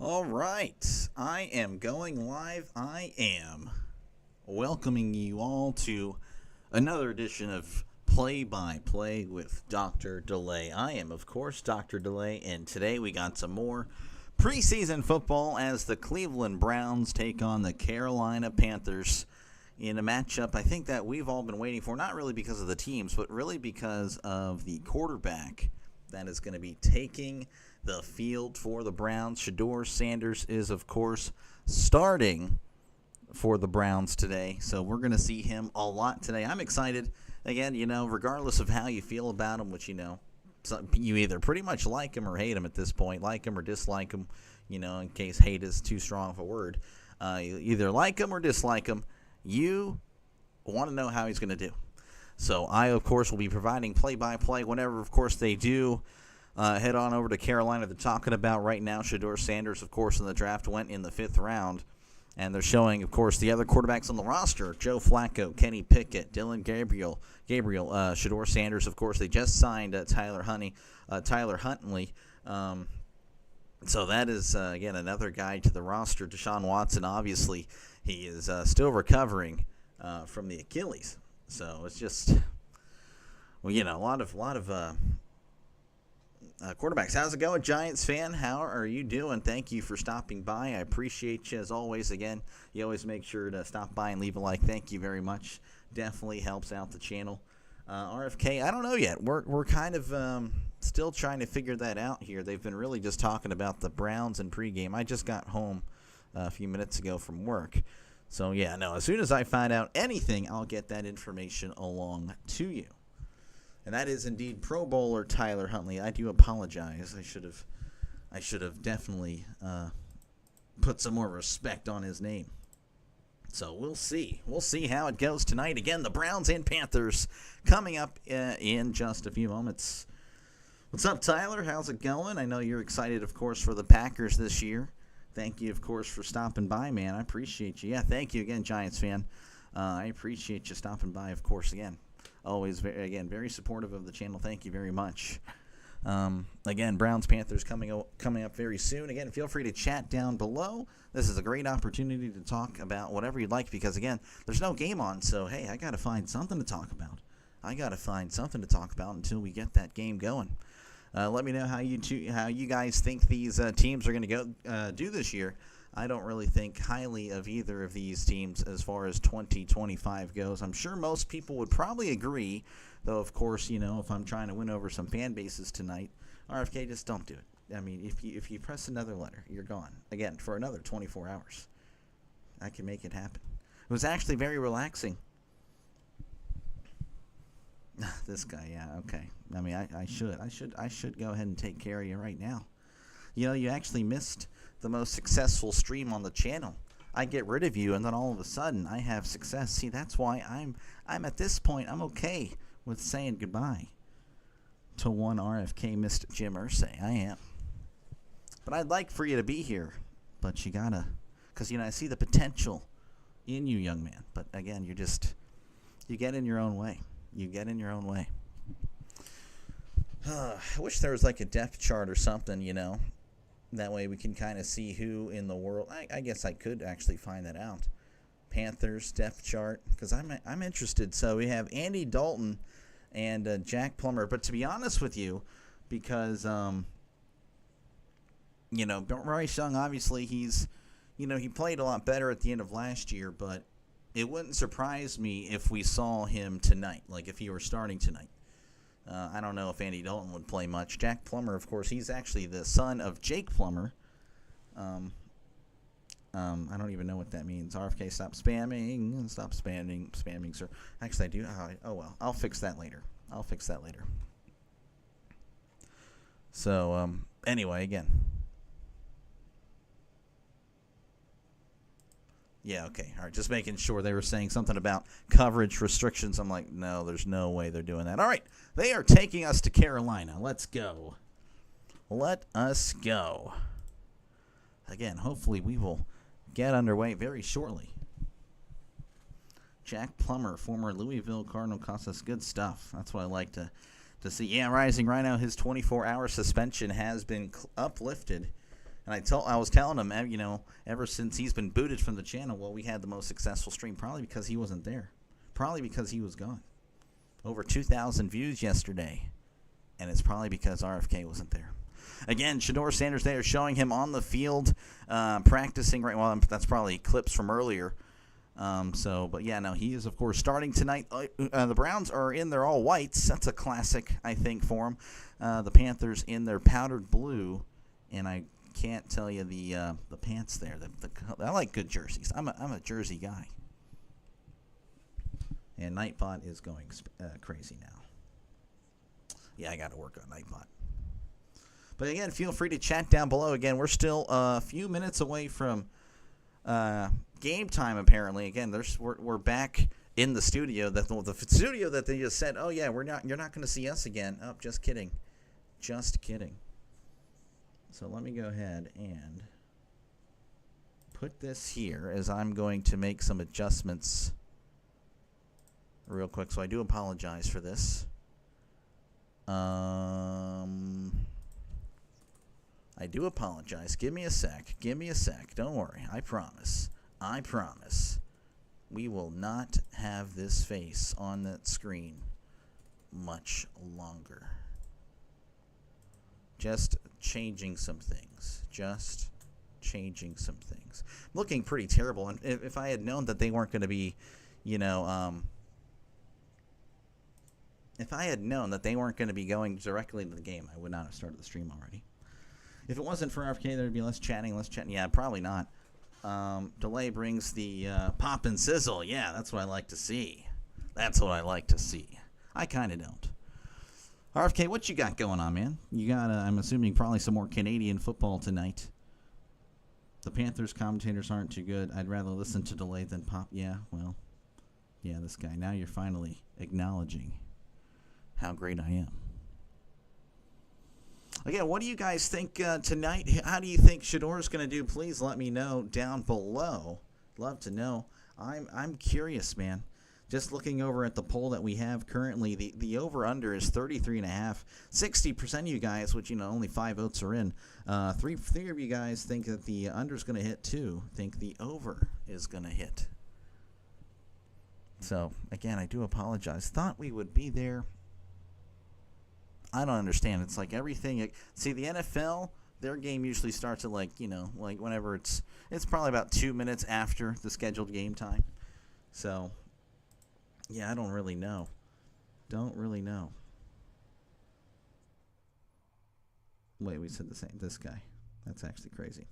All right, I am going live. I am welcoming you all to another edition of Play by Play with Dr. Delay. I am, of course, Dr. Delay, and today we got some more preseason football as the Cleveland Browns take on the Carolina Panthers in a matchup I think that we've all been waiting for, not really because of the teams, but really because of the quarterback that is going to be taking the field for the Browns. Shedeur Sanders is, of course, starting for the Browns today, so we're going to see him a lot today. I'm excited. Again, regardless of how you feel about him, which, you either pretty much like him or hate him at this point, like him or dislike him, in case hate is too strong of a word. You either like him or dislike him. You want to know how he's going to do. So I, of course, will be providing play-by-play whenever, of course, they do head on over to Carolina. They're talking about right now Shedeur Sanders, of course, in the draft went in the 5th round. And they're showing, of course, the other quarterbacks on the roster: Joe Flacco, Kenny Pickett, Dylan Gabriel, Shedeur Sanders. Of course, they just signed Tyler Huntley. So that is, again, another guy to the roster. Deshaun Watson, obviously, he is still recovering from the Achilles. So it's just, a lot of quarterbacks. How's it going, Giants fan? How are you doing? Thank you for stopping by. I appreciate you as always. Again, you always make sure to stop by and leave a like. Thank you very much. Definitely helps out the channel. RFK, I don't know yet. We're kind of still trying to figure that out here. They've been really just talking about the Browns in pregame. I just got home a few minutes ago from work. So, as soon as I find out anything, I'll get that information along to you. And that is indeed Pro Bowler Tyler Huntley. I do apologize. I should have definitely put some more respect on his name. So we'll see. We'll see how it goes tonight. Again, the Browns and Panthers coming up in just a few moments. What's up, Tyler? How's it going? I know you're excited, of course, for the Packers this year. Thank you, of course, for stopping by, man. I appreciate you. Yeah, thank you again, Giants fan. I appreciate you stopping by, of course, again. Always, very supportive of the channel. Thank you very much. Again, Browns, Panthers coming up very soon. Again, feel free to chat down below. This is a great opportunity to talk about whatever you'd like because, again, there's no game on. So, hey, I got to find something to talk about. Until we get that game going. Let me know how you guys think these teams are going to go do this year. I don't really think highly of either of these teams as far as 2025 goes. I'm sure most people would probably agree, though, of course, if I'm trying to win over some fan bases tonight, RFK, just don't do it. I mean, if you press another letter, you're gone. Again, for another 24 hours. I can make it happen. It was actually very relaxing. This guy, yeah, okay. I mean, I should go ahead and take care of you right now. You actually missed the most successful stream on the channel. I get rid of you, and then all of a sudden, I have success. See, that's why I'm at this point, I'm okay with saying goodbye to one RFK missed Jim Irsay. I am. But I'd like for you to be here, but you gotta, because, I see the potential in you, young man. But, again, you get in your own way. I wish there was like a depth chart or something, That way we can kind of see who in the world. I guess I could actually find that out. Panthers depth chart, because I'm interested. So we have Andy Dalton and Jack Plummer. But to be honest with you, because Bryce Young, obviously he played a lot better at the end of last year, but it wouldn't surprise me if we saw him tonight, like if he were starting tonight. I don't know if Andy Dalton would play much. Jack Plummer, of course, he's actually the son of Jake Plummer. I don't even know what that means. RFK, stop spamming, sir. Actually, I do. Oh, well, I'll fix that later. So, anyway, again. Yeah, okay. All right, just making sure. They were saying something about coverage restrictions. I'm like, no, there's no way they're doing that. All right, they are taking us to Carolina. Let's go. Let us go. Again, hopefully we will get underway very shortly. Jack Plummer, former Louisville Cardinal, cost us good stuff. That's what I like to see. Yeah, Rising Rhino, his 24-hour suspension has been uplifted And I was telling him, ever since he's been booted from the channel, well, we had the most successful stream, probably because he wasn't there. Probably because he was gone. Over 2,000 views yesterday. And it's probably because RFK wasn't there. Again, Shedeur Sanders, they are showing him on the field practicing right. Well, that's probably clips from earlier. But yeah, no, he is, of course, starting tonight. The Browns are in their all whites. That's a classic, I think, for them. The Panthers in their powdered blue. And I can't tell you the pants there. I like good jerseys. I'm a jersey guy. And Nightbot is going crazy now. Yeah, I got to work on Nightbot. But again, feel free to chat down below. Again, we're still a few minutes away from game time. Apparently, again, we're back in the studio. The studio that they just said, "Oh yeah, you're not going to see us again." Oh, just kidding, just kidding. So let me go ahead and put this here as I'm going to make some adjustments real quick. So I do apologize for this. I do apologize. Give me a sec. Don't worry. I promise. We will not have this face on that screen much longer. Just changing some things. Looking pretty terrible. And if I had known that they weren't going to be, if I had known that they weren't going to be going directly to the game, I would not have started the stream already. If it wasn't for RFK, there'd be less chatting. Yeah, probably not. Delay brings the pop and sizzle. Yeah, that's what I like to see. I kind of don't. RFK, what you got going on, man? You got, I'm assuming, probably some more Canadian football tonight. The Panthers commentators aren't too good. I'd rather listen to Delay than pop. Yeah, well, yeah, this guy. Now you're finally acknowledging how great I am. Again, what do you guys think tonight? How do you think Shedeur's going to do? Please let me know down below. Love to know. I'm curious, man. Just looking over at the poll that we have currently, the over-under is 33.5. 60% of you guys, which, only 5 votes are in, three of you guys think that the under is going to hit. 2 think the over is going to hit. So, again, I do apologize. Thought we would be there. I don't understand. It's like everything. See, the NFL, their game usually starts at like whenever it's probably about 2 minutes after the scheduled game time. So, yeah, I don't really know. Wait, we said the same. This guy. That's actually crazy.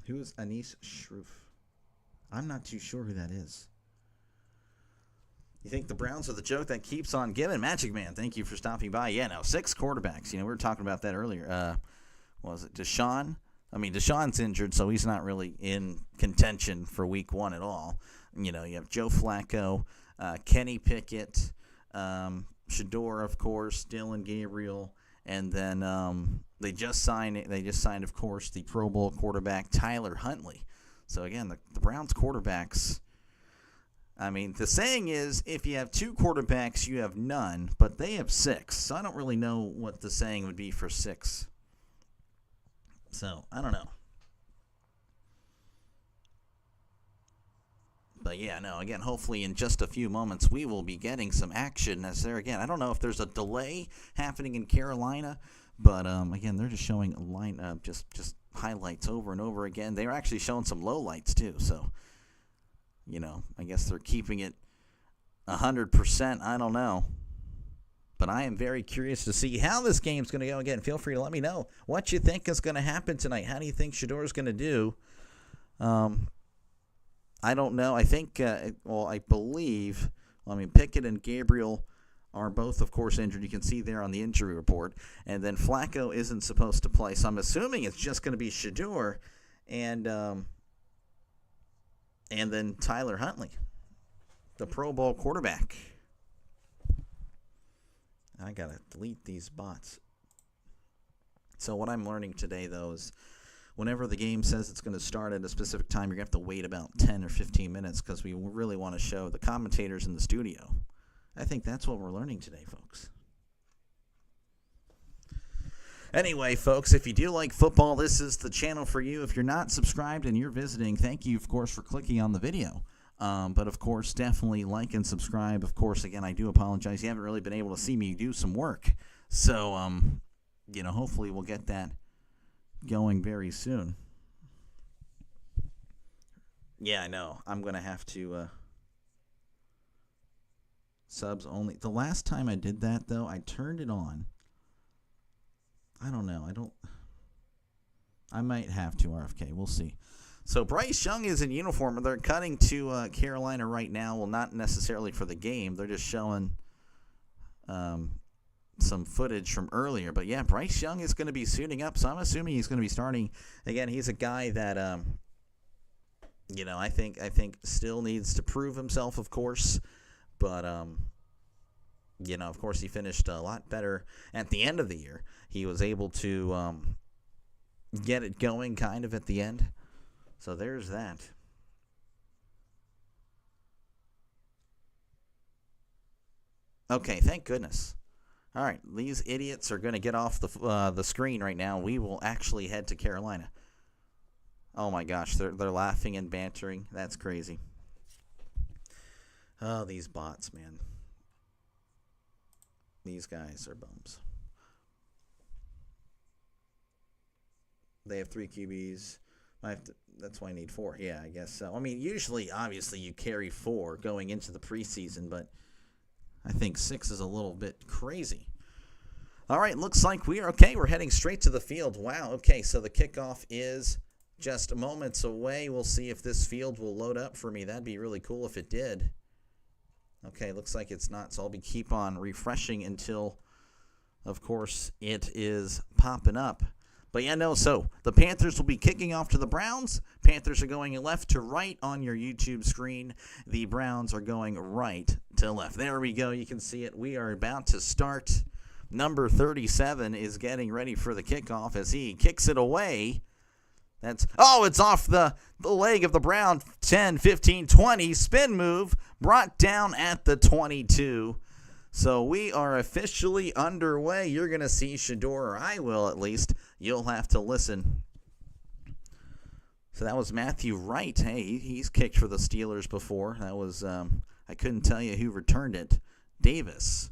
Who is Anis Shroof? I'm not too sure who that is. You think the Browns are the joke that keeps on giving? Magic Man, thank you for stopping by. Yeah, no, 6 quarterbacks. We were talking about that earlier. Was it Deshaun? Deshaun's injured, so he's not really in contention for week 1 at all. You have Joe Flacco, Kenny Pickett, Shedeur, of course, Dylan Gabriel, and then they just signed, of course, the Pro Bowl quarterback Tyler Huntley. So again, the Browns quarterbacks. I mean, the saying is, if you have 2 quarterbacks, you have none, but they have 6. So I don't really know what the saying would be for 6. So, I don't know. But yeah, no, again, hopefully in just a few moments we will be getting some action as there again. I don't know if there's a delay happening in Carolina, but again, they're just showing a line just highlights over and over again. They're actually showing some lowlights too, so I guess they're keeping it 100%. I don't know. But I am very curious to see how this game's going to go. Again, feel free to let me know what you think is going to happen tonight. How do you think Shedeur's going to do? I don't know. I think, I believe, Pickett and Gabriel are both, of course, injured. You can see there on the injury report. And then Flacco isn't supposed to play. So I'm assuming it's just going to be Shedeur and then Tyler Huntley, the Pro Bowl quarterback. I got to delete these bots. So what I'm learning today, though, is whenever the game says it's going to start at a specific time, you're going to have to wait about 10 or 15 minutes because we really want to show the commentators in the studio. I think that's what we're learning today, folks. Anyway, folks, if you do like football, this is the channel for you. If you're not subscribed and you're visiting, thank you, of course, for clicking on the video. But, of course, definitely like and subscribe. Of course, again, I do apologize. You haven't really been able to see me do some work. So, hopefully we'll get that going very soon. Yeah, I know. I'm going to have to subs only. The last time I did that, though, I turned it on. I don't know. I might have to, RFK. We'll see. So Bryce Young is in uniform. They're cutting to Carolina right now. Well, not necessarily for the game. They're just showing some footage from earlier. But, yeah, Bryce Young is going to be suiting up, so I'm assuming he's going to be starting. Again, he's a guy that, I think still needs to prove himself, of course. But, of course, he finished a lot better at the end of the year. He was able to get it going kind of at the end. So there's that. Okay, thank goodness. All right, these idiots are going to get off the screen right now. We will actually head to Carolina. Oh my gosh, they're laughing and bantering. That's crazy. Oh, these bots, man. These guys are bums. They have 3 QBs. That's why I need 4. Yeah, I guess so. I mean, usually, obviously, you carry 4 going into the preseason, but I think 6 is a little bit crazy. All right, looks like we are okay. We're heading straight to the field. Wow, okay, so the kickoff is just moments away. We'll see if this field will load up for me. That'd be really cool if it did. Okay, looks like it's not, so I'll keep on refreshing until, of course, it is popping up. But yeah, no, so the Panthers will be kicking off to the Browns. Panthers are going left to right on your YouTube screen. The Browns are going right to left. There we go. You can see it. We are about to start. Number 37 is getting ready for the kickoff as he kicks it away. It's off the leg of the Brown. 10, 15, 20. Spin move brought down at the 22. So we are officially underway. You're going to see Shedeur, or I will at least. You'll have to listen. So that was Matthew Wright. Hey, he's kicked for the Steelers before. That was, I couldn't tell you who returned it. Davis.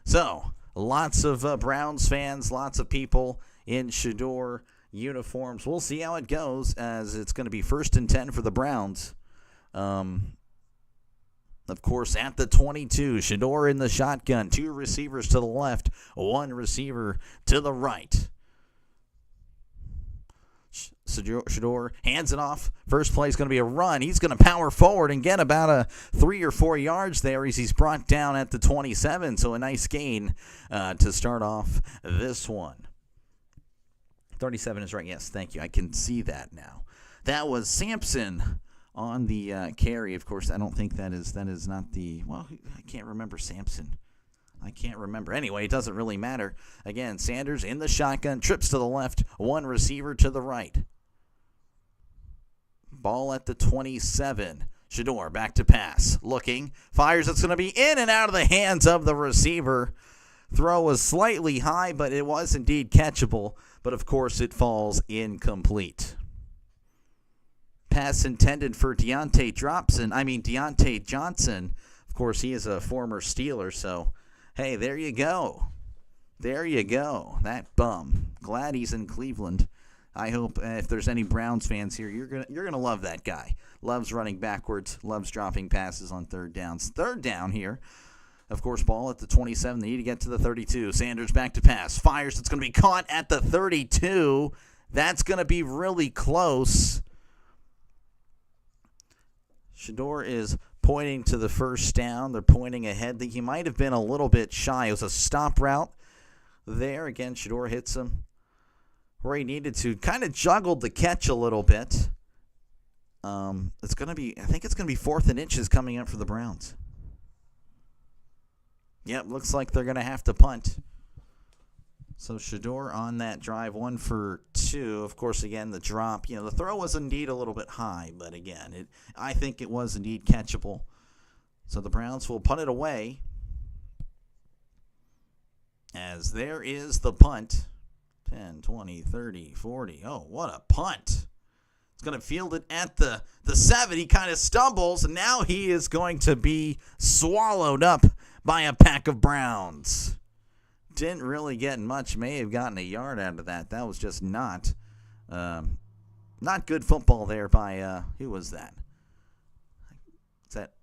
So lots of Browns fans, lots of people in Shedeur uniforms. We'll see how it goes, as it's going to be 1st and 10 for the Browns. Of course, at the 22, Shedeur in the shotgun. 2 receivers to the left, 1 receiver to the right. Shedeur hands it off. First play is going to be a run. He's going to power forward and get about 3 or 4 yards there as he's brought down at the 27. So a nice gain to start off this one. 37 is right. Yes, thank you. I can see that now. That was Sampson on the carry. Of course, I don't think that is not the, well, I can't remember Sampson. I can't remember. Anyway, it doesn't really matter. Again, Sanders in the shotgun, trips to the left, 1 receiver to the right. Ball at the 27. Shedeur back to pass. Looking, fires. It's going to be in and out of the hands of the receiver. Throw was slightly high, but it was indeed catchable. But, of course, it falls incomplete. Pass intended for Deontay Johnson. Of course, he is a former Steeler, so, hey, there you go. There you go. That bum. Glad he's in Cleveland. I hope if there's any Browns fans here, you're gonna love that guy. Loves running backwards, loves dropping passes on 3rd downs. 3rd down here. Of course, ball at the 27. They need to get to the 32. Sanders back to pass. Fires. It's going to be caught at the 32. That's going to be really close. Shedeur is pointing to the 1st down. They're pointing ahead. He might have been a little bit shy. It was a stop route there. Again, Shedeur hits him where he needed to. Kind of juggled the catch a little bit. It's going to be, I think it's going to be 4th and inches coming up for the Browns. Yep, looks like they're going to have to punt. So Shedeur on that drive, 1 for 2. Of course, again, the drop. The throw was indeed a little bit high, but again, I think it was indeed catchable. So the Browns will punt it away. As there is the punt. 10, 20, 30, 40. Oh, what a punt. It's going to field it at the 7. He kind of stumbles, and now he is going to be swallowed up by a pack of Browns. Didn't really get much. May have gotten a yard out of that. That was just not good football there by, who was that? Is that?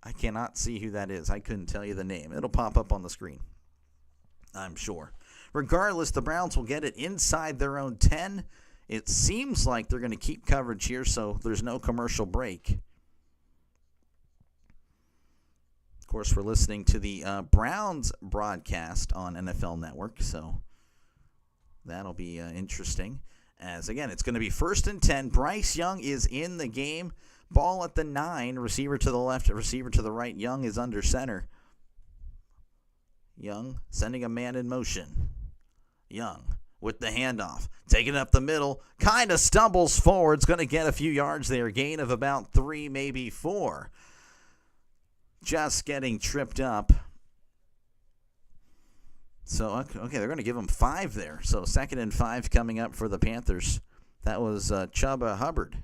I cannot see who that is. I couldn't tell you the name. It'll pop up on the screen, I'm sure. Regardless, the Browns will get it inside their own 10. It seems like they're going to keep coverage here, so there's no commercial break. Of course, we're listening to the Browns broadcast on NFL Network, so that'll be interesting. As, again, it's going to be 1st and 10. Bryce Young is in the game. Ball at the 9. Receiver to the left, receiver to the right. Young is under center. Young sending a man in motion. Young with the handoff. Taking it up the middle. Kind of stumbles forward. It's going to get a few yards there. Gain of about 3, maybe 4. Just getting tripped up. So, okay, they're going to give him 5 there. So, 2nd and 5 coming up for the Panthers. That was Chuba Hubbard.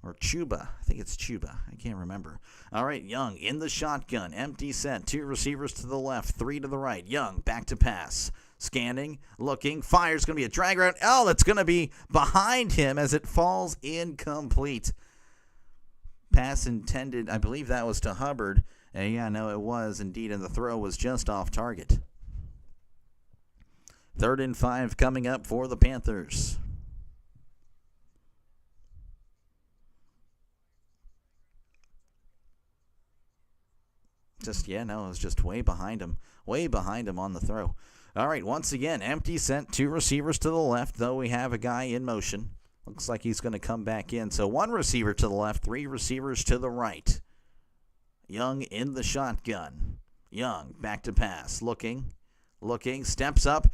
Or Chuba. I think it's Chuba. I can't remember. All right, Young in the shotgun. Empty set. 2 receivers to the left, 3 to the right. Young back to pass. Scanning, looking, fires. Going to be a drag route. Oh, that's going to be behind him as it falls incomplete. Pass intended, I believe that was to Hubbard. Yeah, no, it was indeed, and the throw was just off target. 3rd and 5 coming up for the Panthers. It was just way behind him on the throw. All right, once again, empty set, 2 receivers to the left, though we have a guy in motion. Looks like he's going to come back in. So 1 receiver to the left, 3 receivers to the right. Young in the shotgun. Young back to pass. Looking, steps up,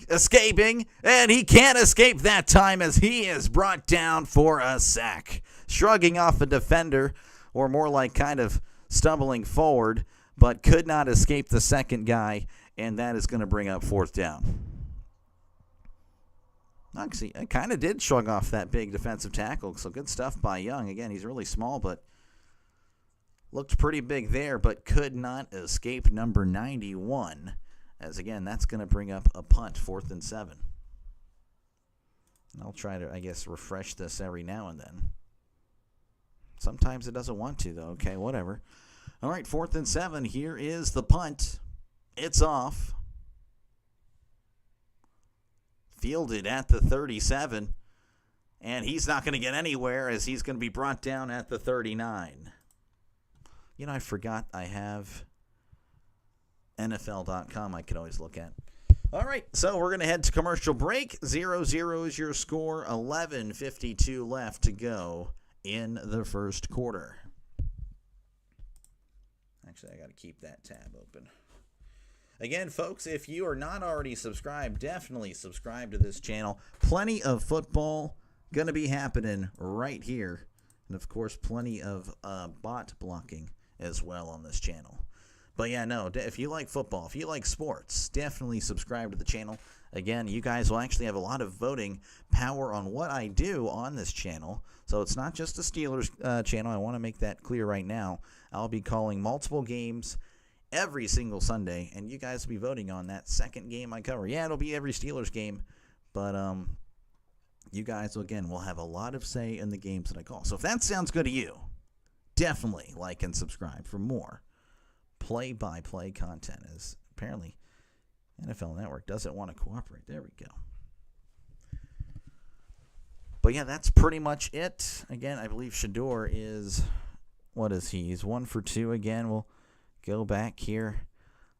escaping, and he can't escape that time as he is brought down for a sack. Shrugging off a defender, or more like kind of stumbling forward, but could not escape the second guy, and that is going to bring up 4th down. Actually, I kind of did shrug off that big defensive tackle, so good stuff by Young. Again, he's really small, but looked pretty big there, but could not escape number 91. As, again, that's going to bring up a punt, 4th and 7. And I'll try to, I guess, refresh this every now and then. Sometimes it doesn't want to, though. Okay, whatever. All right, 4th and 7. Here is the punt. It's off. Fielded at the 37. And he's not going to get anywhere as he's going to be brought down at the 39. I forgot I have NFL.com I could always look at. All right, so we're going to head to commercial break. 0-0 is your score. 11:52 left to go in the first quarter. Actually, I got to keep that tab open. Again, folks, if you are not already subscribed, definitely subscribe to this channel. Plenty of football going to be happening right here. And, of course, plenty of bot blocking as well on this channel. But, yeah, no, if you like football, if you like sports, definitely subscribe to the channel. Again, you guys will actually have a lot of voting power on what I do on this channel. So it's not just a Steelers channel. I want to make that clear right now. I'll be calling multiple games every single Sunday, and you guys will be voting on that second game I cover. Yeah, it'll be every Steelers game, but you guys, again, will have a lot of say in the games that I call. So if that sounds good to you, definitely like and subscribe for more play-by-play content, as apparently NFL Network doesn't want to cooperate. There we go. But, yeah, that's pretty much it. Again, I believe Shedeur is, what is he? He's 1 for 2 again. We'll go back here,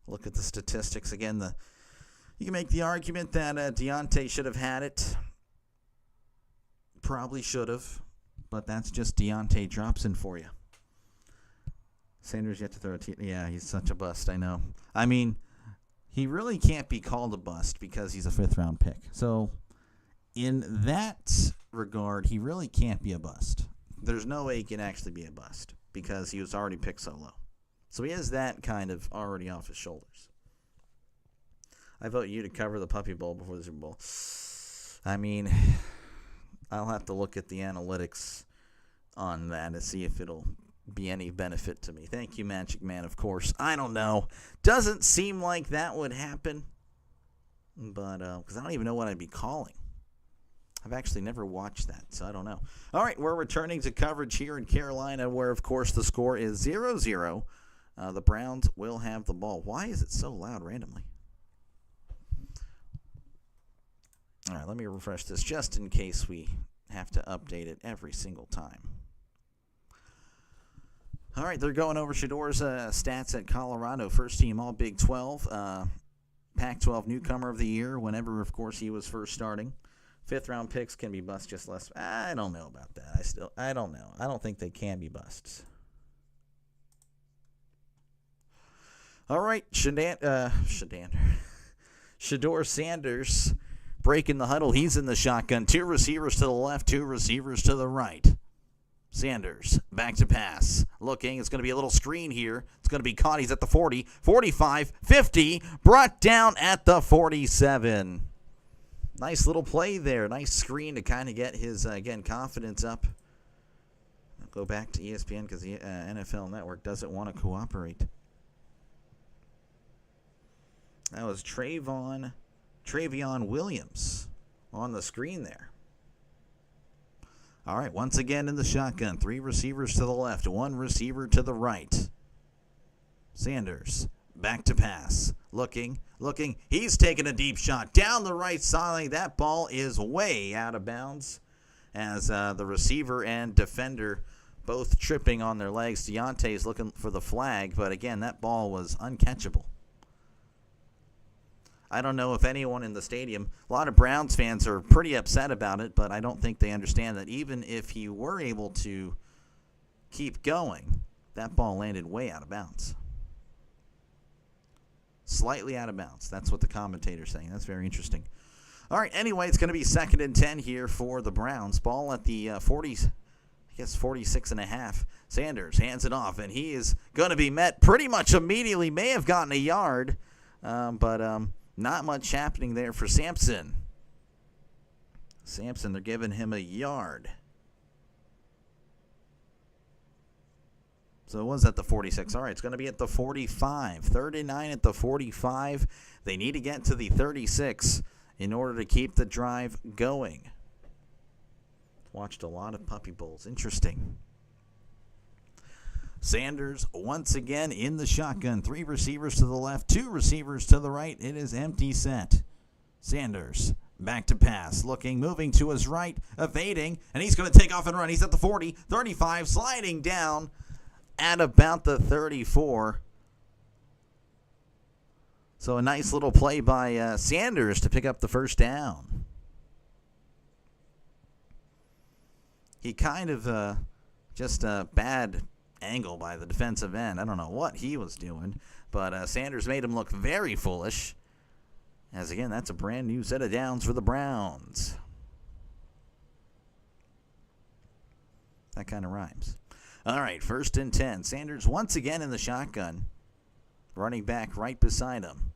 look at the statistics. Again, you can make the argument that Deontay should have had it. Probably should have, but that's just Deontay Dropson for you. Sanders yet to throw a yeah, he's such a bust, I know. I mean, he really can't be called a bust because he's a 5th-round pick. So, in that regard, he really can't be a bust. There's no way he can actually be a bust because he was already picked so low. So he has that kind of already off his shoulders. I vote you to cover the Puppy Bowl before the Super Bowl. I mean, I'll have to look at the analytics on that to see if it'll be any benefit to me. Thank you, Magic Man, of course. I don't know. Doesn't seem like that would happen, but because I don't even know what I'd be calling. I've actually never watched that, so I don't know. All right, we're returning to coverage here in Carolina where, of course, the score is 0-0. The Browns will have the ball. Why is it so loud randomly? All right, let me refresh this just in case we have to update it every single time. All right, they're going over Shedeur's stats at Colorado. First team All Big 12. Pac-12 Newcomer of the Year whenever, of course, he was first starting. Fifth-round picks can be bust just less. I don't know about that. I don't know. I don't think they can be busts. All right, Shedeur Sanders breaking the huddle. He's in the shotgun. 2 receivers to the left, 2 receivers to the right. Sanders back to pass. Looking. It's going to be a little screen here. It's going to be caught. He's at the 40, 45, 50. Brought down at the 47. Nice little play there. Nice screen to kind of get his, again, confidence up. I'll go back to ESPN because the NFL Network doesn't want to cooperate. That was Travion Williams on the screen there. All right, once again in the shotgun. 3 receivers to the left, 1 receiver to the right. Sanders back to pass. Looking. He's taking a deep shot down the right side. That ball is way out of bounds as the receiver and defender both tripping on their legs. Deontay's looking for the flag, but again, that ball was uncatchable. I don't know if anyone in the stadium, a lot of Browns fans are pretty upset about it, but I don't think they understand that even if he were able to keep going, that ball landed way out of bounds. Slightly out of bounds. That's what the commentator's saying. That's very interesting. All right, anyway, it's going to be 2nd and 10 here for the Browns. Ball at the 46 and a half. Sanders hands it off, and he is going to be met pretty much immediately. May have gotten a yard, but not much happening there for Sampson. They're giving him a yard. So it was at the 46. All right, it's going to be at the 45. 39 at the 45. They need to get to the 36 in order to keep the drive going. Watched a lot of Puppy Bowls. Interesting. Sanders once again in the shotgun. 3 receivers to the left, 2 receivers to the right. It is empty set. Sanders back to pass. Looking, moving to his right, evading, and he's going to take off and run. He's at the 40, 35, sliding down at about the 34. So a nice little play by Sanders to pick up the first down. He kind of just a bad angle by the defensive end. I don't know what he was doing, but Sanders made him look very foolish. As again, that's a brand new set of downs for the Browns. That kind of rhymes. All right, 1st and 10. Sanders once again in the shotgun. Running back right beside him.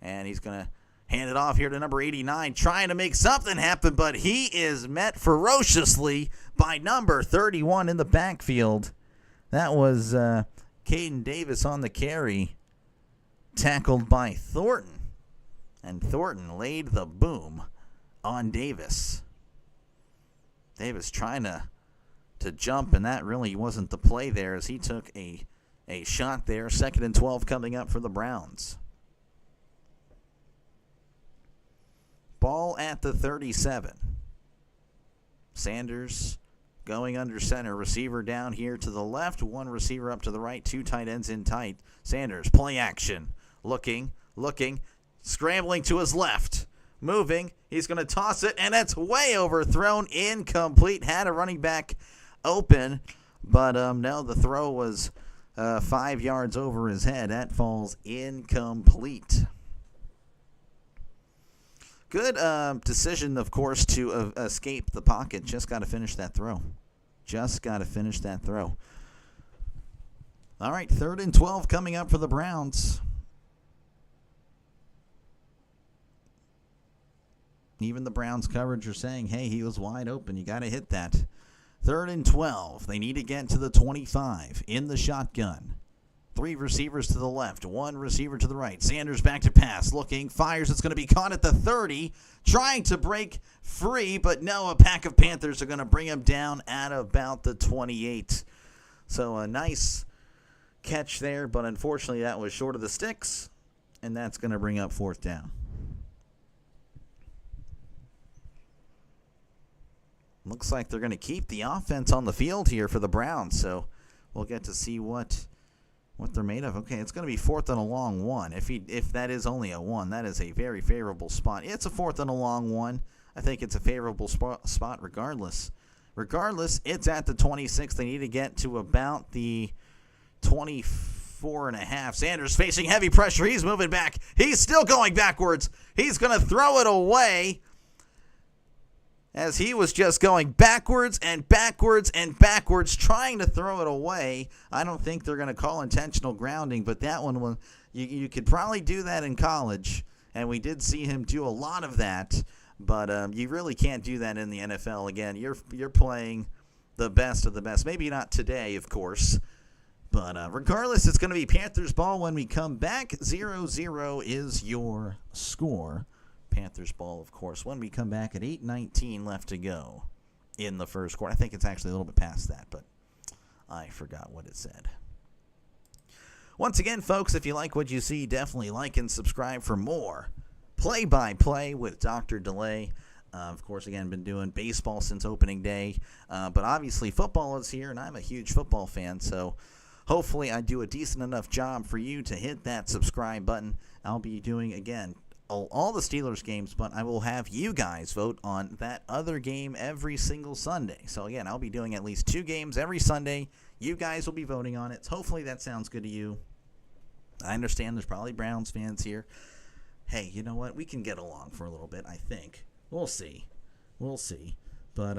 And he's going to hand it off here to number 89, trying to make something happen, but he is met ferociously by number 31 in the backfield. That was Caden Davis on the carry, tackled by Thornton. And Thornton laid the boom on Davis. Davis trying to jump, and that really wasn't the play there as he took a shot there. 2nd and 12 coming up for the Browns. Ball at the 37. Sanders going under center. Receiver down here to the left. 1 receiver up to the right. 2 tight ends in tight. Sanders, play action. Looking. Scrambling to his left. Moving. He's going to toss it, and it's way overthrown. Incomplete. Had a running back open, but no, the throw was 5 yards over his head. That falls incomplete. Good decision, of course, to escape the pocket. Just got to finish that throw. All right, 3rd and 12 coming up for the Browns. Even the Browns coverage are saying, hey, he was wide open. You got to hit that. 3rd and 12. They need to get to the 25 in the shotgun. 3 receivers to the left, 1 receiver to the right. Sanders back to pass, looking, fires. It's going to be caught at the 30, trying to break free, but no, a pack of Panthers are going to bring him down at about the 28. So a nice catch there, but unfortunately that was short of the sticks, and that's going to bring up 4th down. Looks like they're going to keep the offense on the field here for the Browns, so we'll get to see what they're made of. Okay, it's going to be 4th and a long 1. If that is only a 1, that is a very favorable spot. It's a 4th and a long 1. I think it's a favorable spot regardless. Regardless, it's at the 26. They need to get to about the 24 and a half. Sanders facing heavy pressure. He's moving back. He's still going backwards. He's going to throw it away, as he was just going backwards and backwards and backwards, trying to throw it away. I don't think they're going to call intentional grounding, but that one, you could probably do that in college, and we did see him do a lot of that, but you really can't do that in the NFL. Again, you're playing the best of the best. Maybe not today, of course, but regardless, it's going to be Panthers ball when we come back. 0-0 is your score. Panthers ball, of course, when we come back at 8:19 left to go in the first quarter. I think it's actually a little bit past that, but I forgot what it said. Once again, folks, if you like what you see, definitely like and subscribe for more play-by-play with Dr. Delay. Of course, again, been doing baseball since opening day, but obviously football is here, and I'm a huge football fan, so hopefully I do a decent enough job for you to hit that subscribe button. I'll be doing, again, all the Steelers games, but I will have you guys vote on that other game every single Sunday. So, again, I'll be doing at least 2 games every Sunday. You guys will be voting on it. Hopefully that sounds good to you. I understand there's probably Browns fans here. Hey, you know what? We can get along for a little bit, I think. We'll see. But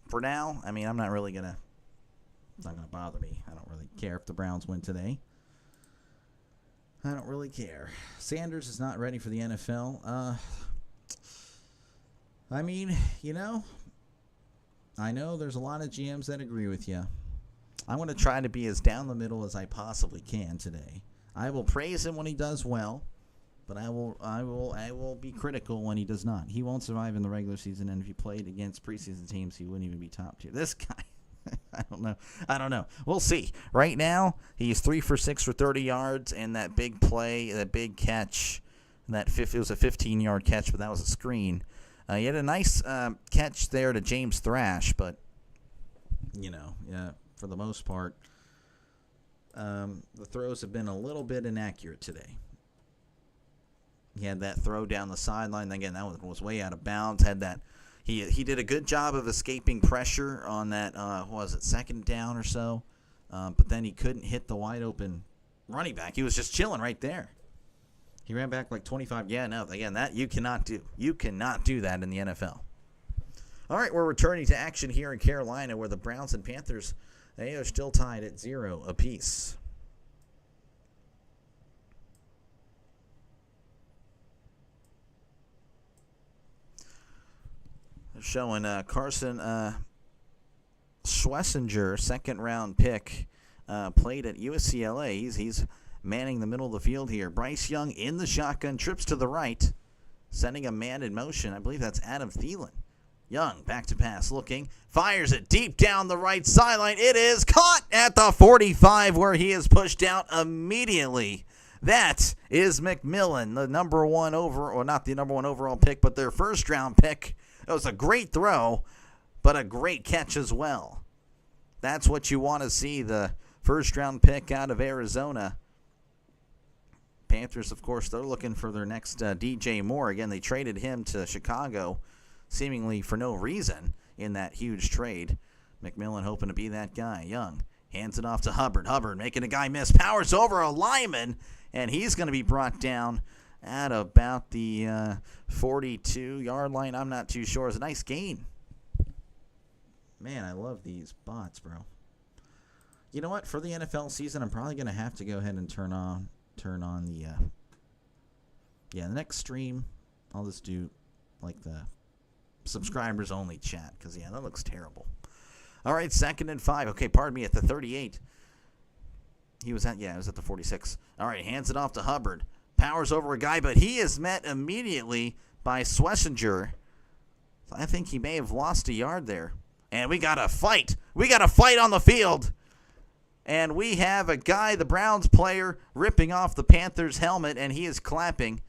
for now, I mean, it's not going to bother me. I don't really care if the Browns win today. I don't really care. Sanders is not ready for the NFL. I mean, I know there's a lot of GMs that agree with you. I'm going to try to be as down the middle as I possibly can today. I will praise him when he does well, but I will be critical when he does not. He won't survive in the regular season, and if he played against preseason teams, he wouldn't even be top tier. This guy. I don't know. We'll see. Right now, he's 3 for 6 for 30 yards, and that big play, that big catch, it was a 15-yard catch, but that was a screen. He had a nice catch there to James Thrash, but, for the most part, the throws have been a little bit inaccurate today. He had that throw down the sideline. Again, that was way out of bounds. He did a good job of escaping pressure on that, second down or so. But then he couldn't hit the wide open running back. He was just chilling right there. He ran back like 25. Yeah, no, again, that you cannot do. You cannot do that in the NFL. All right, we're returning to action here in Carolina, where the Browns and Panthers, they are still tied at 0 apiece. Showing Carson Schlesinger, second-round pick, played at UCLA. He's manning the middle of the field here. Bryce Young in the shotgun, trips to the right, sending a man in motion. I believe that's Adam Thielen. Young, back to pass, looking, fires it deep down the right sideline. It is caught at the 45, where he is pushed out immediately. That is McMillan, the number 1 not the number 1 overall pick, but their first-round pick. It was a great throw, but a great catch as well. That's what you want to see, the first-round pick out of Arizona. Panthers, of course, they're looking for their next DJ Moore. Again, they traded him to Chicago, seemingly for no reason in that huge trade. McMillan hoping to be that guy. Young hands it off to Hubbard. Hubbard making a guy miss. Powers over a lineman, and he's going to be brought down at about the 42-yard line. I'm not too sure. It's a nice gain. Man, I love these bots, bro. You know what? For the NFL season, I'm probably going to have to go ahead and turn on the next stream. I'll just do like the subscribers only chat, because yeah, that looks terrible. All right, 2nd and 5. Okay, pardon me, at the 38. It was at the 46. All right, hands it off to Hubbard. Powers over a guy, but he is met immediately by Schlesinger. I think he may have lost a yard there. And we got a fight. We got a fight on the field. And we have a guy, the Browns player, ripping off the Panthers helmet, and he is clapping.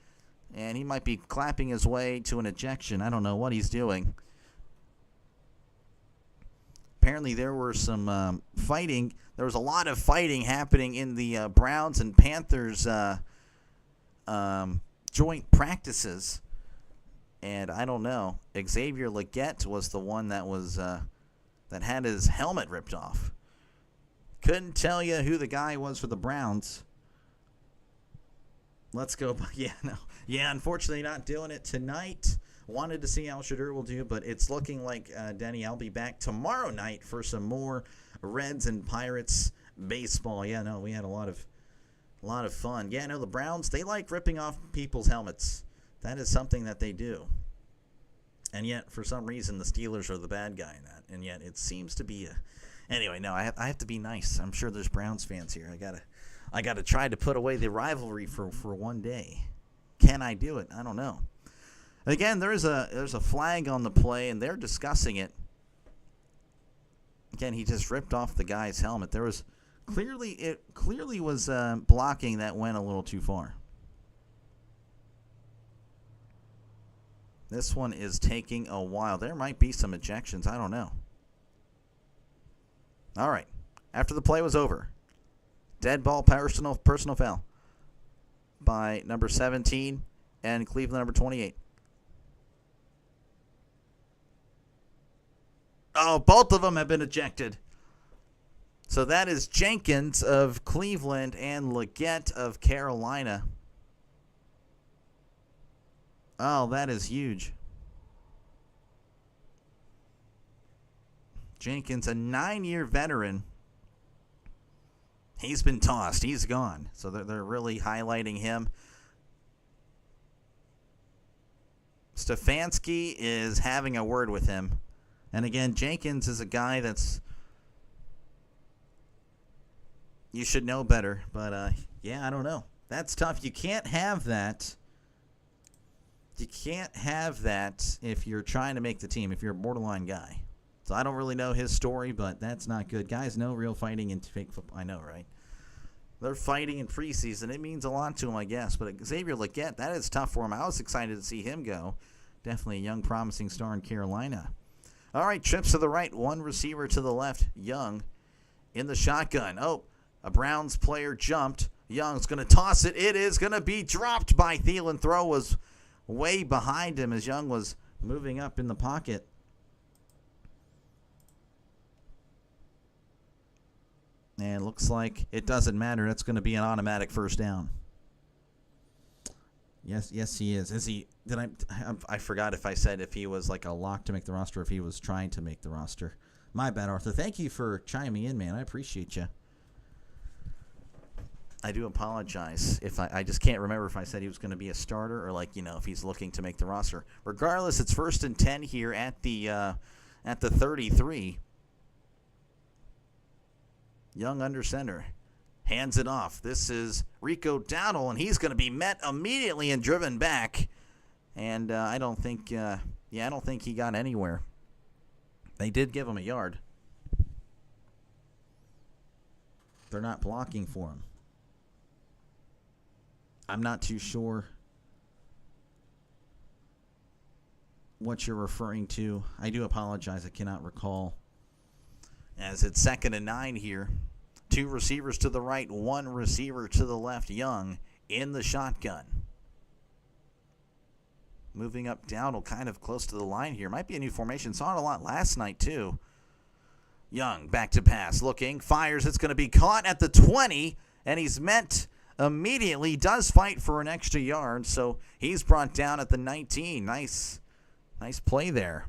And he might be clapping his way to an ejection. I don't know what he's doing. Apparently there were some fighting. There was a lot of fighting happening in the Browns and Panthers joint practices. And I don't know. Xavier Legette was the one that was that had his helmet ripped off. Couldn't tell you who the guy was for the Browns. Let's go. Yeah, unfortunately not doing it tonight. Wanted to see how Shedeur will do, but it's looking like, Denny, I'll be back tomorrow night for some more Reds and Pirates baseball. Yeah, no, we had a lot of fun. Yeah, no, the Browns, they like ripping off people's helmets. That is something that they do. And yet, for some reason, the Steelers are the bad guy in that. And yet, it seems to be Anyway, no, I have to be nice. I'm sure there's Browns fans here. I gotta try to put away the rivalry for one day. Can I do it? I don't know. Again, there's a flag on the play, and they're discussing it. Again, he just ripped off the guy's helmet. There was clearly was blocking that went a little too far. This one is taking a while. There might be some ejections. I don't know. All right. After the play was over, dead ball, personal foul by number 17 and Cleveland number 28. Oh, both of them have been ejected. So that is Jenkins of Cleveland and Legette of Carolina. Oh, that is huge. Jenkins, a 9-year veteran. He's been tossed. He's gone. So they're really highlighting him. Stefanski is having a word with him. And again, Jenkins is a guy that's... You should know better. But, yeah, I don't know. That's tough. You can't have that. You can't have that if you're trying to make the team, if you're a borderline guy. So I don't really know his story, but that's not good. Guys know real fighting in fake football. I know, right? They're fighting in preseason. It means a lot to him, I guess. But Xavier Legette, that is tough for him. I was excited to see him go. Definitely a young, promising star in Carolina. All right, trips to the right, one receiver to the left. Young in the shotgun. Oh, a Browns player jumped. Young's going to toss it. It is going to be dropped by Thielen. Throw was way behind him as Young was moving up in the pocket. And it looks like it doesn't matter. That's going to be an automatic first down. Yes, he is. Is he? I forgot if I said if he was like a lock to make the roster, or if he was trying to make the roster. My bad, Arthur. Thank you for chiming in, man. I appreciate you. I do apologize if I just can't remember if I said he was going to be a starter or if he's looking to make the roster. Regardless, it's 1st and 10 here at the 33. Young under center. Hands it off. This is Rico Dowdle, and he's going to be met immediately and driven back. And I don't think he got anywhere. They did give him a yard. They're not blocking for him. I'm not too sure what you're referring to. I do apologize. I cannot recall. As it's 2nd and 9 here. 2 receivers to the right, 1 receiver to the left. Young in the shotgun. Moving up Dowdle kind of close to the line here. Might be a new formation. Saw it a lot last night too. Young back to pass. Looking. Fires. It's going to be caught at the 20. And he's met immediately. Does fight for an extra yard. So he's brought down at the 19. Nice play there.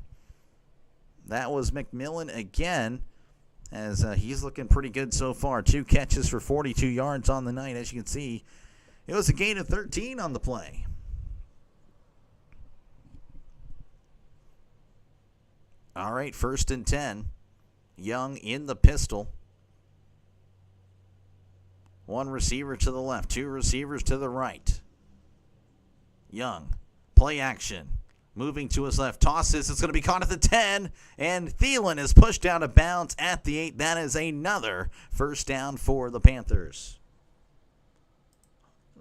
That was McMillan again. As he's looking pretty good so far. 2 catches for 42 yards on the night. As you can see, it was a gain of 13 on the play. All right, 1st and 10. Young in the pistol. One receiver to the left, two receivers to the right. Young, play action. Moving to his left, tosses. It's going to be caught at the 10, and Thielen is pushed out of bounds at the 8. That is another first down for the Panthers.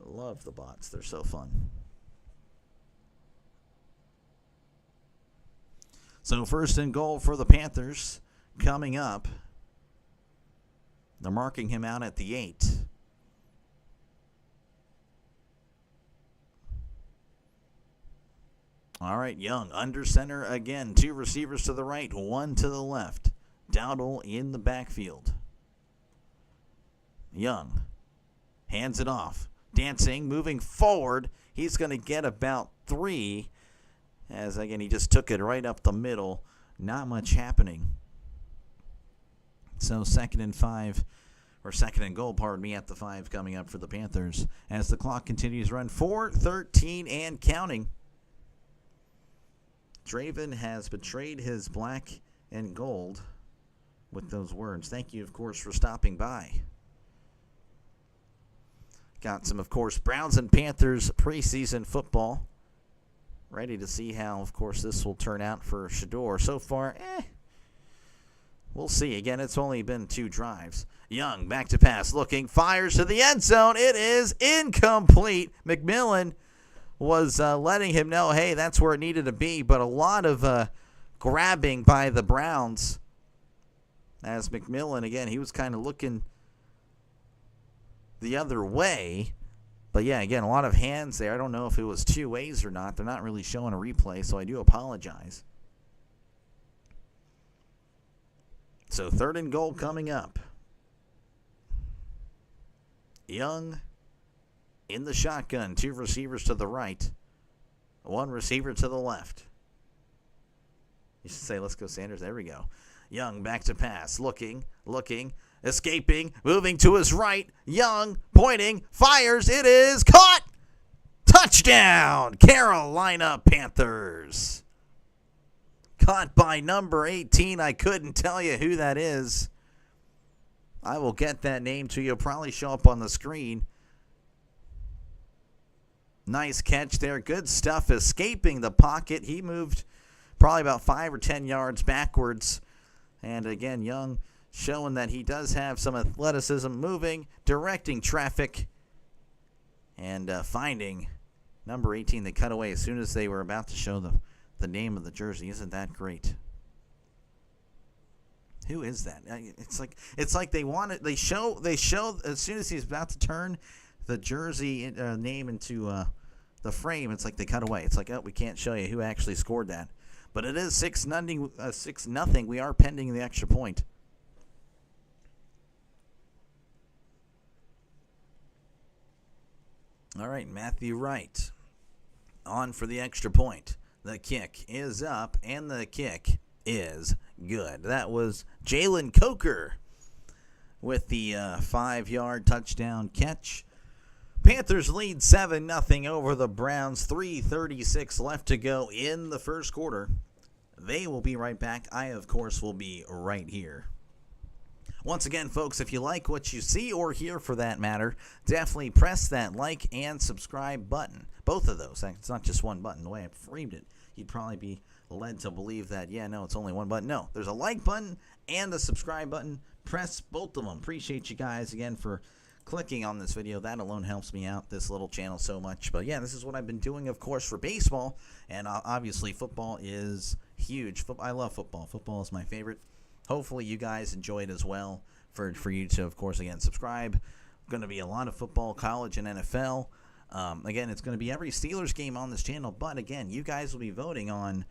Love the bots. They're so fun. So 1st and goal for the Panthers coming up. They're marking him out at the 8. All right, Young under center again. Two receivers to the right, one to the left. Dowdle in the backfield. Young hands it off. Dancing, moving forward. He's going to get about 3. As, again, he just took it right up the middle. Not much happening. So 2nd and 5, or 2nd and goal, pardon me, at the 5 coming up for the Panthers. As the clock continues to run, 4:13 and counting. Draven has betrayed his black and gold with those words. Thank you, of course, for stopping by. Got some, of course, Browns and Panthers preseason football. Ready to see how, of course, this will turn out for Shedeur. So far, we'll see. Again, it's only been 2 drives. Young, back to pass, looking, fires to the end zone. It is incomplete. McMillan was letting him know, hey, that's where it needed to be. But a lot of grabbing by the Browns. As McMillan, again, he was kind of looking the other way. But, yeah, again, a lot of hands there. I don't know if it was 2 ways or not. They're not really showing a replay, so I do apologize. So 3rd and goal coming up. Young in the shotgun. 2 receivers to the right. 1 receiver to the left. You should say, let's go Sanders. There we go. Young back to pass. Looking. Escaping, moving to his right. Young, pointing, fires. It is caught. Touchdown, Carolina Panthers. Caught by number 18. I couldn't tell you who that is. I will get that name to you. It'll probably show up on the screen. Nice catch there. Good stuff. Escaping the pocket. He moved probably about 5 or 10 yards backwards. And again, Young showing that he does have some athleticism, moving, directing traffic, and finding number 18. They cut away as soon as they were about to show the name of the jersey. Isn't that great? Who is that? It's like they show as soon as he's about to turn the jersey name into the frame. It's like they cut away. It's like, oh, we can't show you who actually scored that. But it is 6-0. We are pending the extra point. All right, Matthew Wright on for the extra point. The kick is up, and the kick is good. That was Jalen Coker with the 5-yard touchdown catch. Panthers lead 7-0 over the Browns. 3:36 left to go in the first quarter. They will be right back. I, of course, will be right here. Once again, folks, if you like what you see or hear for that matter, definitely press that like and subscribe button. Both of those. It's not just one button. The way I framed it, you'd probably be led to believe that, yeah, no, it's only one button. No, there's a like button and a subscribe button. Press both of them. Appreciate you guys again for clicking on this video. That alone helps me out, this little channel, so much. But yeah, this is what I've been doing, of course, for baseball. And obviously, football is huge. I love football. Football is my favorite. Hopefully you guys enjoy it as well. For you to, of course, again, subscribe. Going to be a lot of football, college, and NFL. Again, it's going to be every Steelers game on this channel. But, again, you guys will be voting on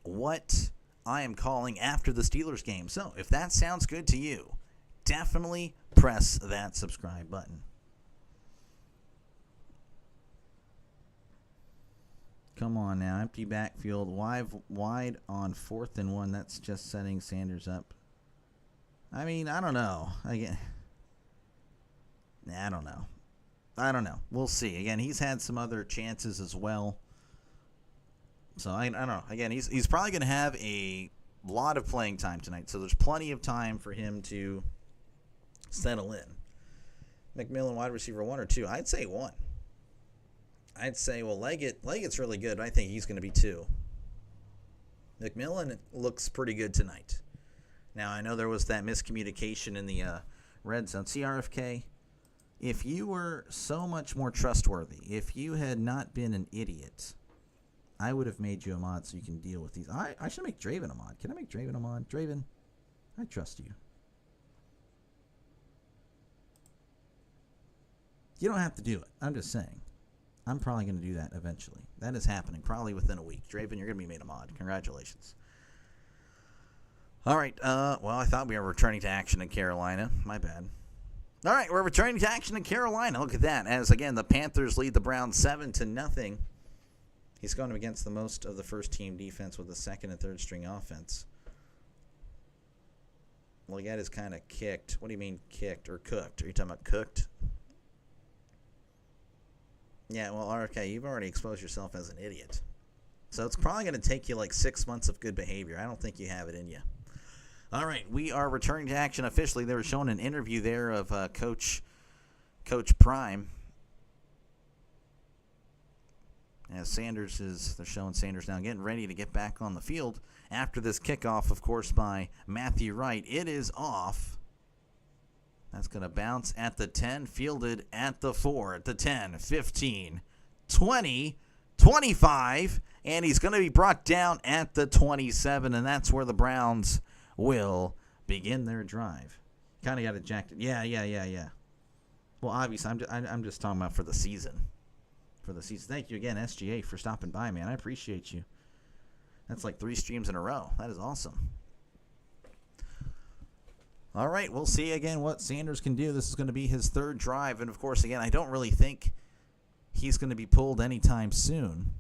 what I am calling after the Steelers game. So, if that sounds good to you, definitely press that subscribe button. Come on now. Empty backfield. Wide on 4th and 1. That's just setting Sanders up. I mean, I don't know. I don't know. We'll see. Again, he's had some other chances as well So I don't know. Again, he's probably going to have a lot of playing time tonight. So there's plenty of time for him to settle in. McMillan, wide receiver 1 or 2? I'd say 1. I'd say, well, Leggett's really good. I think he's going to be 2. McMillan looks pretty good tonight. Now, I know there was that miscommunication in the red zone. See, RFK, if you were so much more trustworthy, if you had not been an idiot, I would have made you a mod so you can deal with these. I should make Draven a mod. Can I make Draven a mod? Draven, I trust you. You don't have to do it. I'm just saying. I'm probably going to do that eventually. That is happening probably within a week. Draven, you're going to be made a mod. Congratulations. All right. Well, I thought we were returning to action in Carolina. My bad. All right. We're returning to action in Carolina. Look at that. As, again, the Panthers lead the Browns 7-0. He's going against the most of the first-team defense with the second and third string offense. Leggett is kind of kicked. What do you mean kicked or cooked? Are you talking about cooked? Yeah, well, RFK, you've already exposed yourself as an idiot. So it's probably going to take you like 6 months of good behavior. I don't think you have it in you. All right, we are returning to action officially. They were showing an interview there of Coach Prime. As they're showing Sanders now getting ready to get back on the field after this kickoff, of course, by Matthew Wright. It is off. That's going to bounce at the 10, fielded at the 4, at the 10, 15, 20, 25, and he's going to be brought down at the 27, and that's where the Browns will begin their drive. Kind of got ejected. Yeah. Well, obviously, I'm just talking about for the season. For the season. Thank you again, SGA, for stopping by, man. I appreciate you. That's like 3 streams in a row. That is awesome. All right, we'll see again what Sanders can do. This is going to be his 3rd drive. And, of course, again, I don't really think he's going to be pulled anytime soon.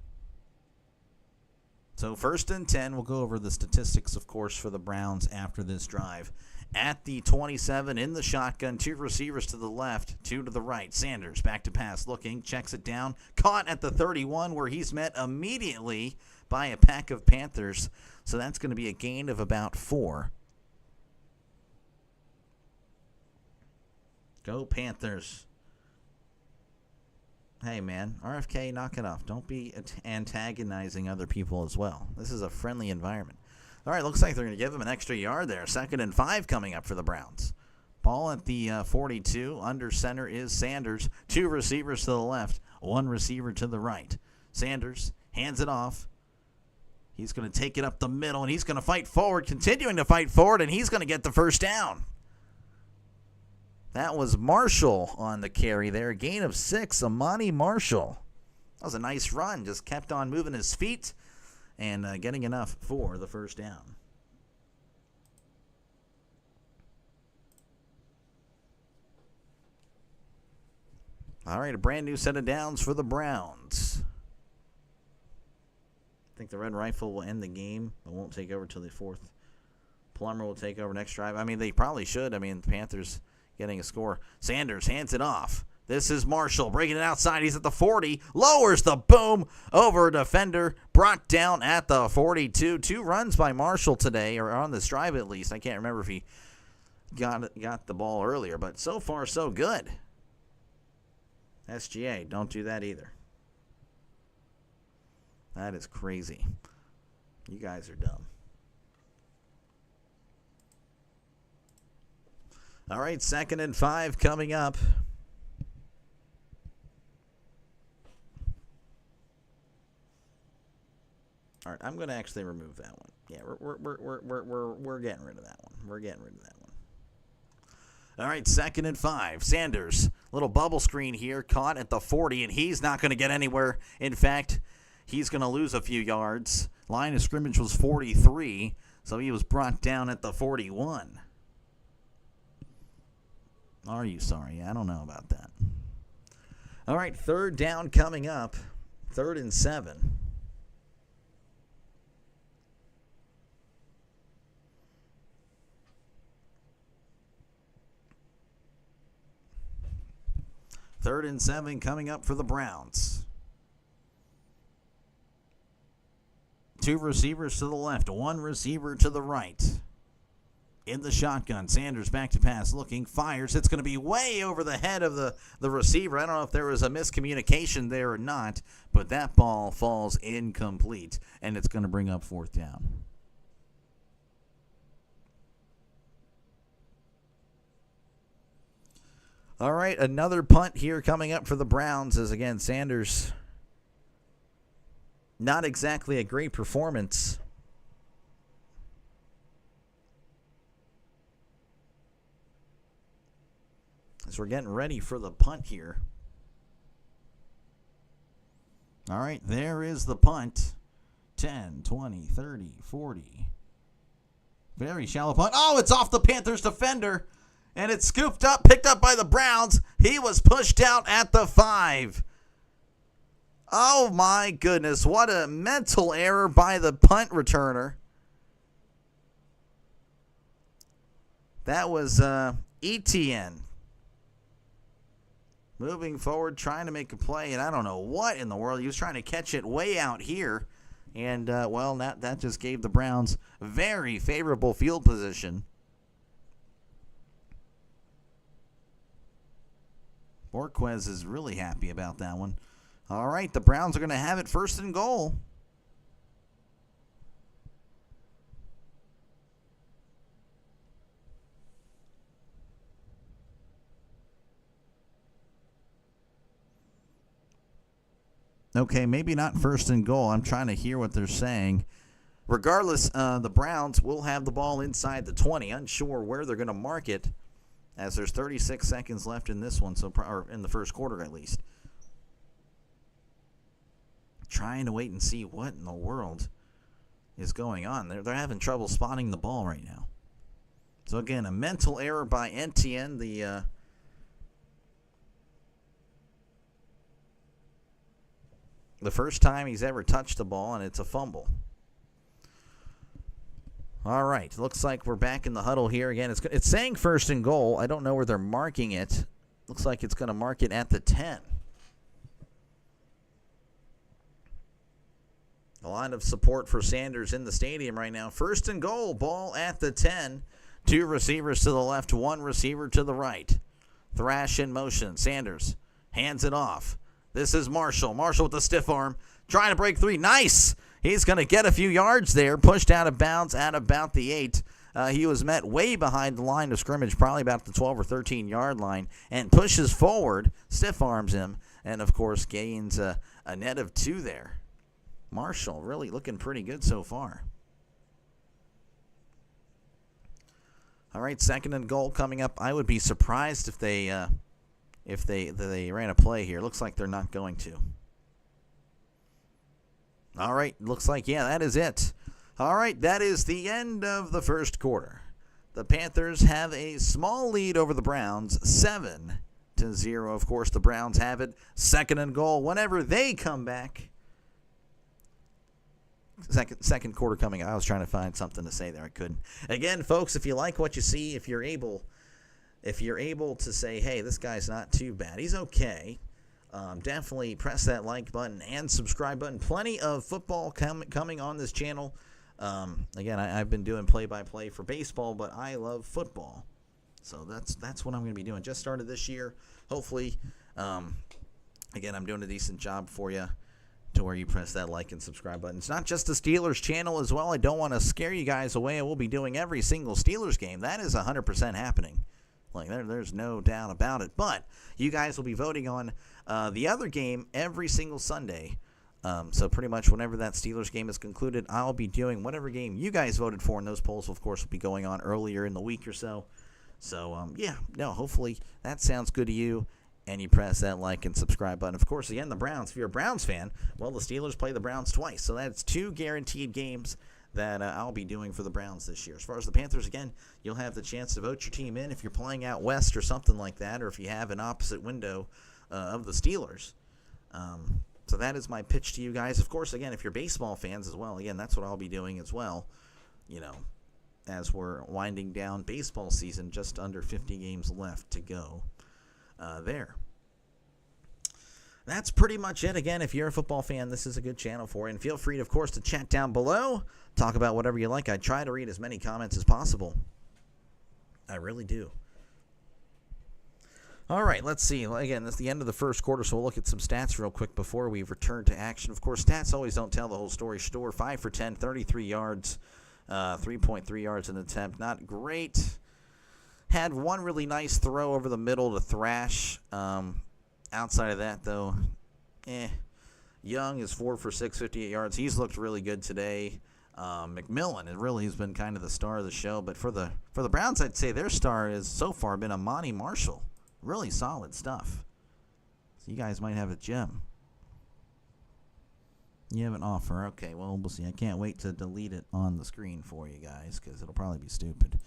So 1st and 10, we'll go over the statistics, of course, for the Browns after this drive. At the 27, in the shotgun, 2 receivers to the left, 2 to the right. Sanders back to pass, looking, checks it down. Caught at the 31 where he's met immediately by a pack of Panthers. So that's going to be a gain of about 4. Go Panthers. Hey, man, RFK, knock it off. Don't be antagonizing other people as well. This is a friendly environment. All right, looks like they're going to give him an extra yard there. 2nd and 5 coming up for the Browns. Ball at the 42. Under center is Sanders. 2 receivers to the left, 1 receiver to the right. Sanders hands it off. He's going to take it up the middle, and he's going to fight forward, continuing to fight forward, and he's going to get the first down. That was Marshall on the carry there. Gain of 6, Amani Marshall. That was a nice run. Just kept on moving his feet and getting enough for the first down. All right, a brand new set of downs for the Browns. I think the Red Rifle will end the game, but won't take over till the 4th. Plummer will take over next drive. I mean, they probably should. I mean, the Panthers getting a score. Sanders hands it off. This is Marshall breaking it outside. He's at the 40. Lowers the boom over a defender. Brought down at the 42. 2 runs by Marshall today, or on this drive at least. I can't remember if he got the ball earlier, but so far so good. SGA, don't do that either. That is crazy. You guys are dumb. All right, 2nd and 5 coming up. All right, I'm going to actually remove that one. Yeah, we're getting rid of that one. We're getting rid of that one. All right, 2nd and 5. Sanders, little bubble screen here, caught at the 40, and he's not going to get anywhere. In fact, he's going to lose a few yards. Line of scrimmage was 43, so he was brought down at the 41. Are you sorry? I don't know about that. All right, 3rd down coming up. 3rd and 7. Third and 7 coming up for the Browns. Two receivers to the left, one receiver to the right. In the shotgun, Sanders back to pass, looking, fires. It's going to be way over the head of the receiver. I don't know if there was a miscommunication there or not, but that ball falls incomplete, and it's going to bring up fourth down. All right, another punt here coming up for the Browns as, again, Sanders, not exactly a great performance. As we're getting ready for the punt here. All right, there is the punt. 10, 20, 30, 40. Very shallow punt. Oh, it's off the Panthers defender. And it's scooped up, picked up by the Browns. He was pushed out at the 5. Oh, my goodness. What a mental error by the punt returner. That was ETN. Moving forward, trying to make a play, and I don't know what in the world. He was trying to catch it way out here. And, well, that just gave the Browns very favorable field position. Borquez is really happy about that one. All right, the Browns are going to have it first and goal. Okay, maybe not first and goal. I'm trying to hear what they're saying. Regardless, the Browns will have the ball inside the 20. Unsure where they're going to mark it, as there's 36 seconds left in this one, or in the first quarter at least. Trying to wait and see what in the world is going on. They're having trouble spotting the ball right now. So again, a mental error by NTN, the first time he's ever touched the ball, and it's a fumble. All right, looks like we're back in the huddle here again. It's saying first and goal. I don't know where they're marking it. Looks like it's going to mark it at the 10. A lot of support for Sanders in the stadium right now. First and goal, ball at the 10. Two receivers to the left, one receiver to the right. Thrash in motion. Sanders hands it off. This is Marshall. Marshall with the stiff arm. Trying to break three. Nice! He's going to get a few yards there. Pushed out of bounds at about the 8. He was met way behind the line of scrimmage, probably about the 12 or 13-yard line, and pushes forward, stiff arms him, and, of course, gains a net of 2 there. Marshall really looking pretty good so far. All right, second and goal coming up. I would be surprised if they ran a play here. Looks like they're not going to. All right, looks like, yeah, that is it. All right, that is the end of the first quarter. The Panthers have a small lead over the Browns, 7-0. Of course, the Browns have it. Second and goal whenever they come back. Second quarter coming up. I was trying to find something to say there. I couldn't. Again, folks, if you like what you see, if you're able to say, hey, this guy's not too bad, he's okay, definitely press that like button and subscribe button. Plenty of football coming on this channel. Again, I've been doing play-by-play for baseball, but I love football. So that's what I'm going to be doing. Just started this year. Hopefully, again, I'm doing a decent job for you to where you press that like and subscribe button. It's not just the Steelers channel as well. I don't want to scare you guys away. I will be doing every single Steelers game. That is 100% happening. Like, there's no doubt about it. But you guys will be voting on the other game every single Sunday. So pretty much whenever that Steelers game is concluded, I'll be doing whatever game you guys voted for, and those polls, of course, will be going on earlier in the week or so. So, yeah, no, hopefully that sounds good to you, and you press that like and subscribe button. Of course, again, the Browns, if you're a Browns fan, well, the Steelers play the Browns twice. So that's 2 guaranteed games that I'll be doing for the Browns this year. As far as the Panthers, again, you'll have the chance to vote your team in if you're playing out west or something like that, or if you have an opposite window of the Steelers. So that is my pitch to you guys. Of course, again, if you're baseball fans as well, again, that's what I'll be doing as well, you know, as we're winding down baseball season, just under 50 games left to go there. that's pretty much it. Again, if you're a football fan, this is a good channel for you. And feel free, of course, to chat down below. Talk about whatever you like. I try to read as many comments as possible. I really do. All right, let's see. Again, that's the end of the first quarter, so we'll look at some stats real quick before we return to action. Of course, stats always don't tell the whole story. Shedeur, 5 for 10, 33 yards, 3.3 yards an attempt. Not great. Had one really nice throw over the middle to Thrash. Outside of that, though, Young is 4 for 6, 58 yards. He's looked really good today. McMillan, it really has been kind of the star of the show. But for the Browns, I'd say their star has so far been Amani Marshall. Really solid stuff. So you guys might have a gem. You have an offer. Okay, well, we'll see. I can't wait to delete it on the screen for you guys because it'll probably be stupid.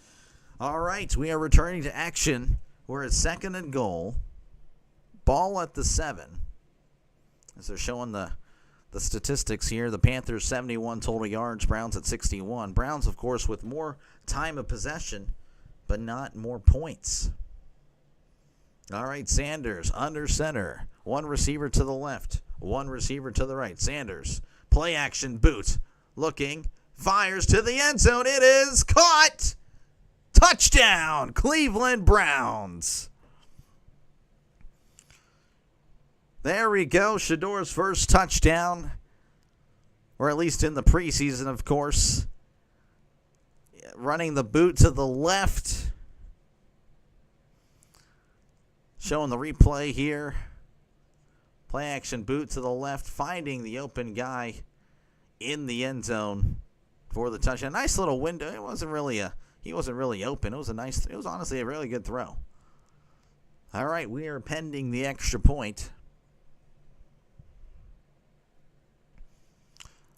All right, we are returning to action. We're at 2nd and goal. Ball at the 7. As they're showing the statistics here, the Panthers 71 total yards, Browns at 61. Browns, of course, with more time of possession, but not more points. All right, Sanders under center. One receiver to the left, one receiver to the right. Sanders, play action boot, looking, fires to the end zone. It is caught. Touchdown, Cleveland Browns. There we go. Shedeur's first touchdown, or at least in the preseason, of course. Running the boot to the left. Showing the replay here. Play action boot to the left, finding the open guy in the end zone for the touchdown. Nice little window. He wasn't really open. It was honestly a really good throw. All right, we are pending the extra point.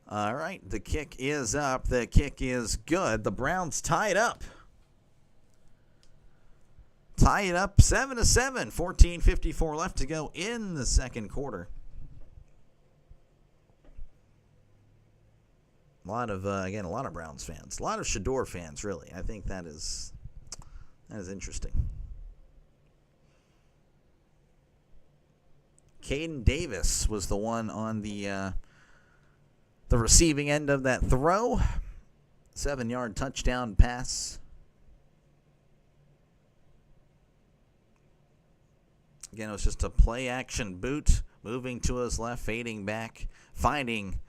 All right, the kick is up. The kick is good. The Browns tie it up. Tie it up 7-7. 14:54 left to go in the second quarter. A lot of Browns fans. A lot of Shedeur fans, really. I think that is interesting. Caden Davis was the one on the receiving end of that throw. 7-yard touchdown pass. Again, it was just a play-action boot, moving to his left, fading back, finding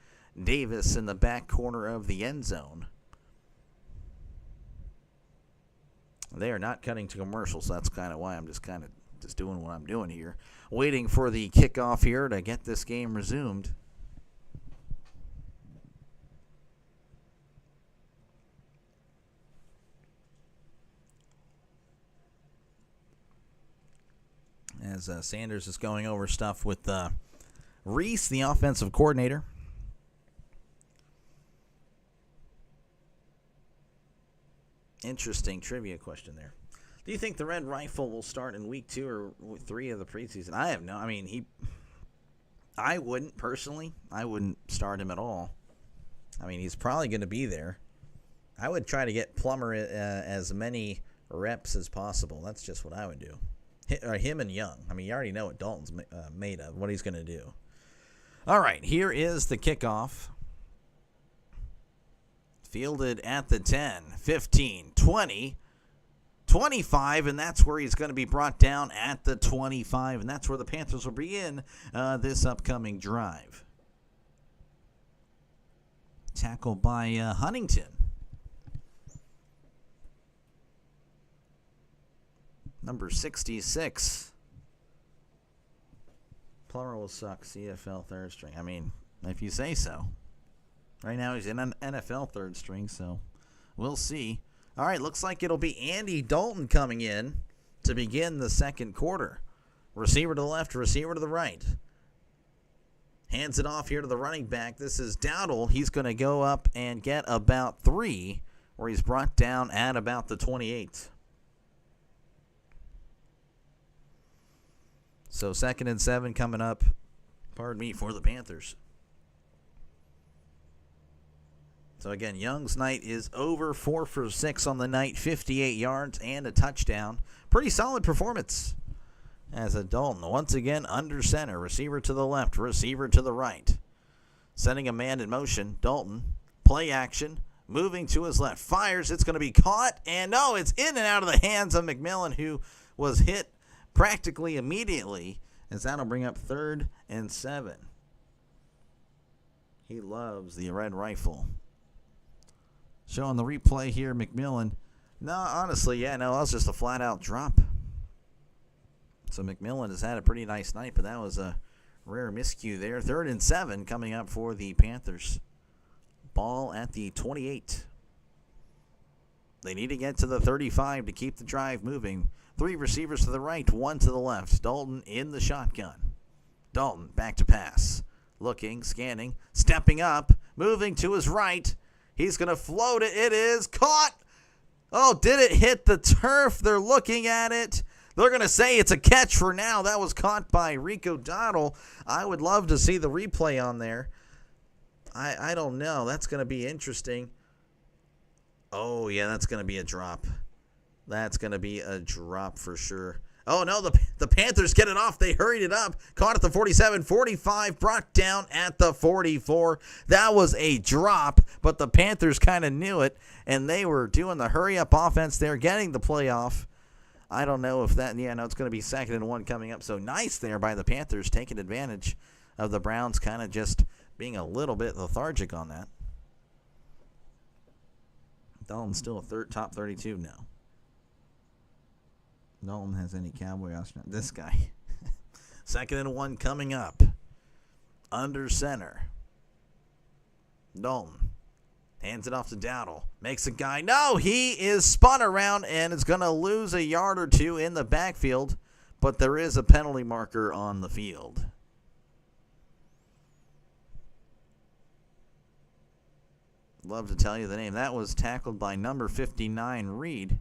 Davis in the back corner of the end zone. They are not cutting to commercials, so that's kind of why I'm just doing what I'm doing here. Waiting for the kickoff here to get this game resumed. As Sanders is going over stuff with Reese, the offensive coordinator. Interesting trivia question there. Do you think the Red Rifle will start in week 2 or 3 of the preseason? I wouldn't personally. I wouldn't start him at all. I mean, he's probably going to be there. I would try to get Plummer as many reps as possible. That's just what I would do. Him and Young. I mean, you already know what Dalton's made of, what he's going to do. All right, here is the kickoff. Fielded at the 10, 15, 20, 25, and that's where he's going to be brought down at the 25, and that's where the Panthers will begin this upcoming drive. Tackle by Huntington. Number 66. Plummer will suck. CFL third string. I mean, if you say so. Right now he's in an NFL third string, so we'll see. All right, looks like it'll be Andy Dalton coming in to begin the second quarter. Receiver to the left, receiver to the right. Hands it off here to the running back. This is Dowdle. He's going to go up and get about 3, where he's brought down at about the 28. So 2nd and 7 coming up, pardon me, for the Panthers. So again, Young's night is over. 4 for 6 on the night, 58 yards and a touchdown. Pretty solid performance as a Dalton once again under center. Receiver to the left, receiver to the right. Sending a man in motion. Dalton, play action, moving to his left. Fires, it's going to be caught, and no, it's in and out of the hands of McMillan, who was hit practically immediately, as that'll bring up 3rd and 7. He loves the red rifle. Showing the replay here, McMillan. No, honestly, yeah, no, that was just a flat-out drop. So McMillan has had a pretty nice night, but that was a rare miscue there. 3rd and 7 coming up for the Panthers. Ball at the 28. They need to get to the 35 to keep the drive moving. 3 receivers to the right, 1 to the left. Dalton in the shotgun. Dalton back to pass. Looking, scanning, stepping up, moving to his right. He's going to float it. It is caught. Oh, did it hit the turf? They're looking at it. They're going to say it's a catch for now. That was caught by Rico Dowdle. I would love to see the replay on there. I don't know. That's going to be interesting. Oh, yeah, that's going to be a drop. That's going to be a drop for sure. Oh, no, the Panthers get it off. They hurried it up. Caught at the 47, 45, brought down at the 44. That was a drop, but the Panthers kind of knew it, and they were doing the hurry-up offense there, getting the playoff. I don't know if that, yeah, no, it's going to be 2nd and 1 coming up. So nice there by the Panthers, taking advantage of the Browns kind of just being a little bit lethargic on that. Dalton's still a top 32 now. Dalton has any Cowboy option. This guy. 2nd and 1 coming up. Under center. Dalton hands it off to Dowdle. Makes a guy. No, he is spun around and is going to lose a yard or 2 in the backfield. But there is a penalty marker on the field. Love to tell you the name. That was tackled by number 59, Reed.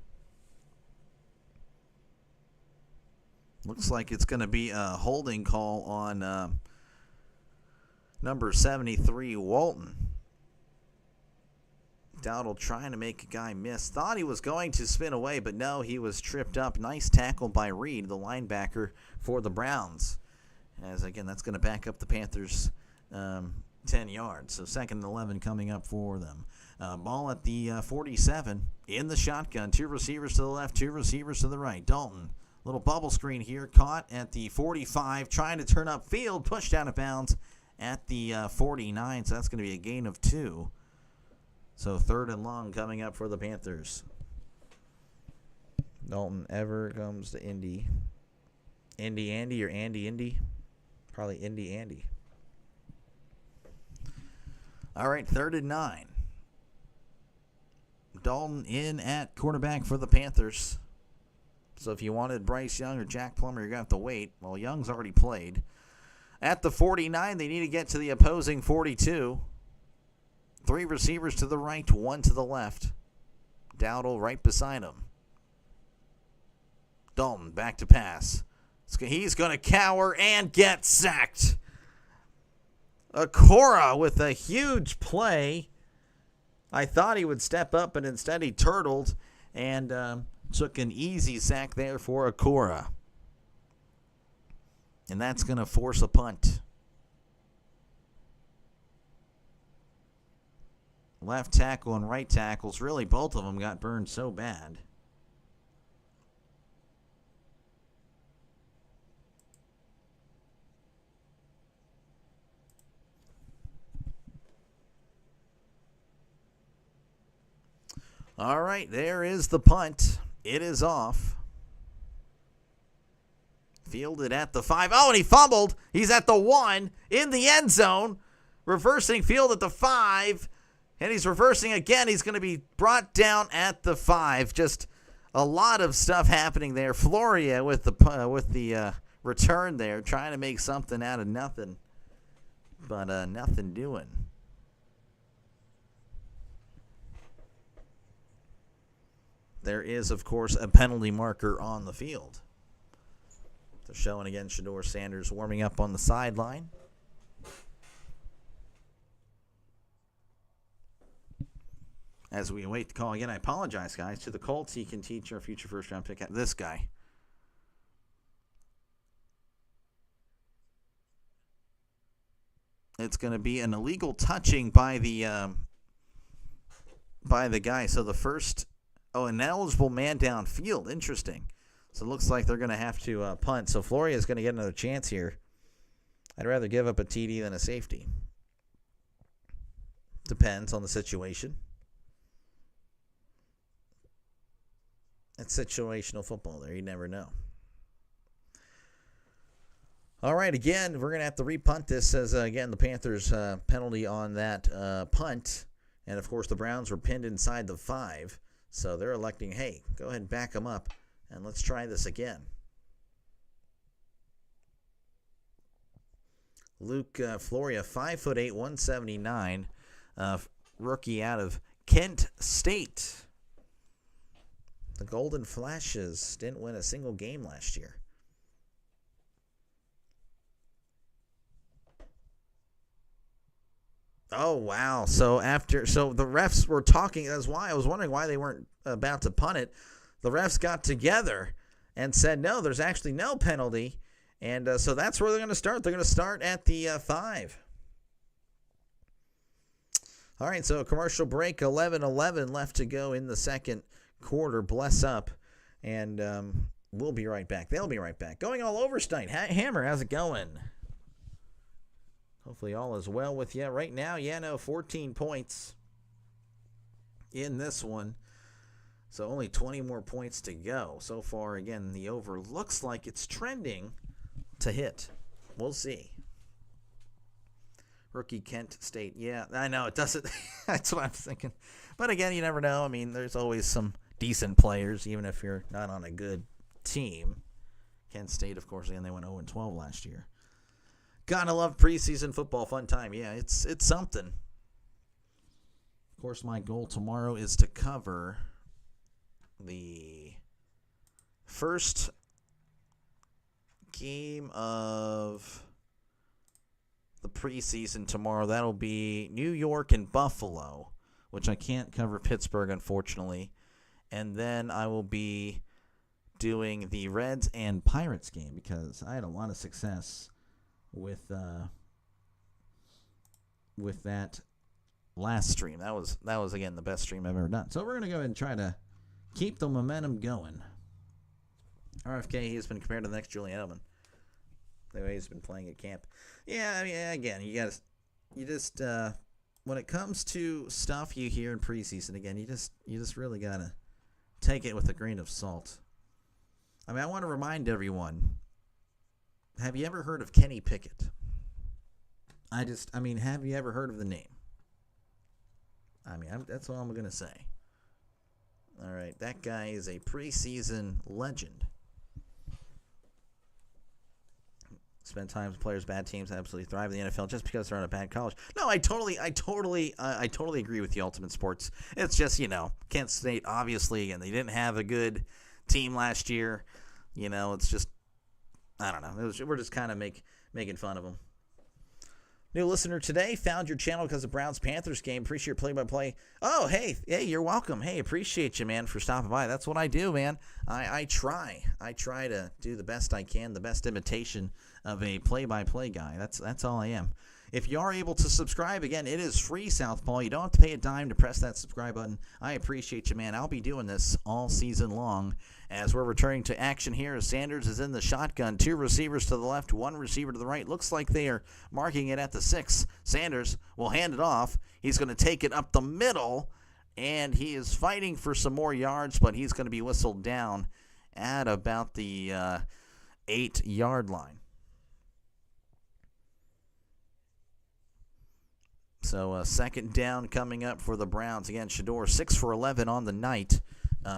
Looks like it's going to be a holding call on number 73, Walton. Dowdle trying to make a guy miss. Thought he was going to spin away, but no, he was tripped up. Nice tackle by Reed, the linebacker for the Browns. As, again, that's going to back up the Panthers 10 yards. So 2nd and 11 coming up for them. Ball at the 47 in the shotgun. 2 receivers to the left, 2 receivers to the right. Dalton. Little bubble screen here, caught at the 45, trying to turn up field, pushed out of bounds at the 49, so that's going to be a gain of 2. So 3rd and long coming up for the Panthers. Dalton ever comes to Indy. Indy Andy or Andy Indy? Probably Indy Andy. All right, 3rd and 9. Dalton in at quarterback for the Panthers. So if you wanted Bryce Young or Jack Plummer, you're going to have to wait. Well, Young's already played. At the 49, they need to get to the opposing 42. 3 receivers to the right, 1 to the left. Dowdle right beside him. Dalton back to pass. He's going to cower and get sacked. Akora with a huge play. I thought he would step up, but instead he turtled and took an easy sack there for Akora. And that's going to force a punt. Left tackle and right tackles, really both of them got burned so bad. All right, there is the punt. It is off. Fielded at the 5. Oh, and he fumbled. He's at the 1 in the end zone. Reversing field at the 5. And he's reversing again. He's going to be brought down at the 5. Just a lot of stuff happening there. Floria with the return there, trying to make something out of nothing. But nothing doing. There is, of course, a penalty marker on the field. They're showing again Shedeur Sanders warming up on the sideline. As we await the call again, I apologize, guys. To the Colts, he can teach our future first-round pick. This guy. It's going to be an illegal touching by the guy. So the first, an eligible man downfield. Interesting. So it looks like they're going to have to punt. So Floria is going to get another chance here. I'd rather give up a TD than a safety. Depends on the situation. It's situational football there. You never know. All right, again, we're going to have to repunt this as, again, the Panthers penalty on that punt. And, of course, the Browns were pinned inside the 5. So they're electing, hey, go ahead and back them up, and let's try this again. Luke Floria, 5'8", 179, rookie out of Kent State. The Golden Flashes didn't win a single game last year. Oh, wow. So the refs were talking. That's why I was wondering why they weren't about to punt it. The refs got together and said, no, there's actually no penalty. And so that's where they're going to start. They're going to start at the 5. All right, so a commercial break, 11:11 left to go in the second quarter. Bless up. And we'll be right back. They'll be right back. Going all over tonight. Hammer, how's it going? Hopefully all is well with you. Right now, 14 points in this one. So only 20 more points to go. So far, again, the over looks like it's trending to hit. We'll see. Rookie Kent State. Yeah, I know. It doesn't. That's what I'm thinking. But again, you never know. I mean, there's always some decent players, even if you're not on a good team. Kent State, of course, again, they went 0-12 last year. Gotta love preseason football. Fun time. Yeah, it's something. Of course, my goal tomorrow is to cover the first game of the preseason tomorrow. That'll be New York and Buffalo, which I can't cover Pittsburgh, unfortunately. And then I will be doing the Reds and Pirates game because I had a lot of success with that last stream. That was again the best stream I've ever done. So we're gonna go ahead and try to keep the momentum going. RFK has been compared to the next Julian Edelman. The way he's been playing at camp. Yeah, I mean, again, you just when it comes to stuff you hear in preseason, again, you just really gotta take it with a grain of salt. I mean, I want to remind everyone. Have you ever heard of Kenny Pickett? Have you ever heard of the name? That's all I'm going to say. All right, that guy is a preseason legend. Spend time with players, bad teams absolutely thrive in the NFL just because they're on a bad college. No, I totally agree with you, Ultimate Sports. It's just, Kent State, obviously, and they didn't have a good team last year. It's just, I don't know. We're just kind of making fun of them. New listener today, found your channel because of Browns-Panthers game. Appreciate your play-by-play. Oh, hey, you're welcome. Hey, appreciate you, man, for stopping by. That's what I do, man. I try to do the best I can, the best imitation of a play-by-play guy. That's all I am. If you are able to subscribe, again, it is free, Southpaw. You don't have to pay a dime to press that subscribe button. I appreciate you, man. I'll be doing this all season long as we're returning to action here as Sanders is in the shotgun. 2 receivers to the left, 1 receiver to the right. Looks like they are marking it at the 6. Sanders will hand it off. He's going to take it up the middle, and he is fighting for some more yards, but he's going to be whistled down at about the 8-yard line. So second down coming up for the Browns. Again, Shedeur 6 for 11 on the night.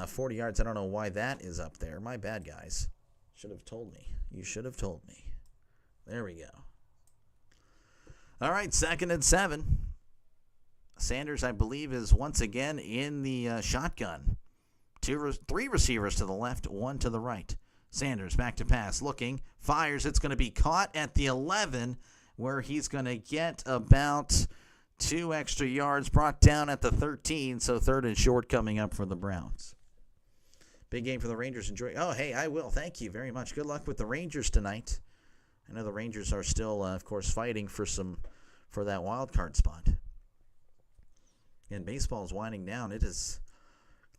40 yards. I don't know why that is up there. My bad, guys. Should have told me. You should have told me. There we go. All right, 2nd and 7. Sanders, I believe, is once again in the shotgun. 3 receivers to the left, 1 to the right. Sanders back to pass, looking, fires. It's going to be caught at the 11, where he's going to get about 2 extra yards, brought down at the 13, so 3rd and short coming up for the Browns. Big game for the Rangers. Enjoy. Oh, hey, I will. Thank you very much. Good luck with the Rangers tonight. I know the Rangers are still, of course, fighting for some for that wild card spot. And baseball is winding down. It is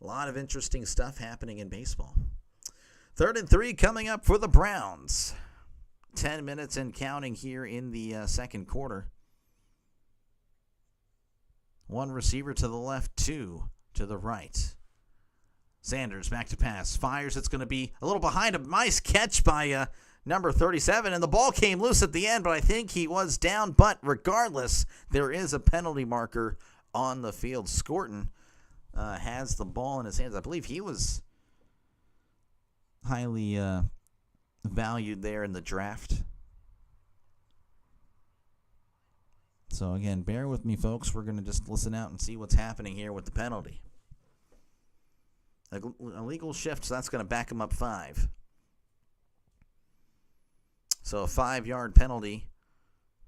a lot of interesting stuff happening in baseball. 3rd and 3 coming up for the Browns. 10 minutes and counting here in the second quarter. 1 receiver to the left, 2 to the right. Sanders back to pass. Fires. It's going to be a little behind. A nice catch by number 37. And the ball came loose at the end, but I think he was down. But regardless, there is a penalty marker on the field. Scorton has the ball in his hands. I believe he was highly valued there in the draft. So again, bear with me, folks. We're going to just listen out and see what's happening here with the penalty. Illegal shift, so that's going to back him up 5. So a 5-yard penalty.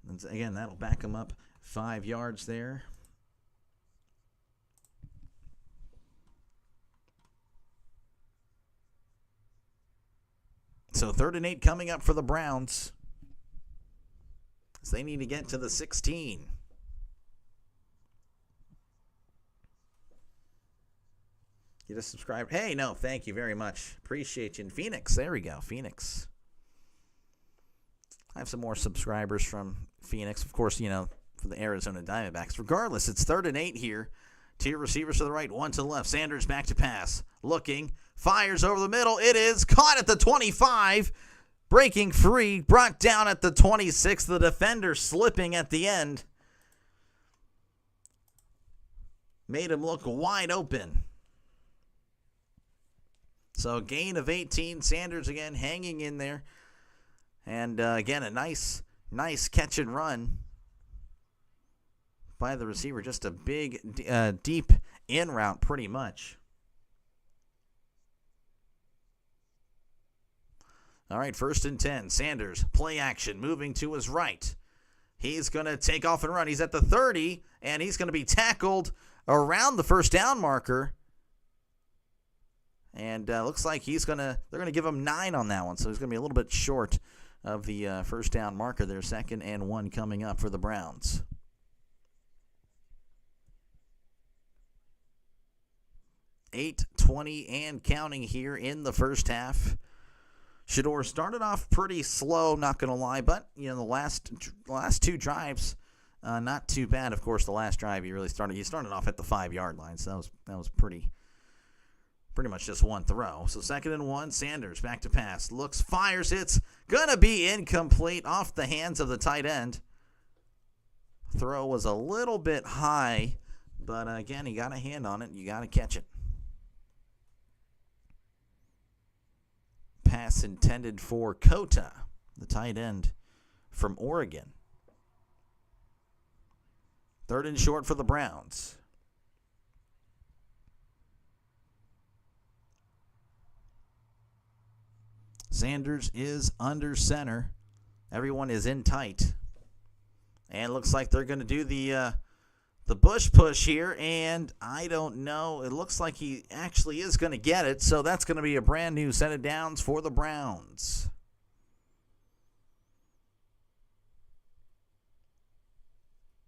And again, that'll back him up 5 yards there. So 3rd and 8 coming up for the Browns. So they need to get to the 16. Get a subscriber. Hey, no, thank you very much. Appreciate you. In Phoenix, there we go, Phoenix. I have some more subscribers from Phoenix. Of course, for the Arizona Diamondbacks. Regardless, it's 3rd and 8 here. 2 receivers to the right, 1 to the left. Sanders back to pass. Looking. Fires over the middle. It is caught at the 25. Breaking free. Brought down at the 26. The defender slipping at the end. Made him look wide open. So gain of 18. Sanders again hanging in there. And again, a nice catch and run by the receiver. Just a big, deep in route pretty much. All right, 1st and 10. Sanders, play action, moving to his right. He's going to take off and run. He's at the 30, and he's going to be tackled around the first down marker. And looks like they're going to give him 9 on that one, so he's going to be a little bit short of the first down marker there. 2nd and 1 coming up for the Browns. 8:20 and counting here in the first half. Shedeur started off pretty slow, not going to lie, but the last 2 drives, not too bad. Of course, the last drive he started off at the 5-yard line, so that was pretty much just one throw. So 2nd and 1, Sanders back to pass, looks, fires, it's gonna be incomplete off the hands of the tight end. Throw was a little bit high, but again, he got a hand on it. You got to catch it. Pass intended for Kota, the tight end from Oregon. 3rd and short for the Browns. Sanders is under center. Everyone is in tight. And it looks like they're going to do the bush push here, and I don't know. It looks like he actually is going to get it, so that's going to be a brand new set of downs for the Browns.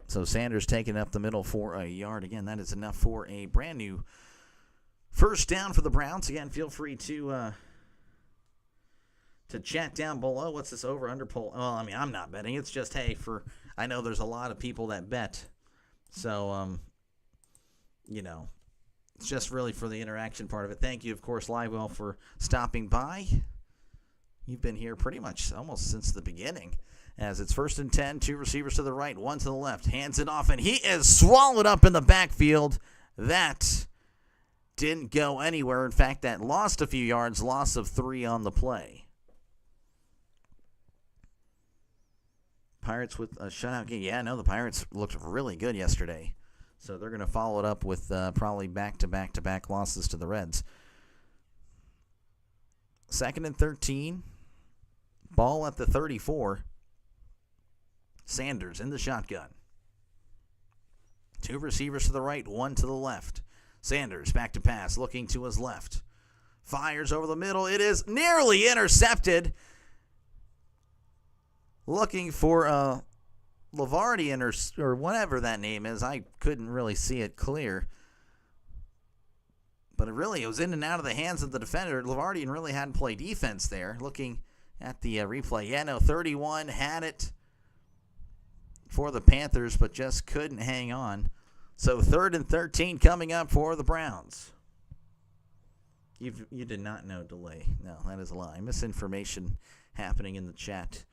So Sanders taking up the middle for a yard. Again, that is enough for a brand new first down for the Browns. Again, feel free to chat down below. What's this over-under poll? Well, I mean, I'm not betting. It's just, hey, I know there's a lot of people that bet. So, it's just really for the interaction part of it. Thank you, of course, Livewell, for stopping by. You've been here pretty much almost since the beginning. As it's 1st and 10, 2 receivers to the right, 1 to the left. Hands it off, and he is swallowed up in the backfield. That didn't go anywhere. In fact, that lost a few yards, loss of 3 on the play. Pirates with a shutout game. Yeah, no, the Pirates looked really good yesterday. So they're going to follow it up with probably back-to-back losses to the Reds. 2nd and 13. Ball at the 34. Sanders in the shotgun. 2 receivers to the right, 1 to the left. Sanders back to pass, looking to his left. Fires over the middle. It is nearly intercepted. Looking for Lavardian or whatever that name is. I couldn't really see it clear. But it was in and out of the hands of the defender. Lavardian really hadn't played defense there. Looking at the replay. 31 had it for the Panthers, but just couldn't hang on. So 3rd and 13 coming up for the Browns. You did not know delay. No, that is a lie. Misinformation happening in the chat.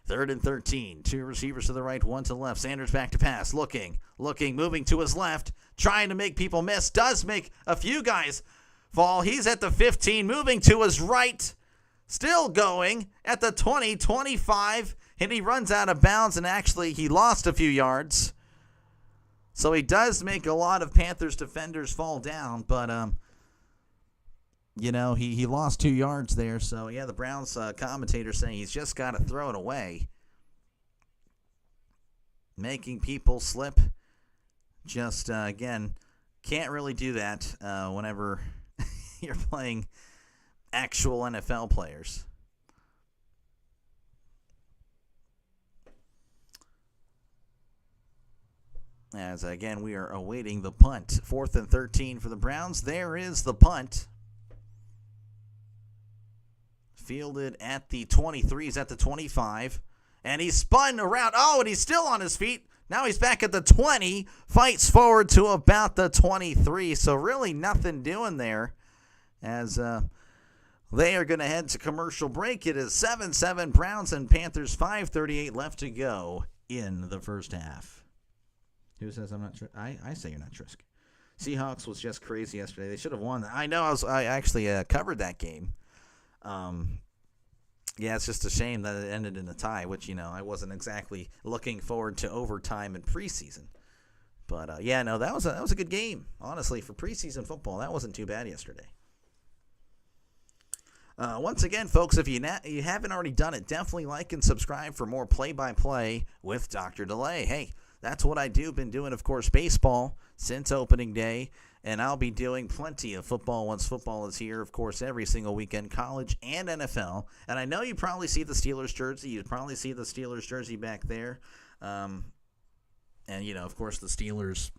3rd and 13. 2 receivers to the right, 1 to the left. Sanders back to pass. Looking, moving to his left. Trying to make people miss. Does make a few guys fall. He's at the 15. Moving to his right. Still going at the 20, 25. And he runs out of bounds. And actually, he lost a few yards. So he does make a lot of Panthers defenders fall down. But, he lost 2 yards there. So, yeah, the Browns commentator saying he's just got to throw it away. Making people slip. Just, again, can't really do that whenever you're playing actual NFL players. As, again, we are awaiting the punt. 4th and 13 for the Browns. There is the punt. Fielded at the 23, he's at the 25, and he's spun around. And he's still on his feet. Now he's back at the 20, fights forward to about the 23, so really nothing doing there as they are going to head to commercial break. It is 7-7 Browns and Panthers, 5:38 left to go in the first half. Who says I'm not sure? I say you're not Trisk. Seahawks was just crazy yesterday. They should have won. I know I actually covered that game. It's just a shame that it ended in a tie, which, I wasn't exactly looking forward to overtime in preseason. But, that was a good game, honestly, for preseason football. That wasn't too bad yesterday. Once again, folks, if you haven't already done it, definitely like and subscribe for more play-by-play with Dr. Delay. Hey, that's what I do. Been doing, of course, baseball since opening day. And I'll be doing plenty of football once football is here, of course, every single weekend, college and NFL. And I know you probably see the Steelers jersey. You probably see the Steelers jersey back there. And, of course, the Steelers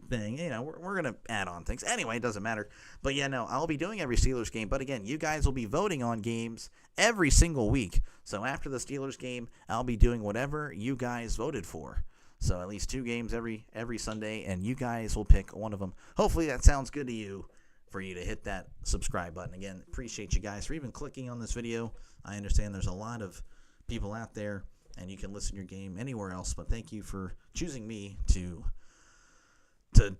thing. We're going to add on things. Anyway, it doesn't matter. But, I'll be doing every Steelers game. But, again, you guys will be voting on games every single week. So after the Steelers game, I'll be doing whatever you guys voted for. So at least 2 games every Sunday, and you guys will pick one of them. Hopefully that sounds good to you for you to hit that subscribe button. Again, appreciate you guys for even clicking on this video. I understand there's a lot of people out there, and you can listen to your game anywhere else, but thank you for choosing me to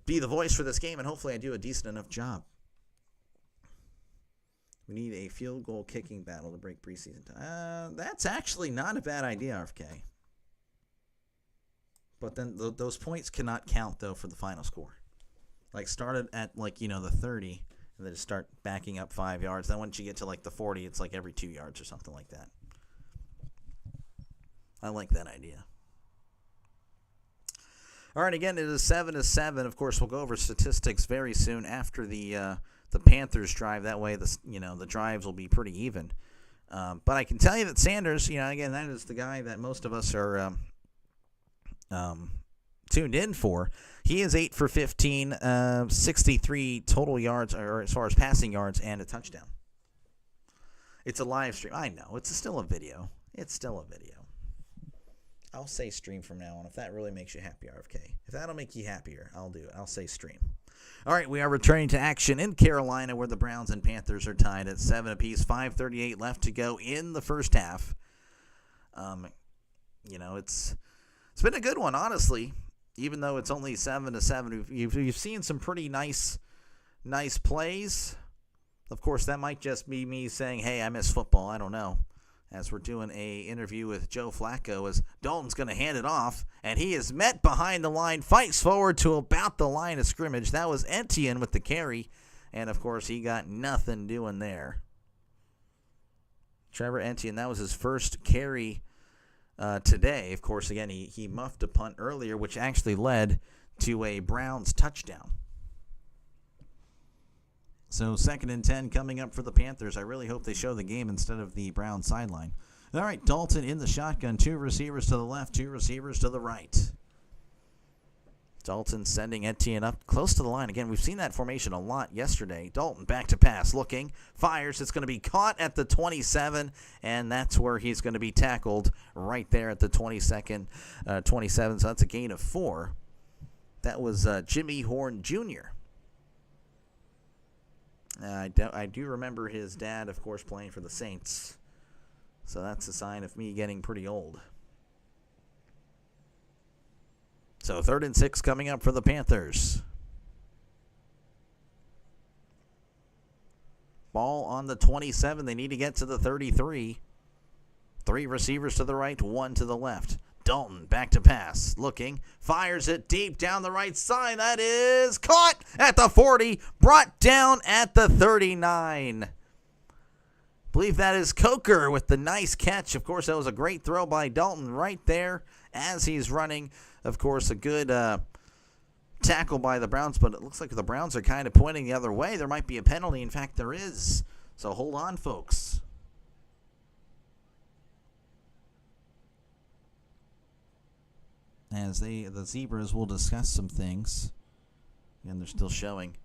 be the voice for this game, and hopefully I do a decent enough job. We need a field goal kicking battle to break preseason time. That's actually not a bad idea, RFK. But then those points cannot count, though, for the final score. Like, started at, the 30, and then just start backing up 5 yards. Then once you get to, the 40, it's every 2 yards or something like that. I like that idea. All right, again, it is 7-7. Of course, we'll go over statistics very soon after the Panthers drive. That way, the drives will be pretty even. But I can tell you that Sanders, again, that is the guy that most of us are tuned in for. He is 8 for 15, 63 total yards, or as far as passing yards, and a touchdown. It's a live stream. I know. It's still a video. I'll say stream from now on if that really makes you happy, RFK. If that'll make you happier, I'll do it. I'll say stream. All right, we are returning to action in Carolina where the Browns and Panthers are tied at 7 apiece. 5:38 left to go in the first half. It's been a good one, honestly, even though it's only 7-7. You've seen some pretty nice plays. Of course, that might just be me saying, hey, I miss football. I don't know. As we're doing a interview with Joe Flacco as Dalton's going to hand it off, and he is met behind the line, fights forward to about the line of scrimmage. That was Etienne with the carry, and, of course, he got nothing doing there. Trevor Etienne, that was his first carry today. Of course, again, he muffed a punt earlier, which actually led to a Browns touchdown. So 2nd and 10 coming up for the Panthers. I really hope they show the game instead of the Browns sideline. All right, Dalton in the shotgun. 2 receivers to the left, 2 receivers to the right. Dalton sending Etienne up close to the line. Again, we've seen that formation a lot yesterday. Dalton back to pass, looking, fires. It's going to be caught at the 27, and that's where he's going to be tackled right there at the 27. So that's a gain of 4. That was Jimmy Horn Jr. I do remember his dad, of course, playing for the Saints. So that's a sign of me getting pretty old. So 3rd and 6 coming up for the Panthers. Ball on the 27. They need to get to the 33. 3 receivers to the right, 1 to the left. Dalton back to pass. Looking. Fires it deep down the right side. That is caught at the 40. Brought down at the 39. Believe that is Coker with the nice catch. Of course, that was a great throw by Dalton right there as he's running. Of course, a good tackle by the Browns, but it looks like the Browns are kind of pointing the other way. There might be a penalty. In fact, there is. So hold on, folks. As the Zebras will discuss some things. And they're still showing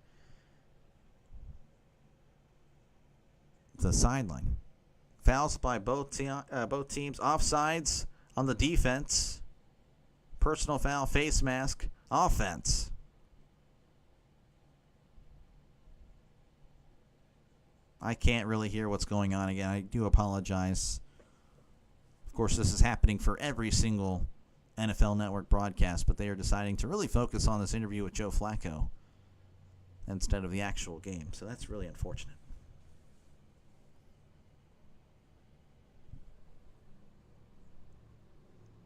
the sideline. Fouls by both teams. Offsides on the defense. Personal foul, face mask, offense. I can't really hear what's going on again. I do apologize. Of course, this is happening for every single NFL Network broadcast, but they are deciding to really focus on this interview with Joe Flacco instead of the actual game. So that's really unfortunate.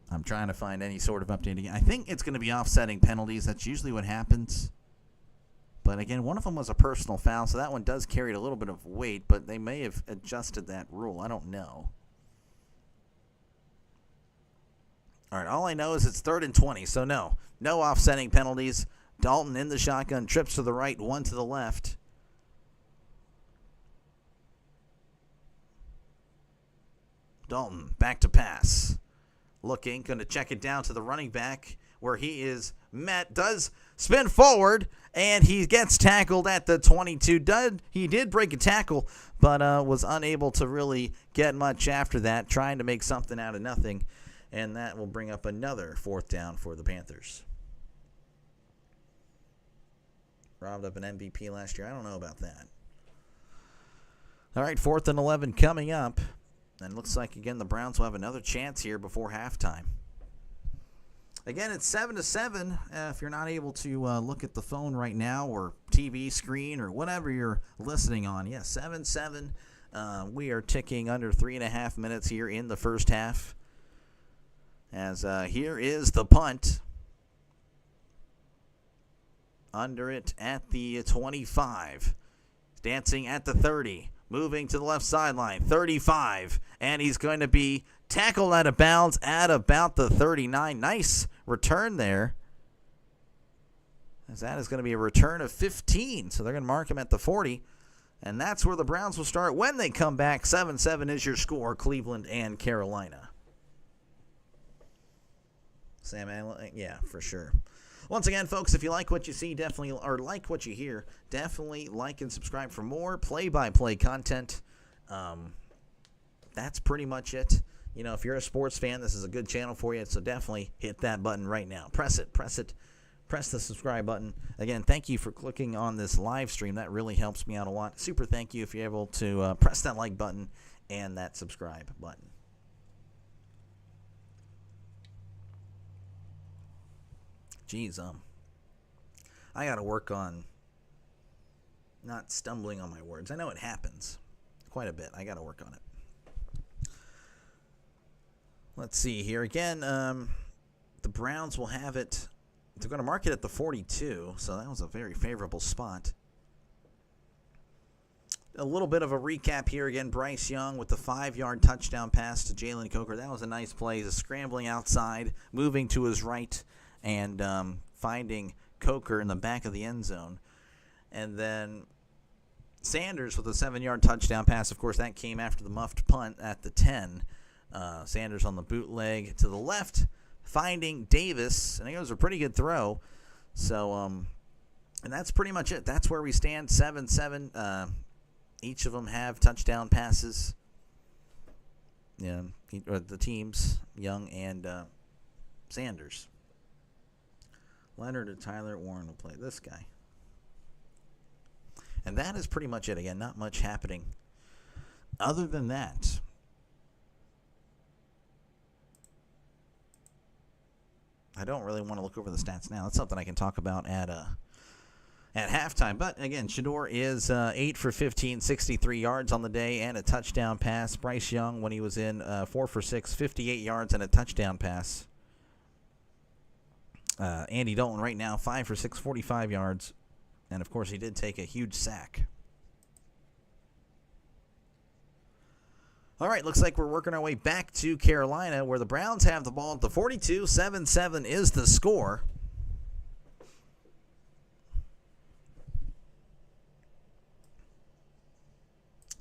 I'm trying to find any sort of update again. I think it's going to be offsetting penalties. That's usually what happens. But again, one of them was a personal foul, so that one does carry a little bit of weight, but they may have adjusted that rule. I don't know. All right, all I know is it's 3rd and 20, so no offsetting penalties. Dalton in the shotgun, trips to the right, 1 to the left. Dalton back to pass. Looking, going to check it down to the running back where he is met, does spin forward, and he gets tackled at the 22. He did break a tackle, but was unable to really get much after that, trying to make something out of nothing, and that will bring up another 4th down for the Panthers. Robbed up an MVP last year. I don't know about that. All right, 4th and 11 coming up. And it looks like, again, the Browns will have another chance here before halftime. Again, it's 7-7. If you're not able to look at the phone right now or TV screen or whatever you're listening on, 7-7. We are ticking under 3.5 minutes here in the first half. As here is the punt. Under it at the 25. Dancing at the 30. Moving to the left sideline, 35, and he's going to be tackled out of bounds at about the 39. Nice return there, as that is going to be a return of 15, so they're going to mark him at the 40, and that's where the Browns will start when they come back. 7-7 is your score, Cleveland and Carolina. Sam Allen, yeah, for sure. Once again, folks, if you like what you see, definitely, or like what you hear, definitely like and subscribe for more play-by-play content. That's pretty much it. You know, if you're a sports fan, this is a good channel for you, so definitely hit that button right now. Press it. Press the subscribe button. Again, thank you for clicking on this live stream. That really helps me out a lot. Super thank you if you're able to press that like button and that subscribe button. Geez, I got to work on not stumbling on my words. I know it happens quite a bit. I got to work on it. Let's see here. Again, the Browns will have it. They're going to mark it at the 42, so that was a very favorable spot. A little bit of a recap here again. Bryce Young with the 5-yard touchdown pass to Jalen Coker. That was a nice play. He's scrambling outside, moving to his right, and finding Coker in the back of the end zone. And then Sanders with a 7-yard touchdown pass. Of course, that came after the muffed punt at the 10. Sanders on the bootleg to the left, finding Davis. And it was a pretty good throw. So, and that's pretty much it. That's where we stand, 7-7. Each of them have touchdown passes. Yeah, the teams, Young and Sanders. Leonard and Tyler Warren will play this guy. And that is pretty much it. Again, not much happening. Other than that, I don't really want to look over the stats now. That's something I can talk about at halftime. But again, Shedeur is 8 for 15, 63 yards on the day and a touchdown pass. Bryce Young, when he was in, 4 for 6, 58 yards and a touchdown pass. Andy Dalton right now, 5 for 6, 45 yards. And, of course, he did take a huge sack. All right, looks like we're working our way back to Carolina, where the Browns have the ball at the 42. 7-7 is the score.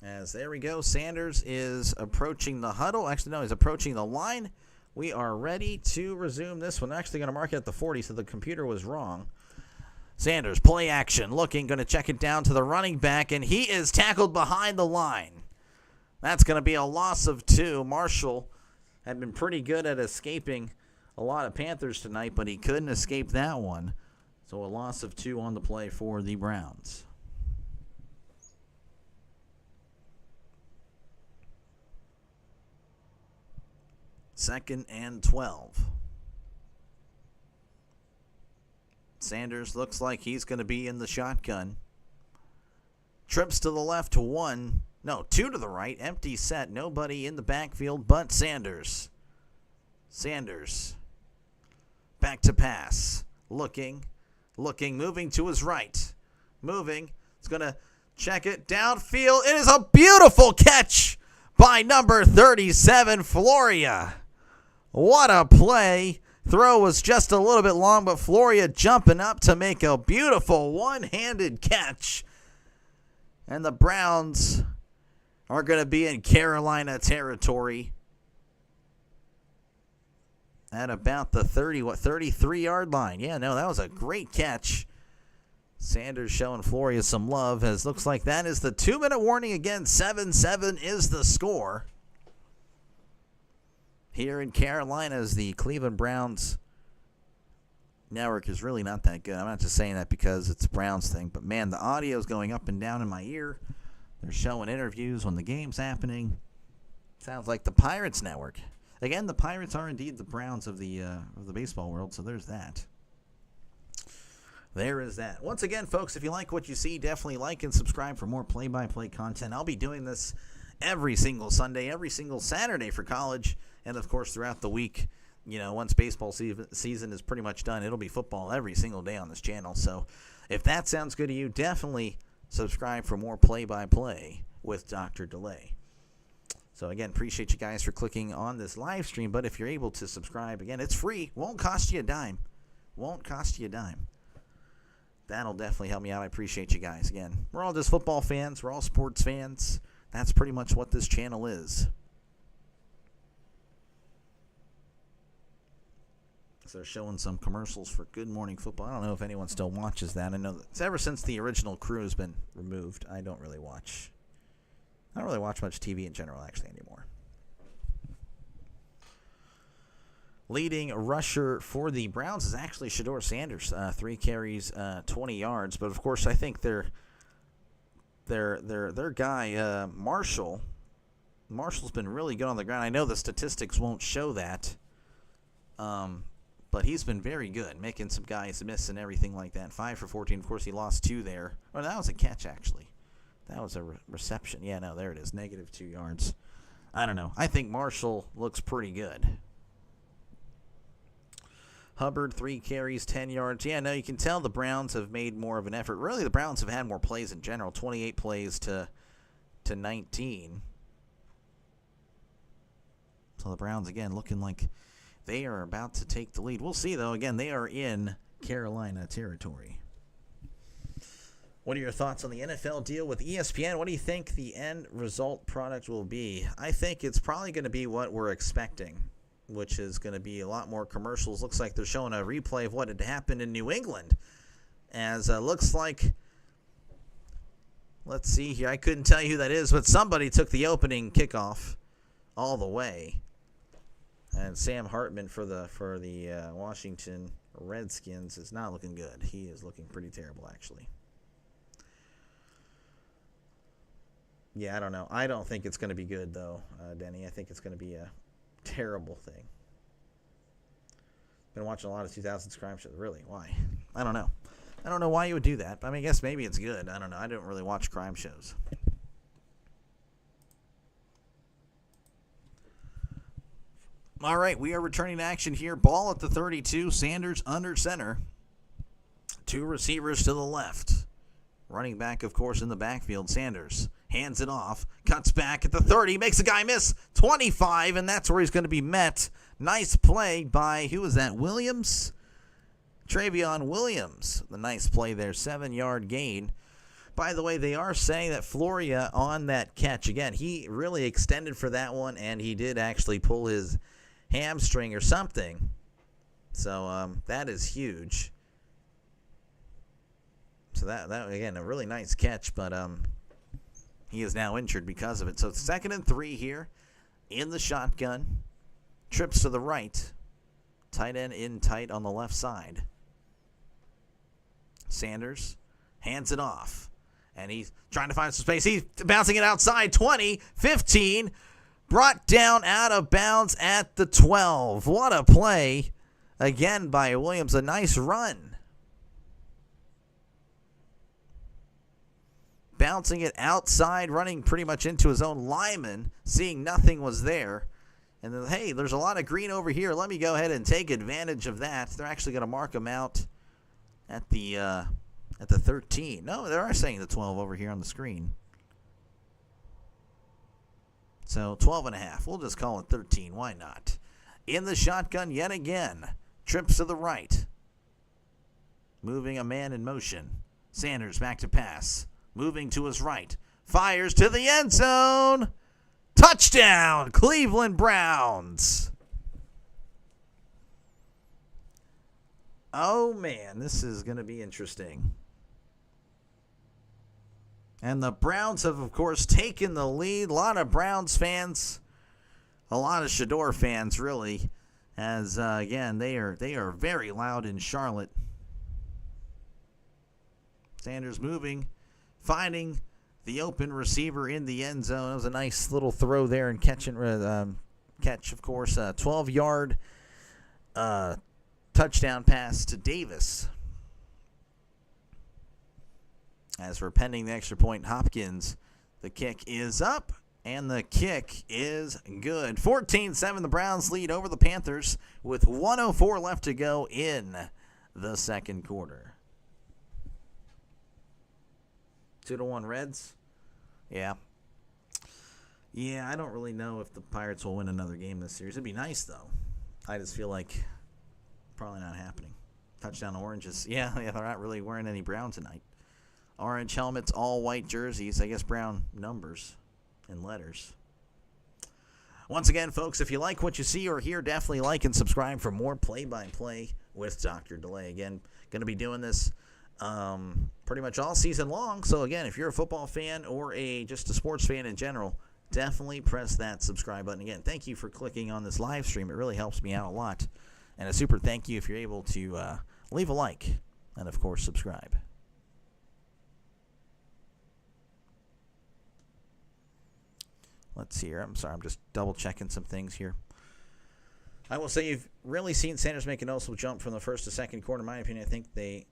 As there we go, Sanders is approaching the huddle. Actually, no, he's approaching the line. We are ready to resume this one. Actually going to mark it at the 40, so the computer was wrong. Sanders, play action, looking, going to check it down to the running back, and he is tackled behind the line. That's going to be a loss of 2. Marshall had been pretty good at escaping a lot of Panthers tonight, but he couldn't escape that one. So a loss of 2 on the play for the Browns. Second and 12. Sanders looks like he's going to be in the shotgun. Trips to the left to 1. No, 2 to the right. Empty set. Nobody in the backfield but Sanders. Sanders. Back to pass. Looking. Moving to his right. Moving. It's going to check it downfield. It is a beautiful catch by number 37, Floria. What a play. Throw was just a little bit long, but Floria jumping up to make a beautiful one-handed catch. And the Browns are going to be in Carolina territory at about the 33-yard line. Yeah, no, that was a great catch. Sanders showing Floria some love, as looks like that is the 2-minute warning again. 7-7 is the score. Here in Carolina, as the Cleveland Browns network is really not that good. I'm not just saying that because it's a Browns thing, but man, the audio is going up and down in my ear. They're showing interviews when the game's happening. Sounds like the Pirates network. Again, the Pirates are indeed the Browns of the baseball world, so there's that. There is that. Once again, folks, if you like what you see, definitely like and subscribe for more play-by-play content. I'll be doing this every single Sunday, every single Saturday for college, and, of course, throughout the week. You know, once baseball season is pretty much done, it'll be football every single day on this channel. So if that sounds good to you, definitely subscribe for more play-by-play with Dr. Delay. So, again, appreciate you guys for clicking on this live stream. But if you're able to subscribe, again, it's free. Won't cost you a dime. Won't cost you a dime. That'll definitely help me out. I appreciate you guys. Again, we're all just football fans. We're all sports fans. That's pretty much what this channel is. So they're showing some commercials for Good Morning Football. I don't know if anyone still watches that. I know that it's ever since the original crew has been removed, I don't really watch much TV in general, actually, anymore. Leading rusher for the Browns is actually Shedeur Sanders, 3 carries, 20 yards. But, of course, I think their guy, Marshall's been really good on the ground. I know the statistics won't show that, but he's been very good, making some guys miss and everything like that. 5 for 14. Of course, he lost 2 there. Oh, that was a catch, actually. That was a reception. Yeah, no, there it is. Negative 2 yards. I don't know. I think Marshall looks pretty good. Hubbard, 3 carries, 10 yards. Yeah, no, you can tell the Browns have made more of an effort. Really, the Browns have had more plays in general. 28 plays to 19. So the Browns, again, looking like they are about to take the lead. We'll see, though. Again, they are in Carolina territory. What are your thoughts on the NFL deal with ESPN? What do you think the end result product will be? I think it's probably going to be what we're expecting, which is going to be a lot more commercials. Looks like they're showing a replay of what had happened in New England. As looks like, let's see here. I couldn't tell you who that is, but somebody took the opening kickoff all the way. And Sam Hartman for the Washington Redskins is not looking good. He is looking pretty terrible, actually. Yeah, I don't know. I don't think it's going to be good, though, Denny. I think it's going to be a terrible thing. Been watching a lot of 2000s crime shows. Really? Why? I don't know. I don't know why you would do that. I mean, I guess maybe it's good. I don't know. I don't really watch crime shows. All right, we are returning to action here. Ball at the 32. Sanders under center. Two receivers to the left. Running back, of course, in the backfield. Sanders hands it off. Cuts back at the 30. Makes a guy miss. 25, and that's where he's going to be met. Nice play by, who was that, Williams? Travion Williams. The nice play there. 7-yard gain. By the way, they are saying that Floria on that catch, again, he really extended for that one, and he did actually pull his hamstring or something. So that is huge. So that again, a really nice catch, but he is now injured because of it. So 2nd and 3 here in the shotgun. Trips to the right. Tight end in tight on the left side. Sanders hands it off. And he's trying to find some space. He's bouncing it outside. 20, 15. Brought down out of bounds at the 12. What a play again by Williams. A nice run. Bouncing it outside, running pretty much into his own lineman, seeing nothing was there. And then, hey, there's a lot of green over here. Let me go ahead and take advantage of that. They're actually going to mark him out at the 13. No, they are saying the 12 over here on the screen. So 12.5. We'll just call it 13. Why not? In the shotgun yet again. Trips to the right. Moving a man in motion. Sanders back to pass. Moving to his right. Fires to the end zone. Touchdown, Cleveland Browns. Oh, man, this is going to be interesting. And the Browns have, of course, taken the lead. A lot of Browns fans, a lot of Shedeur fans, really, as, again, they are very loud in Charlotte. Sanders moving, finding the open receiver in the end zone. It was a nice little throw there and catch, of course, a 12-yard touchdown pass to Davis. As for pending the extra point, Hopkins, the kick is up, and the kick is good. 14-7, the Browns lead over the Panthers with 1:04 left to go in the second quarter. 2-1 Reds. Yeah, I don't really know if the Pirates will win another game this series. It'd be nice, though. I just feel like probably not happening. Touchdown Oranges. Yeah, they're not really wearing any brown tonight. Orange helmets, all white jerseys. I guess brown numbers and letters. Once again, folks, if you like what you see or hear, definitely like and subscribe for more play-by-play with Dr. Delay. Again, going to be doing this pretty much all season long. So, again, if you're a football fan or just a sports fan in general, definitely press that subscribe button. Again, thank you for clicking on this live stream. It really helps me out a lot. And a super thank you if you're able to leave a like and, of course, subscribe. Let's see here. I'm sorry. I'm just double-checking some things here. I will say you've really seen Sanders make a noticeable jump from the first to second quarter. In my opinion, I think they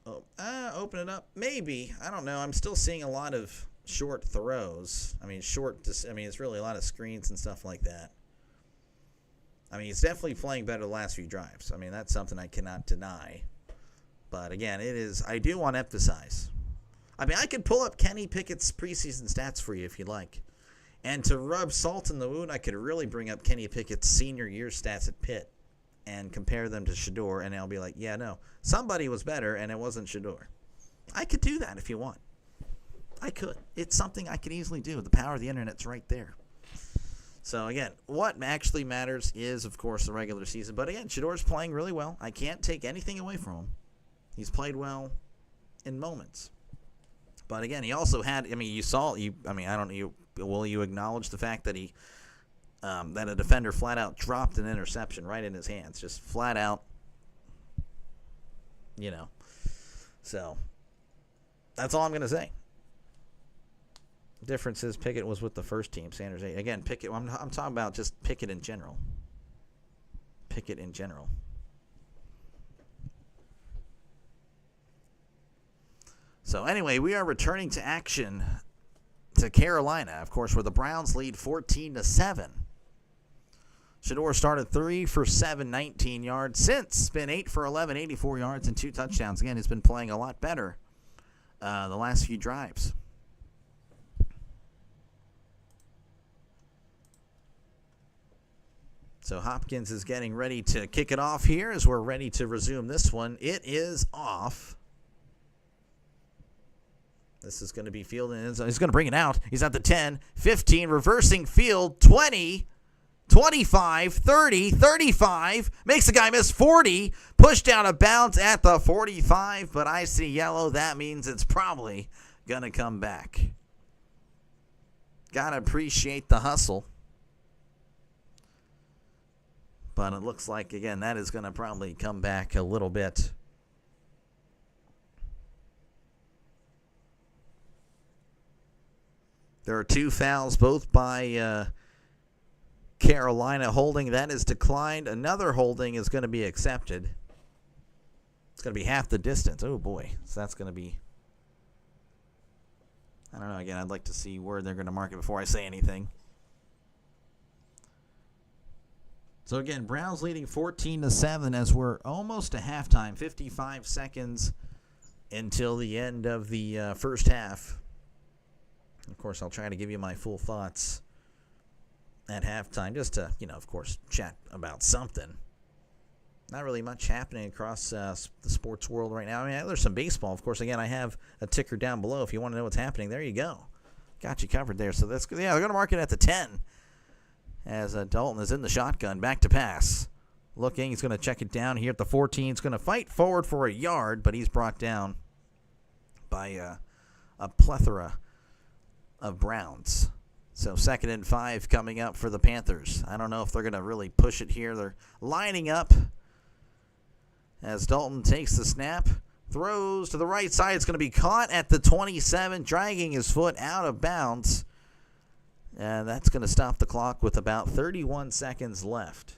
open it up. Maybe. I don't know. I'm still seeing a lot of short throws. I mean, it's really a lot of screens and stuff like that. I mean, he's definitely playing better the last few drives. I mean, that's something I cannot deny. But, again, I do want to emphasize. I mean, I could pull up Kenny Pickett's preseason stats for you if you'd like. And to rub salt in the wound, I could really bring up Kenny Pickett's senior year stats at Pitt and compare them to Shedeur, and I'll be like, yeah, no, somebody was better, and it wasn't Shedeur. I could do that if you want. I could. It's something I could easily do. The power of the internet's right there. So, again, what actually matters is, of course, the regular season. But, again, Shedeur's playing really well. I can't take anything away from him. He's played well in moments. But, again, he also had, will you acknowledge the fact that that a defender flat out dropped an interception right in his hands? Just flat out, So, that's all I'm going to say. Difference is Pickett was with the first team. Sanders, again, Pickett. I'm talking about just Pickett in general. Pickett in general. So anyway, we are returning to action to Carolina, of course, where the Browns lead 14-7. Shedeur started 3 for 7, 19 yards. Since been 8 for 11, 84 yards and 2 touchdowns. Again, he's been playing a lot better the last few drives. So Hopkins is getting ready to kick it off here as we're ready to resume this one. It is off. This is going to be field, and he's going to bring it out. He's at the 10, 15, reversing field, 20, 25, 30, 35. Makes the guy miss 40. Pushed out of bounds at the 45, but I see yellow. That means it's probably going to come back. Got to appreciate the hustle. But it looks like, again, that is going to probably come back a little bit. There are 2 fouls, both by Carolina. Holding, that is declined. Another holding is going to be accepted. It's going to be half the distance. Oh, boy. So that's going to be... I don't know. Again, I'd like to see where they're going to mark it before I say anything. So, again, Browns leading 14-7 as we're almost to halftime. 55 seconds until the end of the first half. Of course, I'll try to give you my full thoughts at halftime just to, of course, chat about something. Not really much happening across the sports world right now. I mean, there's some baseball. Of course, again, I have a ticker down below if you want to know what's happening. There you go. Got you covered there. So, they're going to mark it at the 10. As Dalton is in the shotgun, back to pass. Looking, he's going to check it down here at the 14. He's going to fight forward for a yard, but he's brought down by a plethora of Browns. So 2nd and 5 coming up for the Panthers. I don't know if they're going to really push it here. They're lining up as Dalton takes the snap, throws to the right side. It's going to be caught at the 27, dragging his foot out of bounds. And that's going to stop the clock with about 31 seconds left.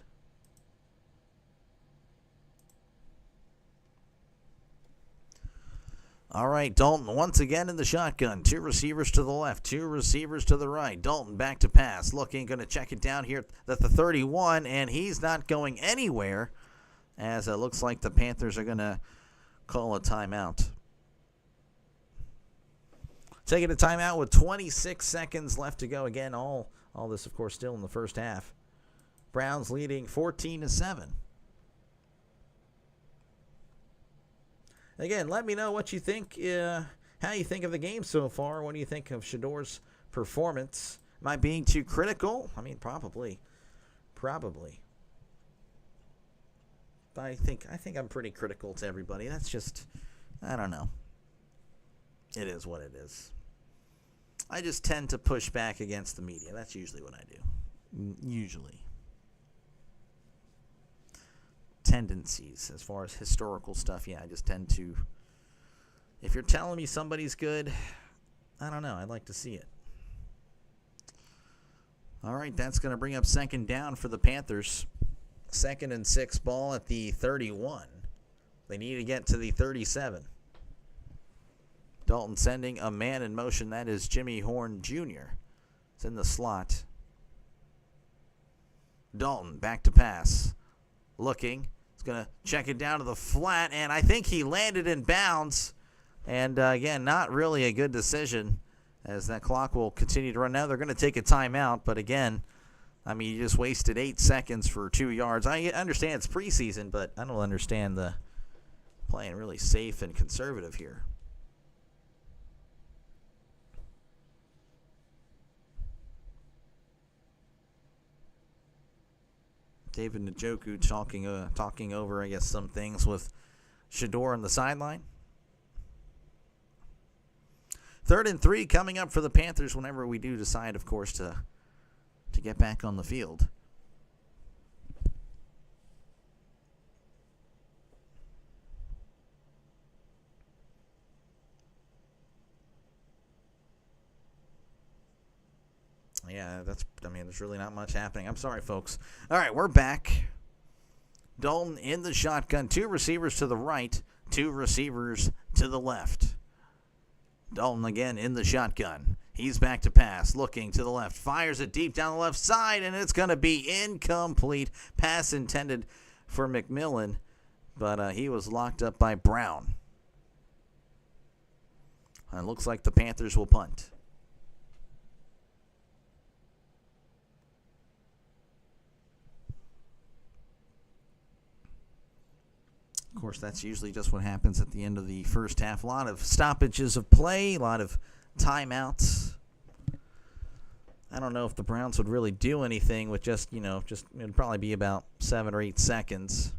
All right, Dalton once again in the shotgun. 2 receivers to the left, 2 receivers to the right. Dalton back to pass. Looking, going to check it down here at the 31, and he's not going anywhere as it looks like the Panthers are going to call a timeout. Taking a timeout with 26 seconds left to go. Again, all this, of course, still in the first half. Browns leading 14-7. Again, let me know what you think, how you think of the game so far. What do you think of Shedeur's performance? Am I being too critical? I mean, probably. I think I'm pretty critical to everybody. That's just, I don't know. It is what it is. I just tend to push back against the media. That's usually what I do. Usually. Tendencies as far as historical stuff, I just tend to, if you're telling me somebody's good, I don't know, I'd like to see it. All right, that's going to bring up 2nd down for the Panthers. 2nd and 6 ball at the 31. They need to get to the 37. Dalton sending a man in motion. That is Jimmy Horn Jr. It's in the slot. Dalton back to pass. Looking. He's going to check it down to the flat, and I think he landed in bounds. And, again, not really a good decision as that clock will continue to run. Now they're going to take a timeout, but, again, I mean, you just wasted 8 seconds for 2 yards. I understand it's preseason, but I don't understand the playing really safe and conservative here. David Njoku talking over, I guess, some things with Shedeur on the sideline. 3rd and 3 coming up for the Panthers whenever we do decide, of course, to get back on the field. Yeah, there's really not much happening. I'm sorry, folks. All right, we're back. Dalton in the shotgun. 2 receivers to the right, 2 receivers to the left. Dalton again in the shotgun. He's back to pass, looking to the left. Fires it deep down the left side, and it's going to be incomplete. Pass intended for McMillan, but he was locked up by Brown. And it looks like the Panthers will punt. Of course, that's usually just what happens at the end of the first half. A lot of stoppages of play, a lot of timeouts. I don't know if the Browns would really do anything with just it'd probably be about 7 or 8 seconds,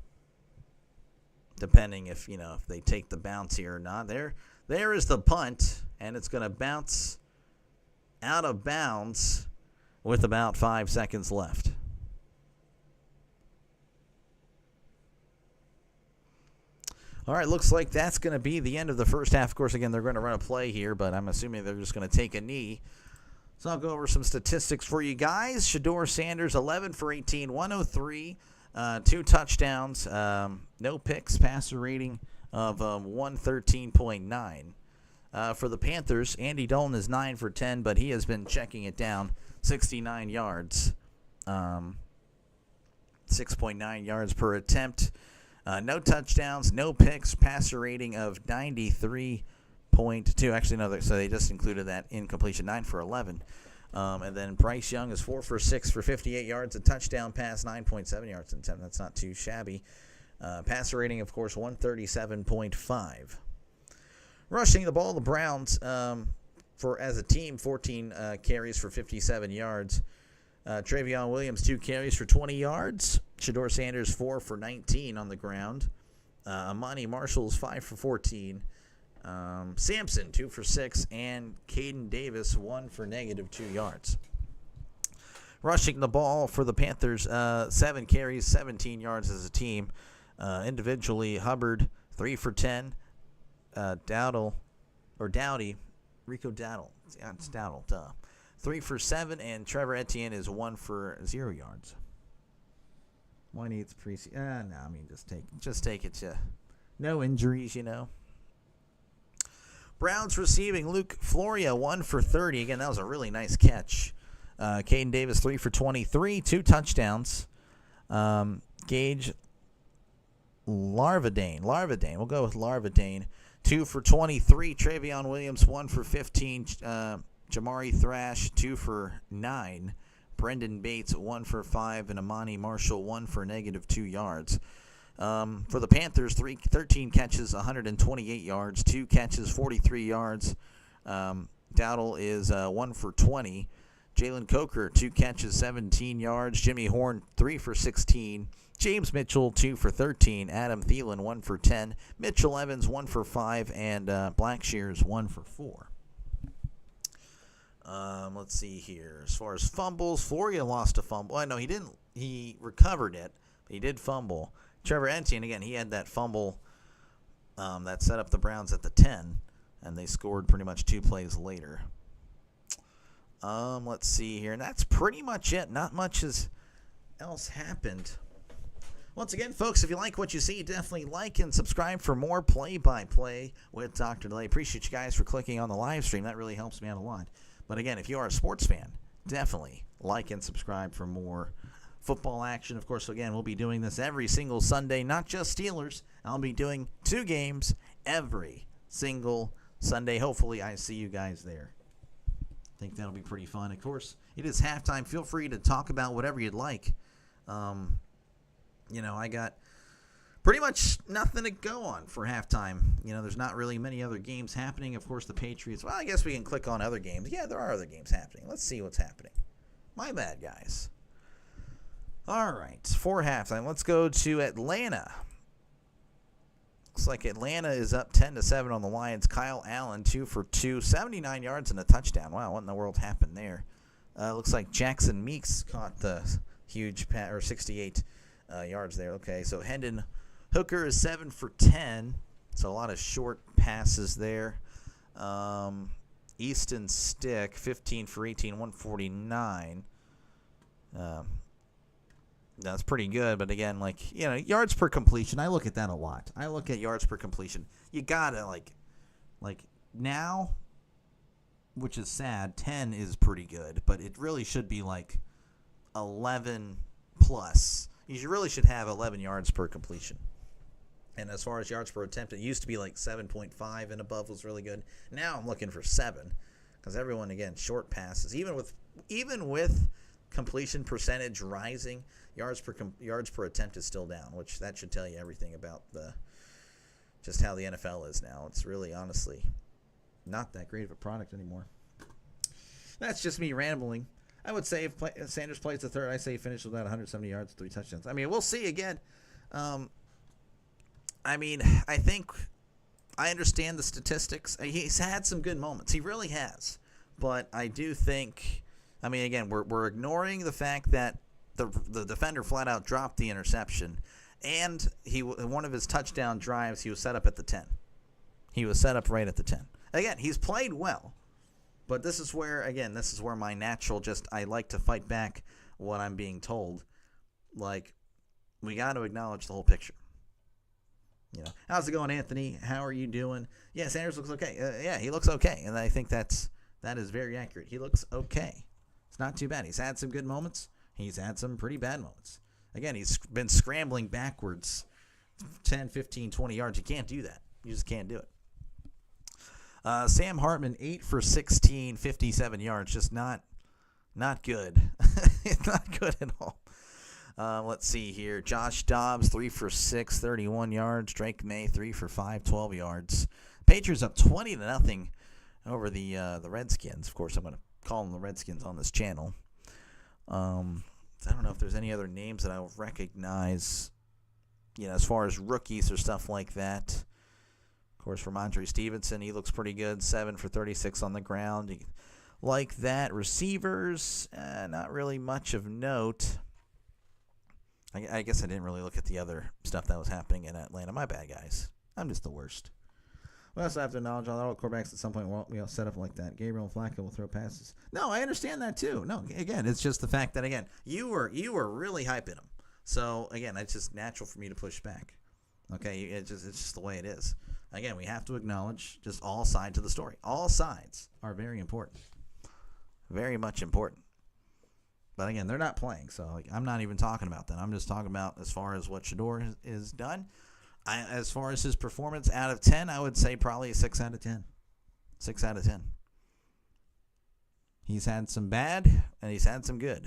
depending if they take the bounce here or not. There is the punt, and it's going to bounce out of bounds with about 5 seconds left. All right, looks like that's going to be the end of the first half. Of course, again, they're going to run a play here, but I'm assuming they're just going to take a knee. So I'll go over some statistics for you guys. Shedeur Sanders, 11 for 18, 103, 2 touchdowns, no picks, passer rating of 113.9. For the Panthers, Andy Dalton is 9 for 10, but he has been checking it down, 69 yards, 6.9 yards per attempt. No touchdowns, no picks, passer rating of 93.2. Actually, no, so they just included that incompletion, 9 for 11. And then Bryce Young is 4 for 6 for 58 yards, a touchdown pass, 9.7 yards in attempt. That's not too shabby. Passer rating, of course, 137.5. Rushing the ball, the Browns, as a team, 14 carries for 57 yards. Travion Williams, 2 carries for 20 yards. Shedeur Sanders, 4 for 19 on the ground. Amani Marshall's 5 for 14. Sampson, 2 for 6. And Caden Davis, 1 for -2 yards. Rushing the ball for the Panthers, 7 carries, 17 yards as a team. Individually, Hubbard, 3 for 10. Rico Dowdle. It's Dowdle, duh. 3 for 7, and Trevor Etienne is 1 for 0 yards. Why needs preseason? Just take it. No injuries, Browns receiving, Luke Floria, 1 for 30. Again, that was a really nice catch. Caden Davis, 3 for 23, 2 touchdowns. Gage Larvadane. We'll go with Larvadane. 2 for 23. Travion Williams, 1 for 15. Jamari Thrash, 2 for 9. Brendan Bates, 1 for 5. And Amani Marshall, 1 for -2 yards. For the Panthers, 13 catches, 128 yards. 2 catches, 43 yards. Dowdle is 1 for 20. Jalen Coker, 2 catches, 17 yards. Jimmy Horn, 3 for 16. James Mitchell, 2 for 13. Adam Thielen, 1 for 10. Mitchell Evans, 1 for 5. And Blackshears, 1 for 4. Let's see here. As far as fumbles, Floria lost a fumble. No, he didn't. He recovered it, but he did fumble. Trevor Etienne, again, he had that fumble that set up the Browns at the 10, and they scored pretty much 2 plays later. Let's see here. And that's pretty much it. Not much else happened. Once again, folks, if you like what you see, definitely like and subscribe for more play-by-play with Dr. Delay. Appreciate you guys for clicking on the live stream. That really helps me out a lot. But again, if you are a sports fan, definitely like and subscribe for more football action. Of course, again, we'll be doing this every single Sunday, not just Steelers. I'll be doing 2 games every single Sunday. Hopefully, I see you guys there. I think that'll be pretty fun. Of course, it is halftime. Feel free to talk about whatever you'd like. I got pretty much nothing to go on for halftime. There's not really many other games happening. Of course, the Patriots. Well, I guess we can click on other games. Yeah, there are other games happening. Let's see what's happening. My bad, guys. All right, for halftime, let's go to Atlanta. Looks like Atlanta is up 10-7 on the Lions. Kyle Allen, 2 for 2, 79 yards and a touchdown. Wow, what in the world happened there? Looks like Jackson Meeks caught the huge 68 yards there. Okay, so Hendon Hooker is 7 for 10. So a lot of short passes there. Easton Stick, 15 for 18, 149. That's pretty good, but again, yards per completion, I look at that a lot. I look at yards per completion. You gotta, now, which is sad, 10 is pretty good, but it really should be, 11 plus. You really should have 11 yards per completion. And as far as yards per attempt, it used to be 7.5 and above was really good. Now I'm looking for 7, because everyone, again, short passes. Even with completion percentage rising, yards per attempt is still down, which that should tell you everything about just how the NFL is now. It's really, honestly, not that great of a product anymore. That's just me rambling. I would say if Sanders plays the third, I say he finishes with about 170 yards, 3 touchdowns. I mean, we'll see again. I think I understand the statistics. He's had some good moments. He really has. But I do think, again, we're ignoring the fact that the defender flat out dropped the interception. And one of his touchdown drives, he was set up at the 10. He was set up right at the 10. Again, he's played well. But this is where my natural I like to fight back what I'm being told. We got to acknowledge the whole picture. How's it going, Anthony? How are you doing? Yeah, Sanders looks okay. Yeah, he looks okay. And I think that is very accurate. He looks okay. It's not too bad. He's had some good moments. He's had some pretty bad moments. Again, he's been scrambling backwards 10, 15, 20 yards. You can't do that. You just can't do it. Sam Hartman, 8 for 16, 57 yards. Just not good. Not good at all. Let's see here. Josh Dobbs, 3 for 6, 31 yards. Drake May, 3 for 5, 12 yards. Patriots up 20-0 over the Redskins. Of course, I'm going to call them the Redskins on this channel. I don't know if there's any other names that I'll recognize, as far as rookies or stuff like that. Of course, Ramondre Stevenson, he looks pretty good. 7 for 36 on the ground. Like that. Receivers, not really much of note. I guess I didn't really look at the other stuff that was happening in Atlanta. My bad, guys. I'm just the worst. We also have to acknowledge all the quarterbacks at some point will set up like that. Gabriel Flacco will throw passes. No, I understand that too. No, again, it's just the fact that, again, you were really hyping him. So, again, it's just natural for me to push back. Okay, it's just the way it is. Again, we have to acknowledge just all sides of the story. All sides are very important. Very much important. But again, they're not playing, so I'm not even talking about that. I'm just talking about as far as what Shedeur is done. As far as his performance out of 10, I would say probably a 6 out of 10. 6 out of 10. He's had some bad, and he's had some good.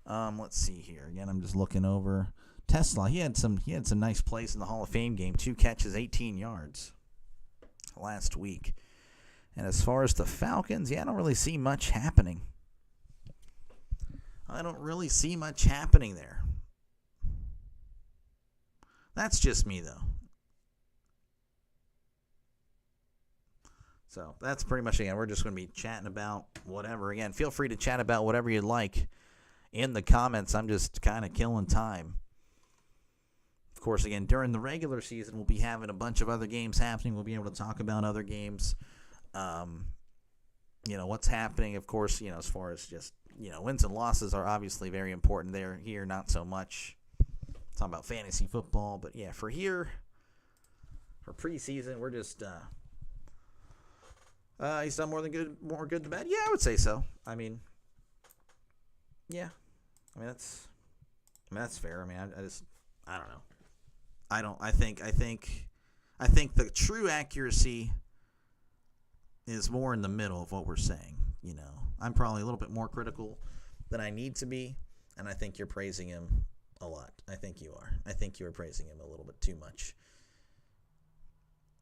Let's see here. Again, I'm just looking over Tesla. He had some nice plays in the Hall of Fame game. 2 catches, 18 yards last week. And as far as the Falcons, I don't really see much happening. I don't really see much happening there. That's just me, though. So that's pretty much, again, we're just going to be chatting about whatever. Again, feel free to chat about whatever you'd like in the comments. I'm just kind of killing time. Of course, again, during the regular season, we'll be having a bunch of other games happening. We'll be able to talk about other games. What's happening, of course, as far as just, wins and losses are obviously very important. They're here, not so much. Talking about fantasy football, but yeah, for preseason, we're just he's done more good than bad. Yeah, I would say so. That's fair. I don't know. I think the true accuracy is more in the middle of what we're saying. I'm probably a little bit more critical than I need to be, and I think you're praising him a lot. I think you are. I think you are praising him a little bit too much.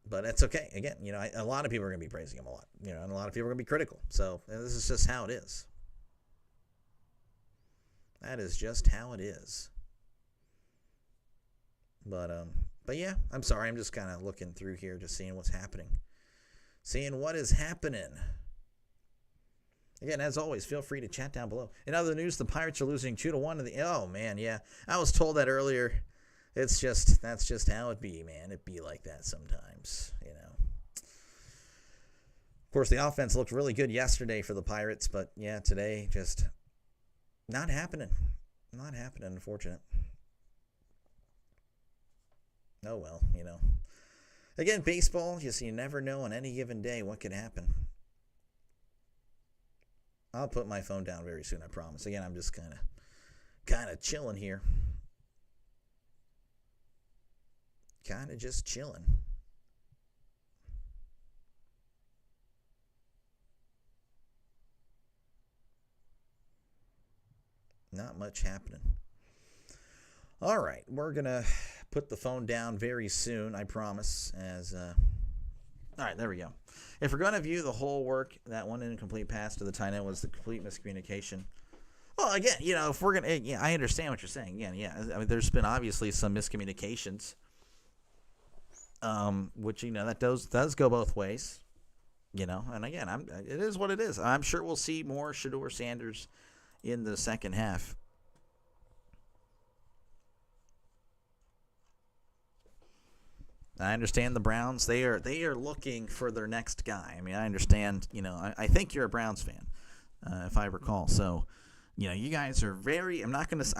But it's okay. Again, a lot of people are going to be praising him a lot, and a lot of people are going to be critical. So this is just how it is. That is just how it is. But yeah, I'm sorry. I'm just kind of looking through here, just seeing what's happening. Seeing what is happening. Again, as always, feel free to chat down below. In other news, the Pirates are losing 2-1 to the... Oh, man, yeah. I was told that earlier. That's just how it be, man. It be like that sometimes, you know. Of course, the offense looked really good yesterday for the Pirates, but, yeah, today just not happening. Not happening, unfortunate. Oh, well, you know. Again, baseball, you never know on any given day what could happen. I'll put my phone down very soon, I promise. Again, I'm just kind of chilling here. Kind of just chilling. Not much happening. All right, we're going to put the phone down very soon, I promise. All right, there we go. If we're going to view the whole work, that one incomplete pass to the tight end was the complete miscommunication. Well, again, you know, if we're going to, yeah, I understand what you're saying. Again, yeah, I mean, there's been obviously some miscommunications, which, you know, that does go both ways, you know. And again, it is what it is. I'm sure we'll see more Shedeur Sanders in the second half. I understand the Browns. They are looking for their next guy. I mean, I understand. You know, I think you're a Browns fan, if I recall. So, you know, you guys are very. I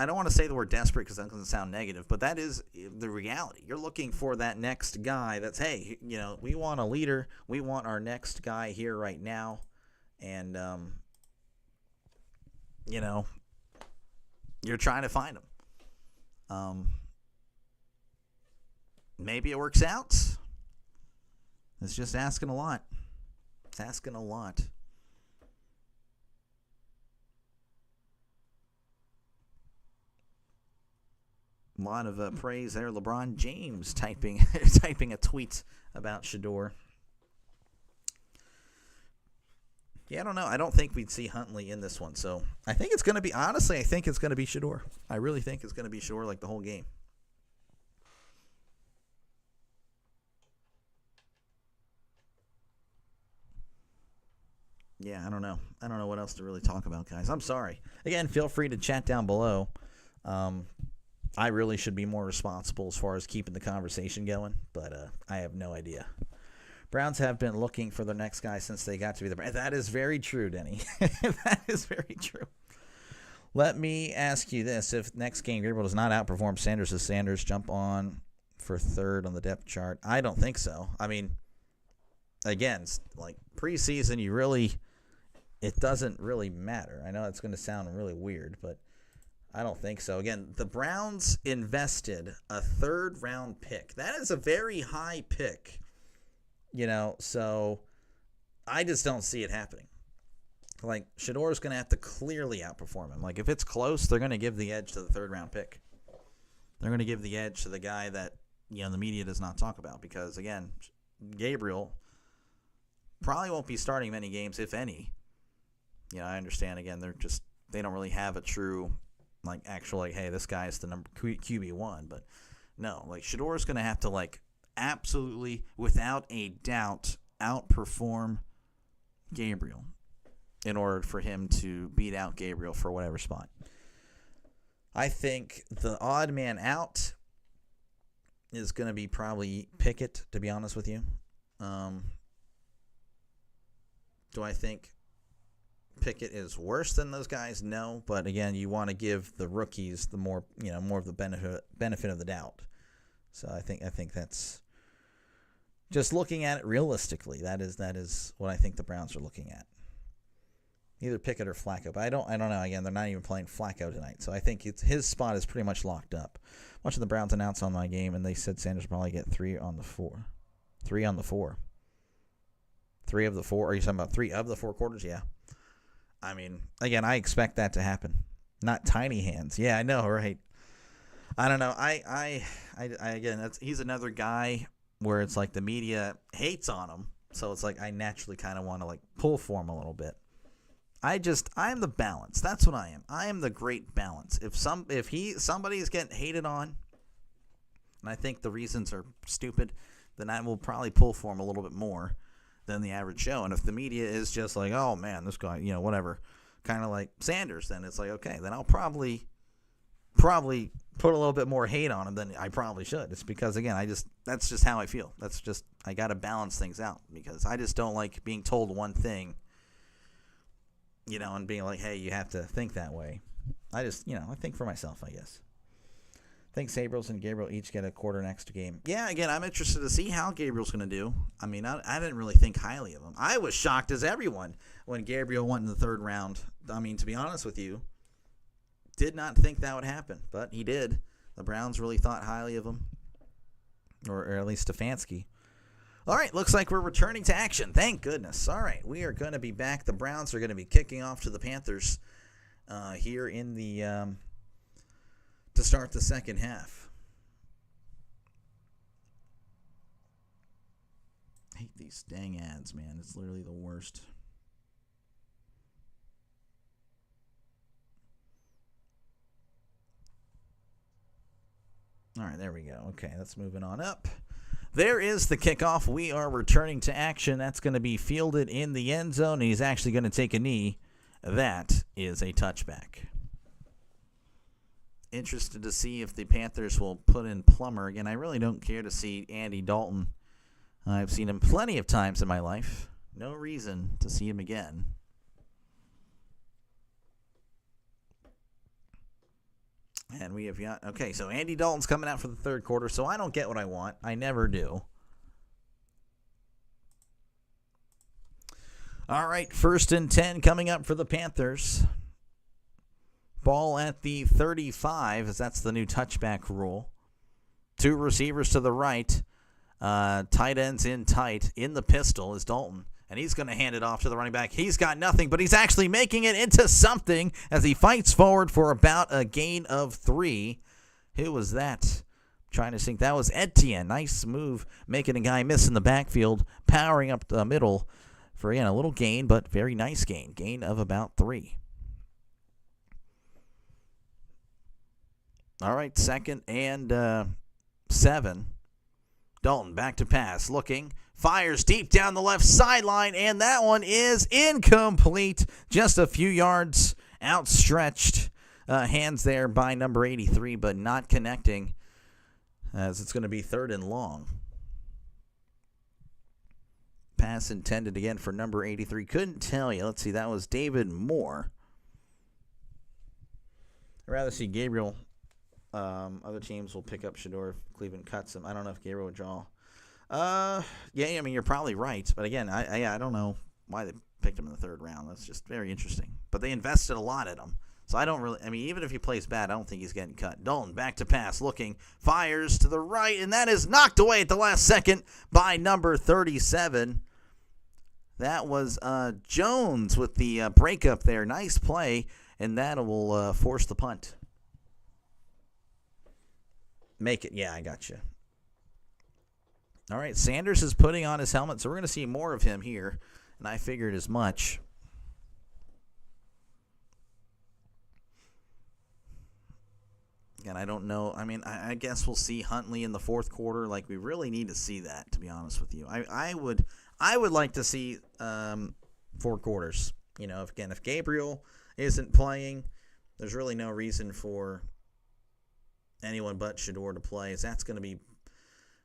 don't want to say the word desperate because that doesn't sound negative, but that is the reality. You're looking for that next guy. That's, hey, you know, we want a leader. We want our next guy here right now, and you know, you're trying to find him. Maybe it works out. It's just asking a lot. It's asking a lot. A lot of praise there. LeBron James typing a tweet about Shedeur. Yeah, I don't know. I don't think we'd see Huntley in this one. So I think it's going to be, honestly, I think it's going to be Shedeur. I really think it's going to be Shedeur like the whole game. Yeah, I don't know. I don't know what else to really talk about, guys. I'm sorry. Again, feel free to chat down below. I really should be more responsible as far as keeping the conversation going, but I have no idea. Browns have been looking for their next guy since they got to be the Browns. That is very true, Denny. That is very true. Let me ask you this. If next game Gabriel does not outperform Sanders, does Sanders jump on for third on the depth chart? I don't think so. I mean, again, like preseason, it doesn't really matter. I know it's going to sound really weird, but I don't think so. Again, the Browns invested a third-round pick. That is a very high pick, you know, so I just don't see it happening. Like, Shedeur's going to have to clearly outperform him. Like, if it's close, they're going to give the edge to the third-round pick. They're going to give the edge to the guy that, you know, the media does not talk about because, again, Gabriel probably won't be starting many games, if any. You know, I understand, again, they don't really have a true, like, actual, like, hey, this guy is the number QB1. But, no, like, Shedeur's going to have to, like, absolutely, without a doubt, outperform Gabriel in order for him to beat out Gabriel for whatever spot. I think the odd man out is going to be probably Pickett, to be honest with you. Do I think Pickett is worse than those guys? No, but again, you want to give the rookies the more of the benefit of the doubt. So I think that's just looking at it realistically. That is what I think the Browns are looking at. Either Pickett or Flacco, but I don't know. Again, they're not even playing Flacco tonight, so I think his spot is pretty much locked up. Much of the Browns announced on my game, and they said Sanders will probably get 3 on the 4. 3 on the 4. 3 of the 4. Are you talking about 3 of the 4 quarters? Yeah. I mean, again, I expect that to happen. Not tiny hands. Yeah, I know, right? I don't know. I again, he's another guy where it's like the media hates on him, so it's like I naturally kind of want to like pull for him a little bit. I'm the balance. That's what I am. I am the great balance. If somebody's getting hated on, and I think the reasons are stupid, then I will probably pull for him a little bit more than the average Joe. And if the media is just like, oh man, this guy, whatever, kind of like Sanders, then it's like, okay, then I'll probably put a little bit more hate on him than I probably should. It's because, again, that's just how I feel. I got to balance things out because I just don't like being told one thing, and being like, hey, you have to think that way. I think for myself, I guess. I think Sabrils and Gabriel each get a quarter next game. Yeah, again, I'm interested to see how Gabriel's going to do. I mean, I didn't really think highly of him. I was shocked as everyone when Gabriel went in the third round. I mean, to be honest with you, did not think that would happen, but he did. The Browns really thought highly of him, or at least Stefanski. All right, looks like we're returning to action. Thank goodness. All right, we are going to be back. The Browns are going to be kicking off to the Panthers here in the to start the second half. I hate these dang ads, man. It's literally the worst. All right, there we go. Okay, that's moving on up. There is the kickoff. We are returning to action. That's going to be fielded in the end zone, and he's actually going to take a knee. That is a touchback. Interested to see if the Panthers will put in Plummer. Again, I really don't care to see Andy Dalton. I've seen him plenty of times in my life. No reason to see him again. And we have got, okay, so Andy Dalton's coming out for the third quarter, so I don't get what I want. I never do. All right, 1st and 10 coming up for the Panthers. Ball at the 35, as that's the new touchback rule. 2 receivers to the right. Tight ends in tight. In the pistol is Dalton. And he's going to hand it off to the running back. He's got nothing, but he's actually making it into something as he fights forward for about a gain of 3. Who was that? I'm trying to think. That was Etienne. Nice move, making a guy miss in the backfield, powering up the middle for, again, a little gain, but very nice gain. Gain of about 3. All right, 2nd and 7. Dalton back to pass, looking, fires deep down the left sideline, and that one is incomplete. Just a few yards outstretched. Hands there by number 83, but not connecting as it's going to be 3rd and long. Pass intended again for number 83. Couldn't tell you. Let's see, that was David Moore. I'd rather see Gabriel. Other teams will pick up Shedeur if Cleveland cuts him. I don't know if Gabriel would draw. Yeah, I mean, you're probably right. But again, I don't know why they picked him in the 3rd round. That's just very interesting. But they invested a lot in him. So I don't really, I mean, even if he plays bad, I don't think he's getting cut. Dalton back to pass, looking, fires to the right, and that is knocked away at the last second by number 37. That was Jones with the breakup there. Nice play, and that will force the punt. Make it. Yeah, I got you. All right, Sanders is putting on his helmet, so we're going to see more of him here, and I figured as much. Again, I don't know. I mean, I guess we'll see Huntley in the 4th quarter. Like, we really need to see that, to be honest with you. I would like to see 4 quarters. You know, if Gabriel isn't playing, there's really no reason for anyone but Shedeur to play, as that's going to be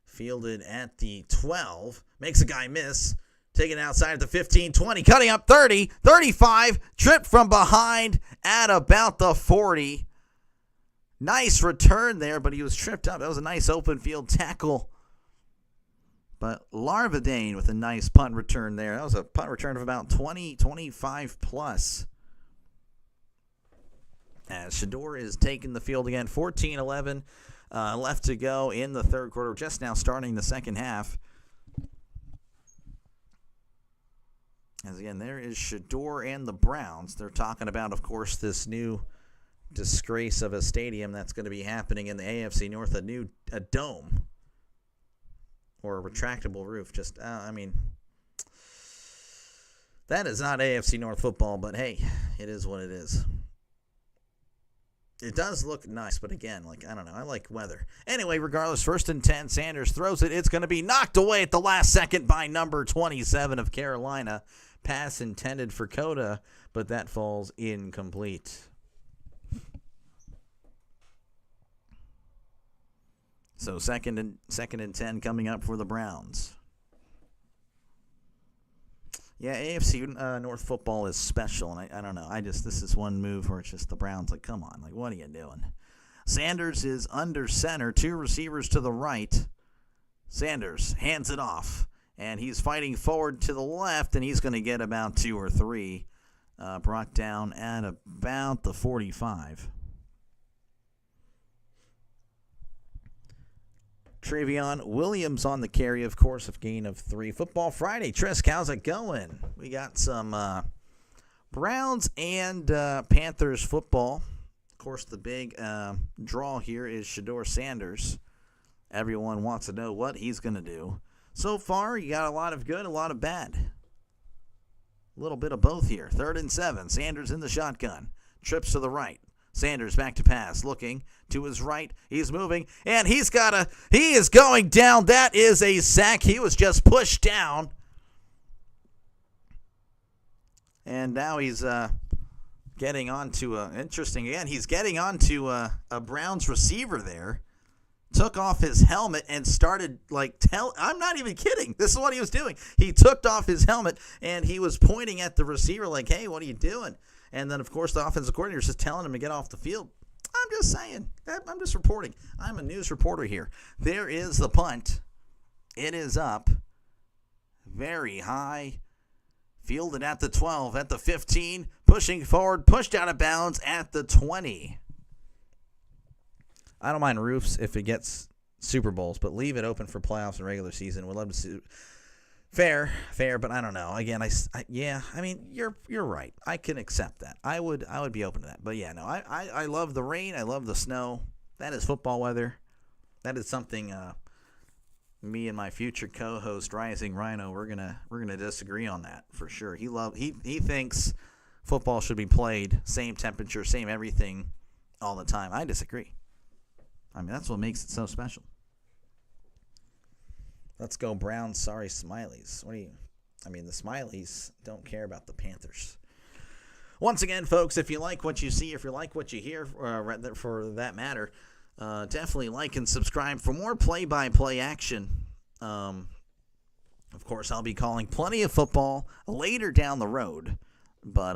fielded at the 12. Makes a guy miss. Taking it outside at the 15, 20, cutting up 30, 35, tripped from behind at about the 40. Nice return there, but he was tripped up. That was a nice open field tackle. But Larvadane with a nice punt return there. That was a punt return of about 20, 25 plus. As Shedeur is taking the field again. 14-11 left to go in the 3rd quarter. Just now starting the 2nd half. As again, there is Shedeur and the Browns. They're talking about, of course, this new disgrace of a stadium that's going to be happening in the AFC North, a dome or a retractable roof. Just, I mean, That is not AFC North football, but hey, it is what it is. It does look nice, but again, I don't know. I like weather. Anyway, regardless, 1st and 10, Sanders throws it. It's going to be knocked away at the last second by number 27 of Carolina. Pass intended for Coda, but that falls incomplete. So second and 10 coming up for the Browns. Yeah, AFC North football is special, and I don't know. This is one move where it's just the Browns, come on, what are you doing? Sanders is under center, 2 receivers to the right. Sanders hands it off, and he's fighting forward to the left, and he's going to get about 2 or 3, brought down at about the 45. Travion Williams on the carry, of course, of gain of 3. Football Friday. Trisk, how's it going? We got some Browns and Panthers football. Of course, the big draw here is Shedeur Sanders. Everyone wants to know what he's going to do. So far, you got a lot of good, a lot of bad. A little bit of both here. 3rd and 7. Sanders in the shotgun. Trips to the right. Sanders back to pass, looking to his right. He's moving, and he is going down. That is a sack. He was just pushed down. And now he's getting onto interesting again. He's getting onto a Browns receiver there. Took off his helmet and started I'm not even kidding. This is what he was doing. He took off his helmet and he was pointing at the receiver hey, what are you doing? And then, of course, the offensive coordinator is just telling him to get off the field. I'm just saying. I'm just reporting. I'm a news reporter here. There is the punt. It is up. Very high. Fielded at the 12, at the 15. Pushing forward. Pushed out of bounds at the 20. I don't mind roofs if it gets Super Bowls, but leave it open for playoffs and regular season. We'd love to see. Fair, but I don't know. Again, you're right. I can accept that. I would be open to that. But yeah, no, I love the rain. I love the snow. That is football weather. That is something me and my future co-host Rising Rhino, we're gonna disagree on that for sure. He thinks football should be played same temperature, same everything all the time. I disagree. That's what makes it so special. Let's go Browns. Sorry, Smileys. The Smileys don't care about the Panthers. Once again, folks, if you like what you see, if you like what you hear, for that matter, definitely like and subscribe for more play-by-play action. Of course, I'll be calling plenty of football later down the road. But,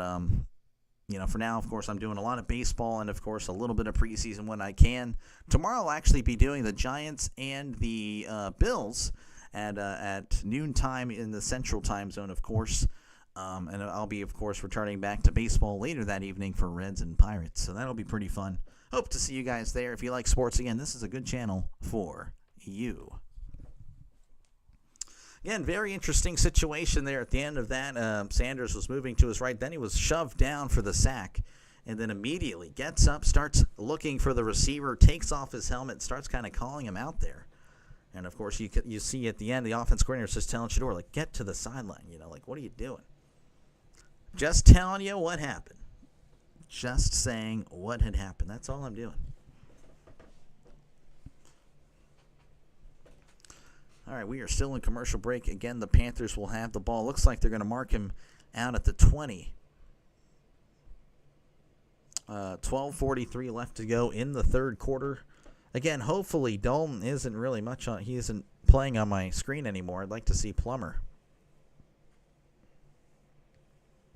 for now, of course, I'm doing a lot of baseball and, of course, a little bit of preseason when I can. Tomorrow I'll actually be doing the Giants and the Bills at noontime in the Central Time Zone, of course. And I'll be, of course, returning back to baseball later that evening for Reds and Pirates. So that'll be pretty fun. Hope to see you guys there. If you like sports, again, this is a good channel for you. Again, very interesting situation there at the end of that. Sanders was moving to his right. Then he was shoved down for the sack. And then immediately gets up, starts looking for the receiver, takes off his helmet, starts kind of calling him out there. And, of course, you see at the end, the offense coordinator is just telling Shedeur, get to the sideline. What are you doing? Just telling you what happened. Just saying what had happened. That's all I'm doing. All right, we are still in commercial break. Again, the Panthers will have the ball. Looks like they're going to mark him out at the 20. 12:43 left to go in the third quarter. Again, hopefully Dalton isn't really much on. He isn't playing on my screen anymore. I'd like to see Plummer.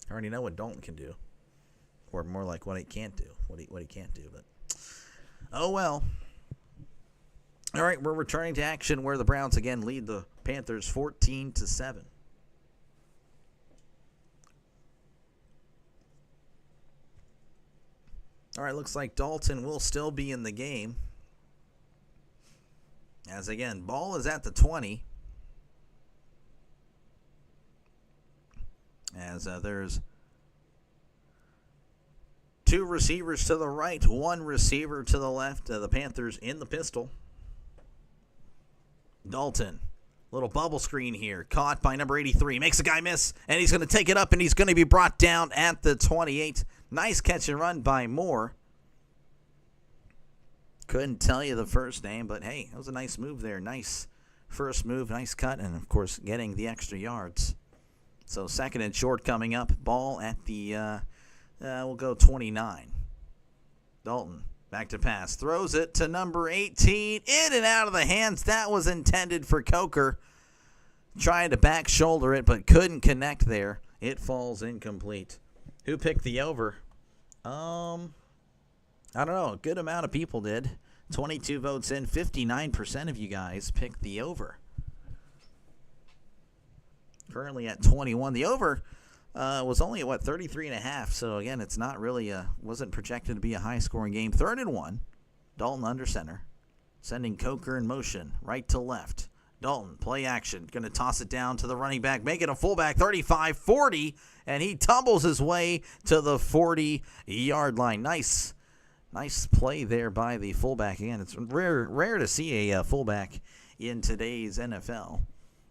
I already know what Dalton can do, or more like what he can't do. What he can't do, but oh well. All right, we're returning to action where the Browns again lead the Panthers 14-7. All right, looks like Dalton will still be in the game. As again, ball is at the 20. As there's two receivers to the right, one receiver to the left. The Panthers in the pistol. Dalton Little bubble screen here. Caught by number 83. Makes a guy miss, and he's going to take it up, and he's going to be brought down at the 28. Nice catch and run by Moore. Couldn't tell you the first name, but hey, that was a nice move there. Nice first move, nice cut, and of course getting the extra yards. So second and short coming up. Ball at the, we'll go 29. Dalton back to pass. Throws it to number 18. In and out of the hands. That was intended for Coker. Trying to back shoulder it, but couldn't connect there. It falls incomplete. Who picked the over? I don't know. A good amount of people did. 22 votes in. 59% of you guys picked the over. Currently at 21. The over was only at, 33.5. So, again, it's not really wasn't projected to be a high-scoring game. 3rd and 1. Dalton under center. Sending Coker in motion. Right to left. Dalton, play action. Going to toss it down to the running back. Make it a fullback. 35, 40. And he tumbles his way to the 40-yard line. Nice play there by the fullback. Again, it's rare to see a fullback in today's NFL.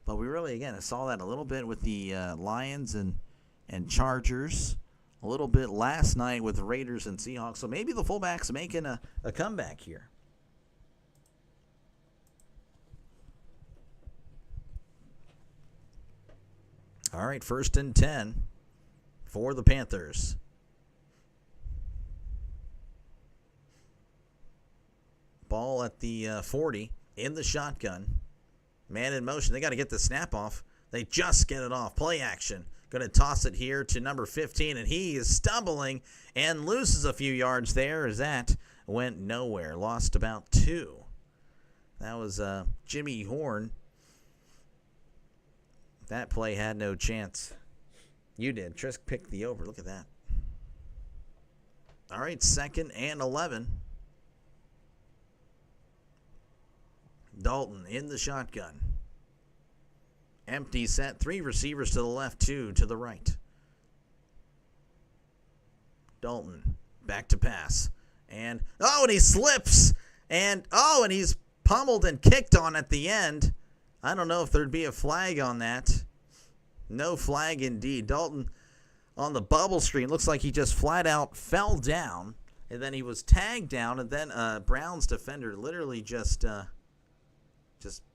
But we really, again, saw that a little bit with the Lions and Chargers. A little bit last night with the Raiders and Seahawks. So maybe the fullback's making a comeback here. All right, 1st and 10 for the Panthers. Ball at the 40 in the shotgun. Man in motion. They got to get the snap off. They just get it off. Play action. Going to toss it here to number 15, and he is stumbling and loses a few yards there as that went nowhere. Lost about 2. That was Jimmy Horn. That play had no chance. You did. Trisk picked the over. Look at that. All right, 2nd and 11. Dalton in the shotgun. Empty set. 3 receivers to the left, 2 to the right. Dalton back to pass. And he slips. And he's pummeled and kicked on at the end. I don't know if there'd be a flag on that. No flag indeed. Dalton on the bubble screen looks like he just flat out fell down. And then he was tagged down. And then Brown's defender literally just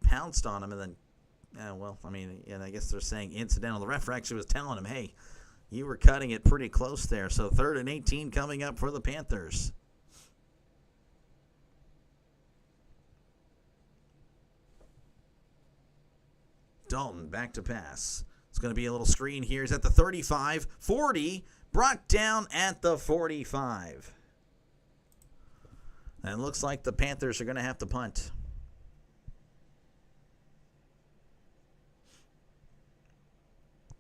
pounced on him, and then, I guess they're saying incidental. The ref actually was telling him, hey, you were cutting it pretty close there. So 3rd and 18 coming up for the Panthers. Dalton back to pass. It's going to be a little screen here. He's at the 35, 40, brought down at the 45. And it looks like the Panthers are going to have to punt.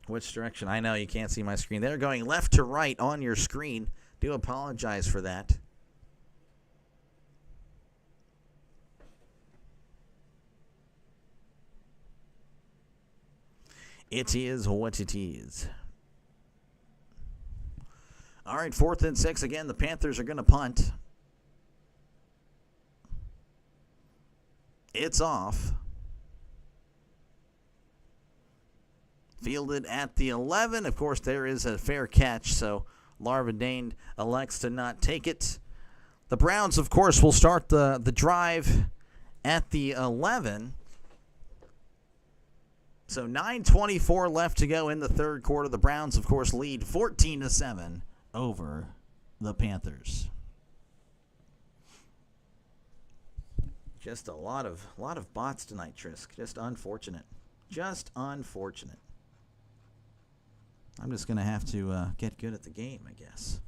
Which direction? I know you can't see my screen. They're going left to right on your screen. Do apologize for that. It is what it is. All right, 4th and 6. Again, the Panthers are going to punt. It's off. Fielded at the 11. Of course, there is a fair catch, so Larvin Dane elects to not take it. The Browns, of course, will start the drive at the 11. So 9:24 left to go in the 3rd quarter. The Browns, of course, lead 14-7 over the Panthers. Just a lot of bots tonight, Trisk. Just unfortunate. I'm just going to have to get good at the game, I guess.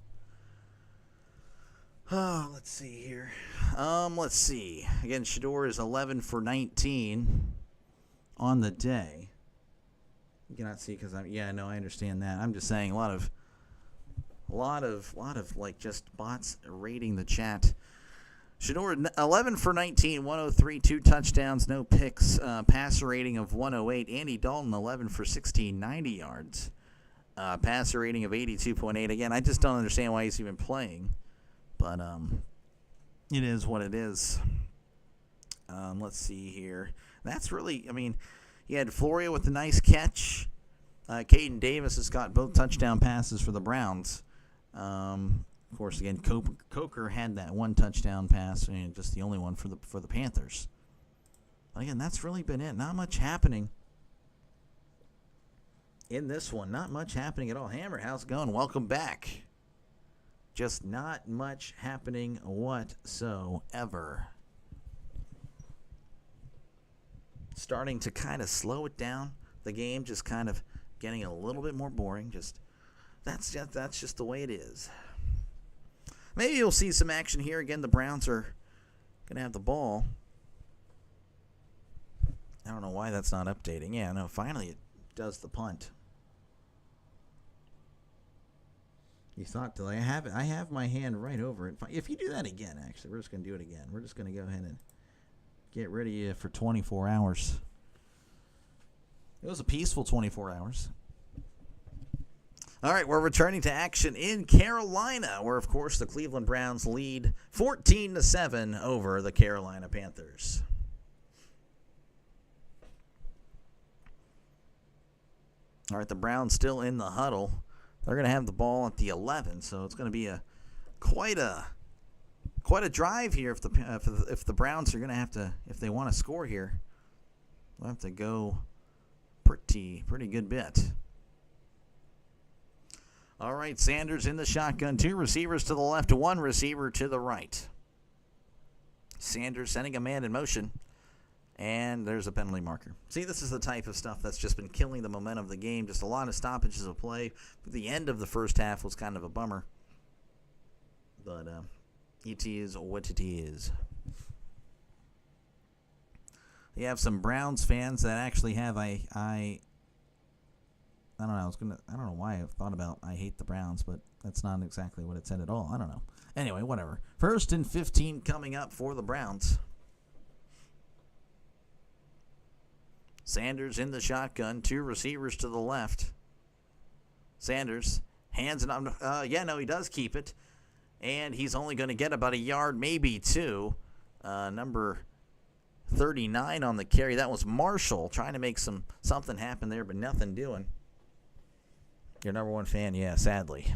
Oh, let's see here. Let's see. Again, Shedeur is 11 for 19 on the day. You cannot see because I understand that. I'm just saying a lot of like just bots raiding the chat. Shedeur 11 for 19, 103, 2 touchdowns, no picks, passer rating of 108. Andy Dalton 11 for 16, 90 yards. Passer rating of 82.8. Again, I just don't understand why he's even playing. But it is what it is. Let's see here. That's really, He had Floria with a nice catch. Caden Davis has got both touchdown passes for the Browns. Of course, again, Coker had that one touchdown pass, and just the only one for the Panthers. But again, that's really been it. Not much happening in this one. Not much happening at all. Hammer, how's it going? Welcome back. Just not much happening whatsoever. Starting to kind of slow it down. The game just kind of getting a little bit more boring. That's just the way it is. Maybe you'll see some action here. Again, the Browns are going to have the ball. I don't know why that's not updating. Yeah, no, finally it does the punt. You thought, Delay, I have my hand right over it. If you do that again, actually, we're just going to do it again. We're just going to go ahead and get rid of you for 24 hours. It was a peaceful 24 hours. All right, we're returning to action in Carolina, where, of course, the Cleveland Browns lead 14-7 over the Carolina Panthers. All right, the Browns still in the huddle. They're going to have the ball at the 11, so it's going to be quite a drive here if the Browns are going to have to, if they want to score here, they'll have to go pretty good bit. All right, Sanders in the shotgun. 2 receivers to the left, 1 receiver to the right. Sanders sending a man in motion, and there's a penalty marker. See, this is the type of stuff that's just been killing the momentum of the game. Just a lot of stoppages of play. The end of the first half was kind of a bummer. But it is what it is. You have some Browns fans that actually have I don't know. I don't know why I thought about I hate the Browns, but that's not exactly what it said at all. I don't know. Anyway, whatever. 1st and 15 coming up for the Browns. Sanders in the shotgun. 2 receivers to the left. Sanders hands it on. He does keep it. And he's only going to get about a yard, maybe 2. Number 39 on the carry. That was Marshall trying to make something happen there, but nothing doing. Your number 1 fan, yeah, sadly.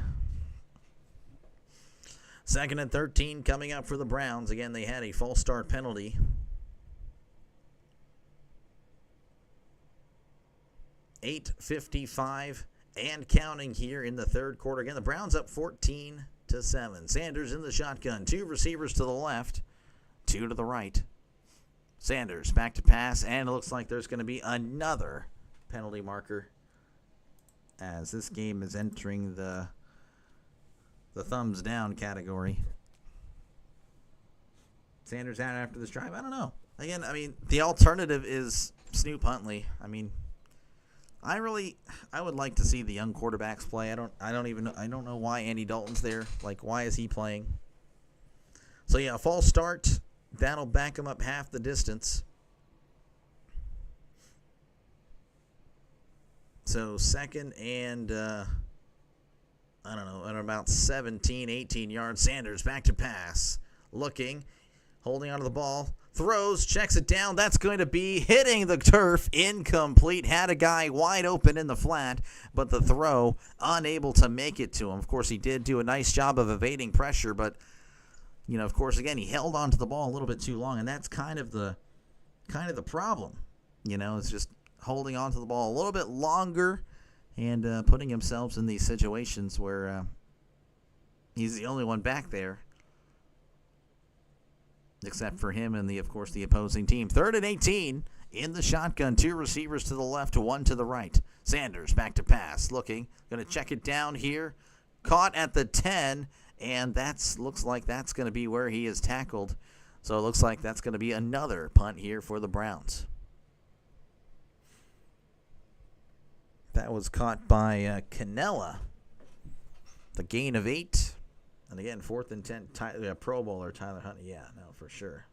2nd and 13 coming up for the Browns. Again, they had a false start penalty. .8:55 and counting here in the third quarter. Again, the Browns up 14-7. Sanders in the shotgun. 2 receivers to the left, 2 to the right. Sanders back to pass, and it looks like there's going to be another penalty marker as this game is entering the thumbs down category. Sanders out after this drive? I don't know. Again, the alternative is Snoop Huntley. I would like to see the young quarterbacks play. I don't know why Andy Dalton's there. Why is he playing? So yeah, a false start. That'll back him up half the distance. So 2nd and, at about 17, 18 yards. Sanders back to pass. Looking, holding onto the ball. Throws, checks it down. That's going to be hitting the turf. Incomplete. Had a guy wide open in the flat, but the throw unable to make it to him. Of course, he did do a nice job of evading pressure, but, of course, again, he held onto the ball a little bit too long, and that's kind of the problem. It's just holding onto the ball a little bit longer and putting himself in these situations where he's the only one back there, except for him and, the opposing team. 3rd and 18 in the shotgun. 2 receivers to the left, 1 to the right. Sanders back to pass. Looking. Going to check it down here. Caught at the 10, and looks like that's going to be where he is tackled. So it looks like that's going to be another punt here for the Browns. That was caught by Canella. The gain of 8. And again, 4th and 10, Pro Bowler Tyler Huntley. Yeah, no, for sure.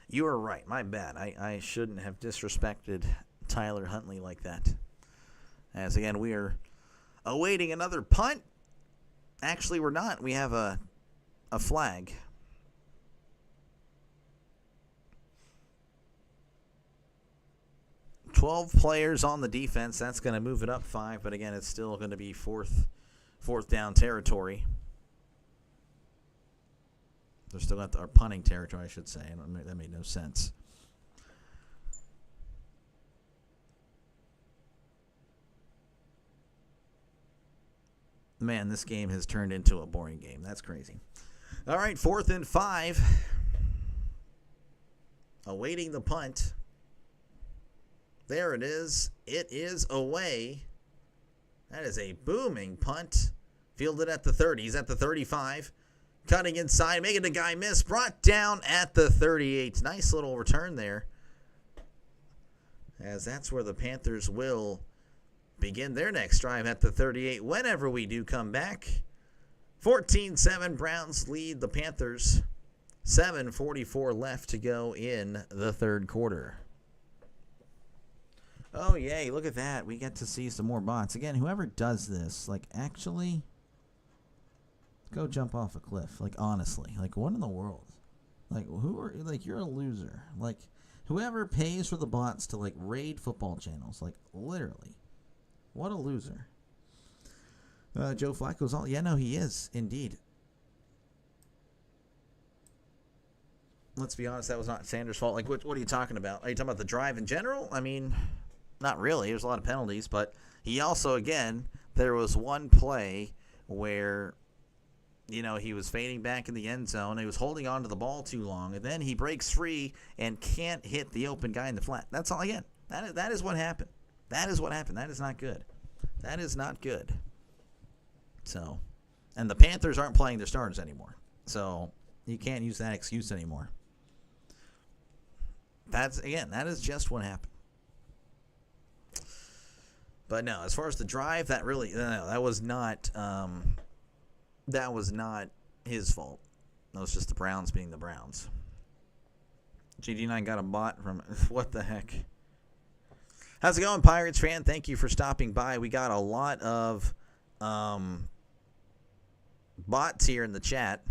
You are right. My bad. I shouldn't have disrespected Tyler Huntley like that. As again, we are awaiting another punt. Actually, we're not. We have a flag. 12 players on the defense. That's going to move it up 5, but again, it's still going to be fourth down territory. They're still at our punting territory, I should say. That made no sense. Man, this game has turned into a boring game. That's crazy. All right, 4th and 5. Awaiting the punt. There it is. It is away. That is a booming punt. Fielded at the 30. He's at the 35. Cutting inside, making the guy miss. Brought down at the 38. Nice little return there. As that's where the Panthers will begin their next drive at the 38 whenever we do come back. 14-7, Browns lead the Panthers. 7:44 left to go in the third quarter. Oh, yay, look at that. We get to see some more bots. Again, whoever does this, actually, go jump off a cliff. Honestly. What in the world? You're a loser. Whoever pays for the bots to, raid football channels. Literally. What a loser. Joe Flacco's all. Yeah, no, he is, indeed. Let's be honest, that was not Sanders' fault. What are you talking about? Are you talking about the drive in general? I mean, not really. There's a lot of penalties, but he also, again, there was one play where, he was fading back in the end zone. He was holding on to the ball too long, and then he breaks free and can't hit the open guy in the flat. That's all, again. That is what happened. That is what happened. That is not good. That is not good. So, and the Panthers aren't playing their starters anymore. So, you can't use that excuse anymore. That is just what happened. But no, as far as the drive, that was not his fault. That was just the Browns being the Browns. GD9 got a bot from what the heck? How's it going, Pirates fan? Thank you for stopping by. We got a lot of bots here in the chat.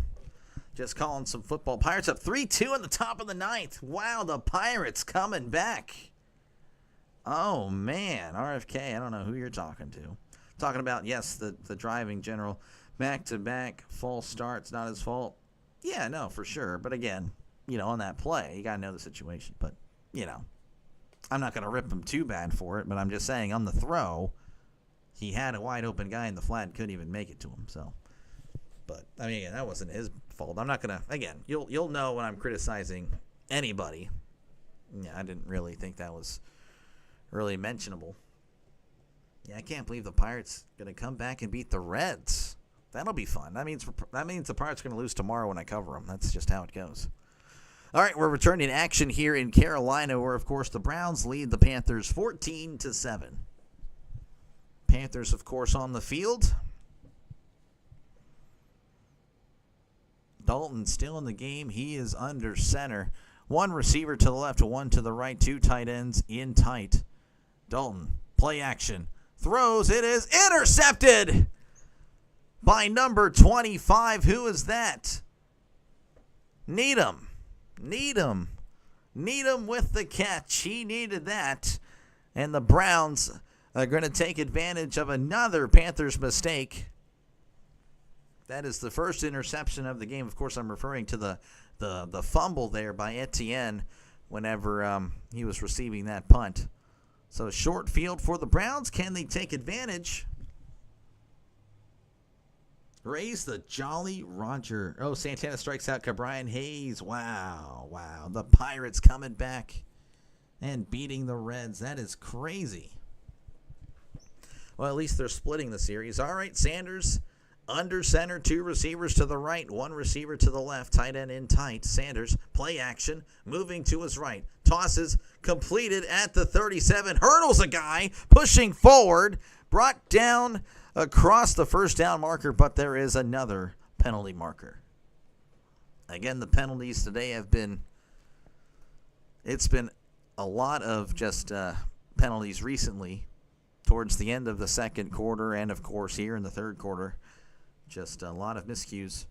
Just calling some football. Pirates up 3-2 in the top of the 9th. Wow, the Pirates coming back. Oh, man. RFK, I don't know who you're talking to. Talking about, yes, the driving general. Back-to-back false starts, not his fault. Yeah, no, for sure. But again, on that play, you got to know the situation. But, I'm not going to rip him too bad for it. But I'm just saying, on the throw, he had a wide-open guy in the flat and couldn't even make it to him. So, but, I mean, again, that wasn't his fault. I'm not going to, again, you'll know when I'm criticizing anybody. Yeah, I didn't really think that was really mentionable. Yeah, I can't believe the Pirates going to come back and beat the Reds. That'll be fun. That means the Pirates are going to lose tomorrow when I cover them. That's just how it goes. All right, we're returning action here in Carolina, where, of course, the Browns lead the Panthers 14-7. Panthers, of course, on the field. Dalton still in the game. He is under center. One receiver to the left, one to the right. Two tight ends in tight. Dalton, play action. Throws. It is intercepted by number 25. Who is that? Needham with the catch. He needed that. And the Browns are going to take advantage of another Panthers mistake. That is the first interception of the game. Of course, I'm referring to the fumble there by Etienne whenever he was receiving that punt. So short field for the Browns. Can they take advantage? Raise the Jolly Roger. Oh, Santana strikes out Cabrian Hayes. Wow. The Pirates coming back and beating the Reds. That is crazy. Well, at least they're splitting the series. All right, Sanders under center, two receivers to the right, one receiver to the left, tight end in tight. Sanders, play action, moving to his right. Tosses, completed at the 37. Hurdles a guy, pushing forward, brought down across the first down marker, but there is another penalty marker. Again, the penalties today have been, it's been a lot of just penalties recently towards the end of the second quarter and, of course, here in the third quarter. Just a lot of miscues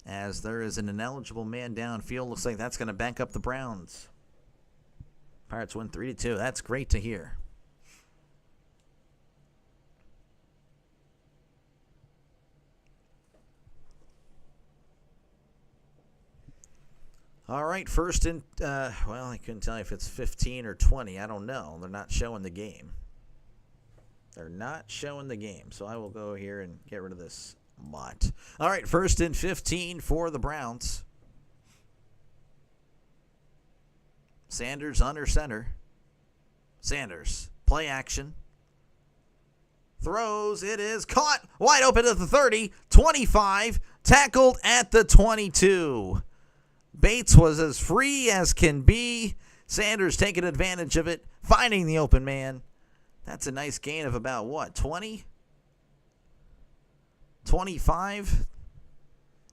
as there is an ineligible man downfield. Looks like that's going to back up the Browns. Pirates win 3-2. That's great to hear. All right, first and, well, I couldn't tell you if it's 15 or 20. I don't know. They're not showing the game. They're not showing the game. So I will go here and get rid of this bot. All right, first and 15 for the Browns. Sanders under center. Sanders, play action. Throws, it is caught. Wide open at the 30, 25, tackled at the 22. Bates was as free as can be. Sanders taking advantage of it, finding the open man. That's a nice gain of about, what, 20? 25?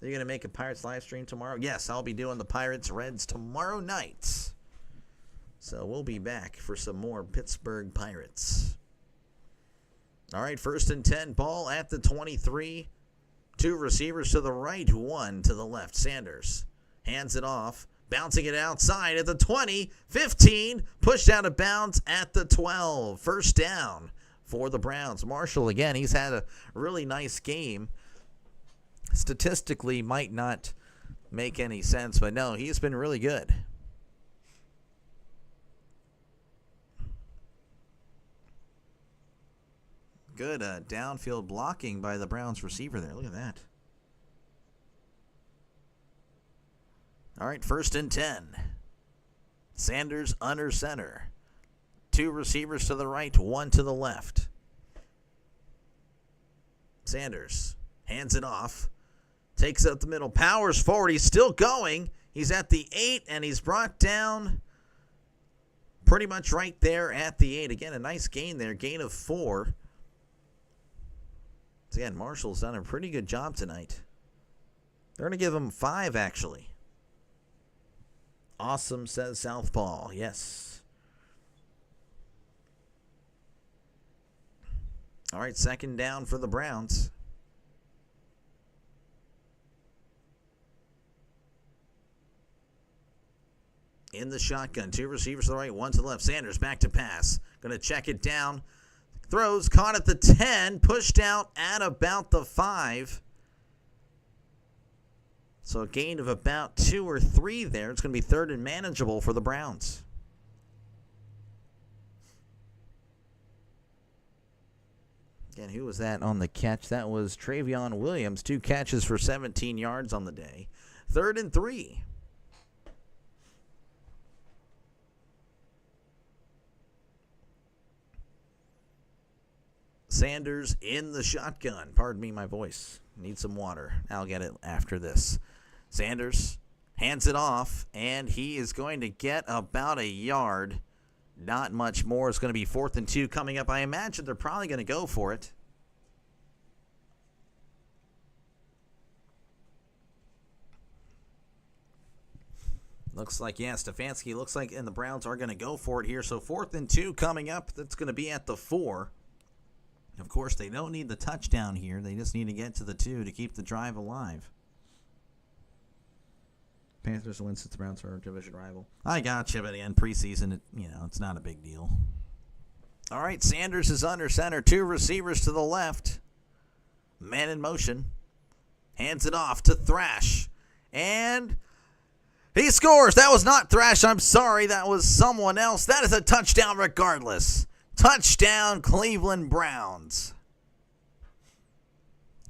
Are you going to make a Pirates live stream tomorrow? Yes, I'll be doing the Pirates-Reds tomorrow night. So we'll be back for some more Pittsburgh Pirates. All right, first and 10, ball at the 23. Two receivers to the right, one to the left. Sanders hands it off, bouncing it outside at the 20, 15, pushed out of bounds at the 12. First down for the Browns. Marshall, again, he's had a really nice game. Statistically, might not make any sense, but no, he's been really good. Good downfield blocking by the Browns receiver there. Look at that. All right, first and 10. Sanders under center. Two receivers to the right, one to the left. Sanders hands it off. Takes up the middle, powers forward. He's still going. He's at the 8, and he's brought down pretty much right there at the 8. Again, a nice gain there, gain of 4. Again, Marshall's done a pretty good job tonight. They're going to give him 5, actually. Awesome, says Southpaw. Yes. All right, second down for the Browns. In the shotgun. Two receivers to the right, one to the left. Sanders back to pass. Going to check it down. Throws, caught at the 10, pushed out at about the 5. So a gain of about 2 or 3 there. It's going to be third and manageable for the Browns. Again, who was that on the catch? That was Travion Williams. 2 catches for 17 yards on the day. Third and 3. Sanders in the shotgun. Pardon me, my voice. Need some water. I'll get it after this. Sanders hands it off, and he is going to get about a yard. Not much more. It's going to be 4th and 2 coming up. I imagine they're probably going to go for it. Looks like, yeah, Stefanski looks like, and the Browns are going to go for it here. So 4th and 2 coming up. That's going to be at the 4. Of course, they don't need the touchdown here. They just need to get to the 2 to keep the drive alive. Panthers win since the Browns are a division rival. I got you, but again, preseason, it's not a big deal. All right, Sanders is under center. 2 receivers to the left. Man in motion. Hands it off to Thrash. And he scores. That was not Thrash. I'm sorry. That was someone else. That is a touchdown regardless. Touchdown, Cleveland Browns.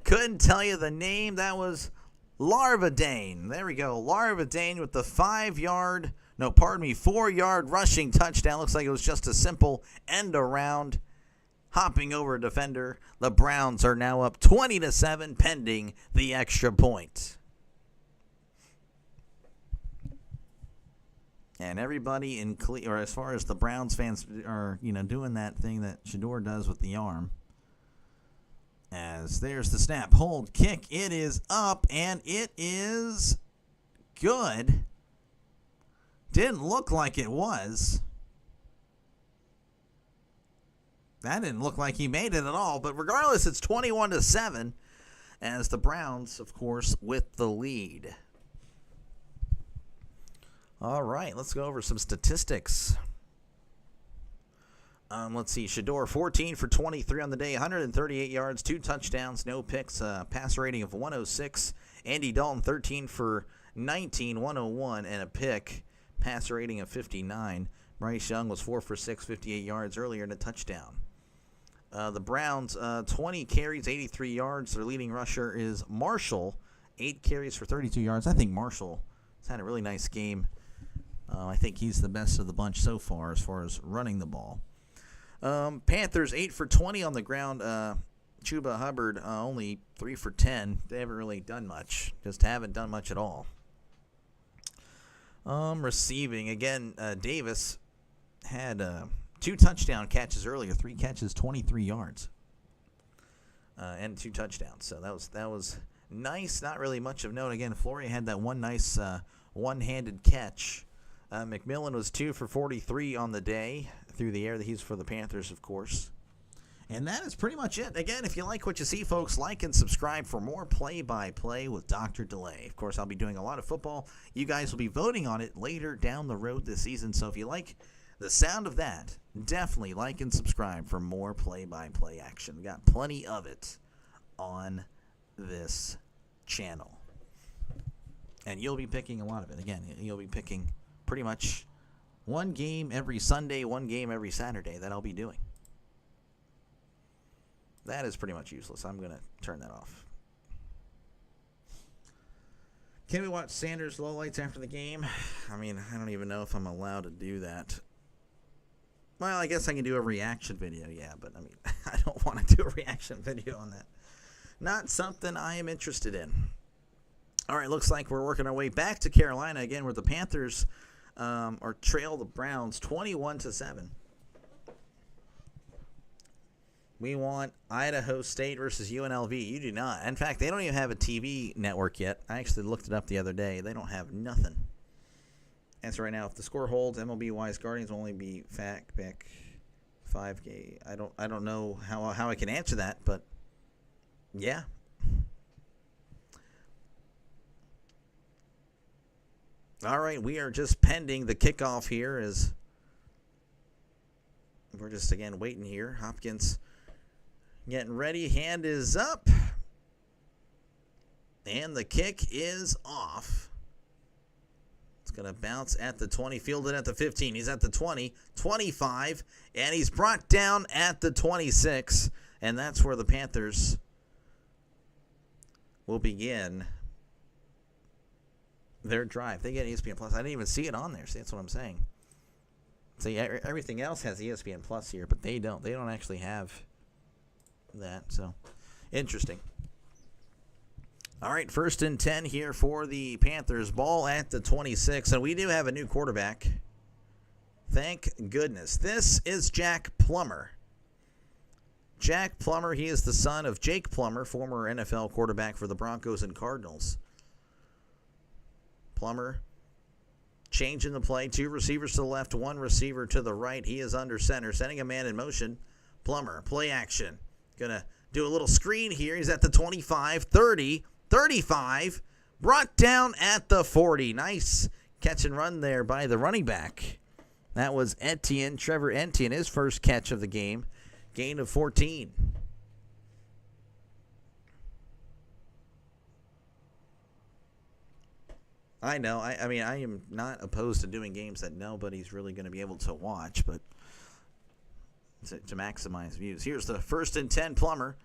Couldn't tell you the name. That was Larvadane. There we go. Larvadane with the 4-yard rushing touchdown. Looks like it was just a simple end around. Hopping over a defender. The Browns are now up 20-7 pending the extra point. And everybody in or as far as the Browns fans are, doing that thing that Shedeur does with the arm. As there's the snap, hold, kick. It is up, and it is good. Didn't look like it was. That didn't look like he made it at all. But regardless, it's 21-7 as the Browns, of course, with the lead. All right, let's go over some statistics. Let's see. Shedeur, 14 for 23 on the day, 138 yards, 2 touchdowns, no picks, passer rating of 106. Andy Dalton, 13 for 19, 101, and a pick. Passer rating of 59. Bryce Young was 4 for 6, 58 yards earlier and a touchdown. The Browns, 20 carries, 83 yards. Their leading rusher is Marshall, 8 carries for 32 yards. I think Marshall has had a really nice game. I think he's the best of the bunch so far as running the ball. Panthers, 8 for 20 on the ground. Chuba Hubbard, only 3 for 10. They haven't really done much. Just haven't done much at all. Receiving, again, Davis had 2 touchdown catches earlier, 3 catches, 23 yards, and 2 touchdowns. So that was nice. Not really much of note. Again, Flory had that one nice one-handed catch. McMillan was 2 for 43 on the day through the air. He's for the Panthers, of course. And that is pretty much it. Again, if you like what you see, folks, like and subscribe for more play-by-play with Dr. Delay. Of course, I'll be doing a lot of football. You guys will be voting on it later down the road this season. So if you like the sound of that, definitely like and subscribe for more play-by-play action. We got plenty of it on this channel. And you'll be picking a lot of it. Again, you'll be picking pretty much one game every Sunday, one game every Saturday that I'll be doing. That is pretty much useless. I'm going to turn that off. Can we watch Sanders lowlights after the game? I mean, I don't even know if I'm allowed to do that. Well, I guess I can do a reaction video, yeah, but I mean, I don't want to do a reaction video on that. Not something I am interested in. All right, looks like we're working our way back to Carolina again, where the Panthers trail the Browns 21-7. We want Idaho State versus UNLV. You do not. In fact, they don't even have a TV network yet. I actually looked it up the other day. They don't have nothing. And so right now, if the score holds, MLB Wise Guardians will only be back 5K. I don't know how I can answer that, but yeah. All right, we are just pending the kickoff here as we're just, again, waiting here. Hopkins getting ready. Hand is up. And the kick is off. It's going to bounce at the 20. Fielded at the 15. He's at the 20. 25. And he's brought down at the 26. And that's where the Panthers will begin their drive. They get ESPN Plus. I didn't even see it on there. See, that's what I'm saying. See, everything else has ESPN Plus here, but they don't. They don't actually have that. So, interesting. All right, 1st and 10 here for the Panthers. Ball at the 26, and we do have a new quarterback. Thank goodness. This is Jack Plummer. Jack Plummer, he is the son of Jake Plummer, former NFL quarterback for the Broncos and Cardinals. Plummer changing the play. 2 receivers to the left, 1 receiver to the right. He is under center, sending a man in motion. Plummer, play action. Gonna do a little screen here. He's at the 25, 30, 35. Brought down at the 40. Nice catch and run there by the running back. That was Etienne, Trevor Etienne, his first catch of the game. Gain of 14. I know. I mean, I am not opposed to doing games that nobody's really going to be able to watch, but to maximize views. Here's the 1st and 10 Plummer.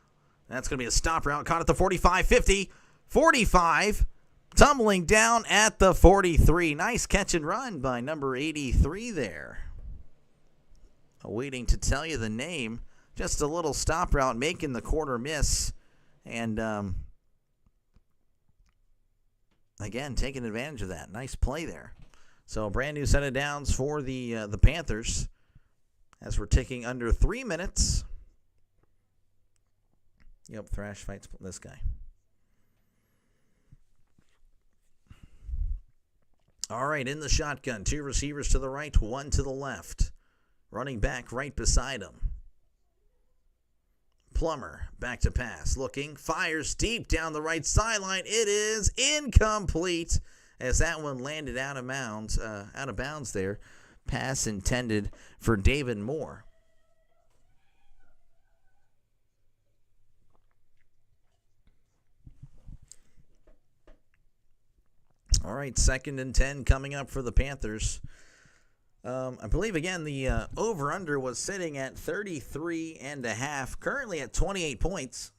That's going to be a stop route. Caught at the 45, 50, 45. Tumbling down at the 43. Nice catch and run by number 83 there. Waiting to tell you the name. Just a little stop route, making the corner miss. And, again, taking advantage of that. Nice play there. So a brand new set of downs for the Panthers as we're ticking under 3 minutes. Yep, Thrash fights this guy. All right, in the shotgun. 2 receivers to the right, 1 to the left. Running back right beside him. Plummer, back to pass, looking, fires deep down the right sideline. It is incomplete as that one landed out of bounds there. Pass intended for David Moore. All right, 2nd and 10 coming up for the Panthers. I believe, again, the over-under was sitting at 33.5, currently at 28 points.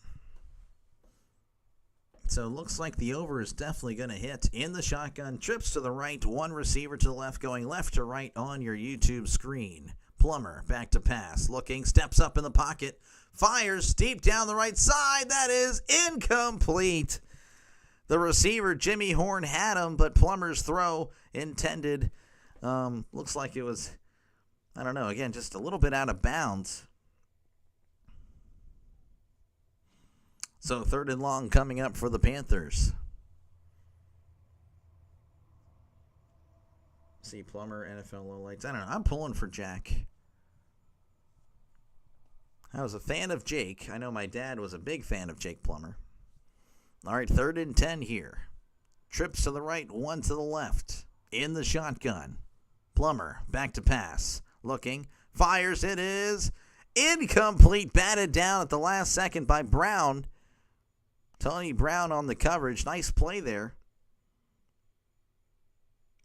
So it looks like the over is definitely going to hit. In the shotgun, trips to the right, one receiver to the left, going left to right on your YouTube screen. Plummer, back to pass, looking, steps up in the pocket, fires deep down the right side. That is incomplete. The receiver, Jimmy Horn, had him, but Plummer's throw intended, looks like it was, I don't know, again, just a little bit out of bounds. So 3rd and long coming up for the Panthers. See Plummer, NFL lowlights. I don't know. I'm pulling for Jack. I was a fan of Jake. I know my dad was a big fan of Jake Plummer. All right, 3rd and 10 here. Trips to the right, one to the left. In the shotgun. Plummer, back to pass. Looking, fires. It is incomplete. Batted down at the last second by Brown. Tony Brown on the coverage. Nice play there.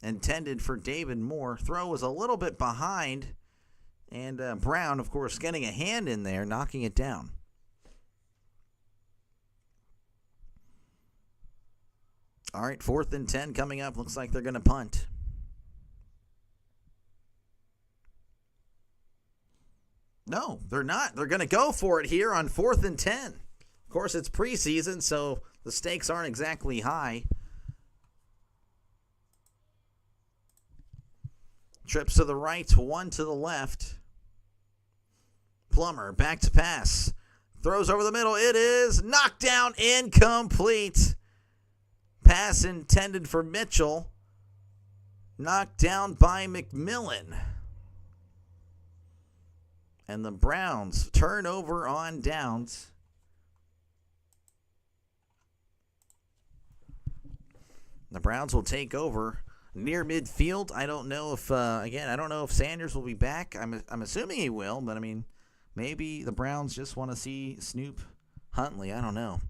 Intended for David Moore. Throw was a little bit behind. And Brown, of course, getting a hand in there, knocking it down. All right, 4th and 10 coming up. Looks like they're going to punt. No, they're not. They're going to go for it here on 4th and 10. Of course, it's preseason, so the stakes aren't exactly high. Trips to the right, one to the left. Plummer, back to pass. Throws over the middle. It is knocked down, incomplete. Pass intended for Mitchell. Knocked down by McMillan. And the Browns turnover on downs. The Browns will take over near midfield. I don't know if, I don't know if Sanders will be back. I'm assuming he will, but I mean, maybe the Browns just want to see Snoop Huntley. I don't know.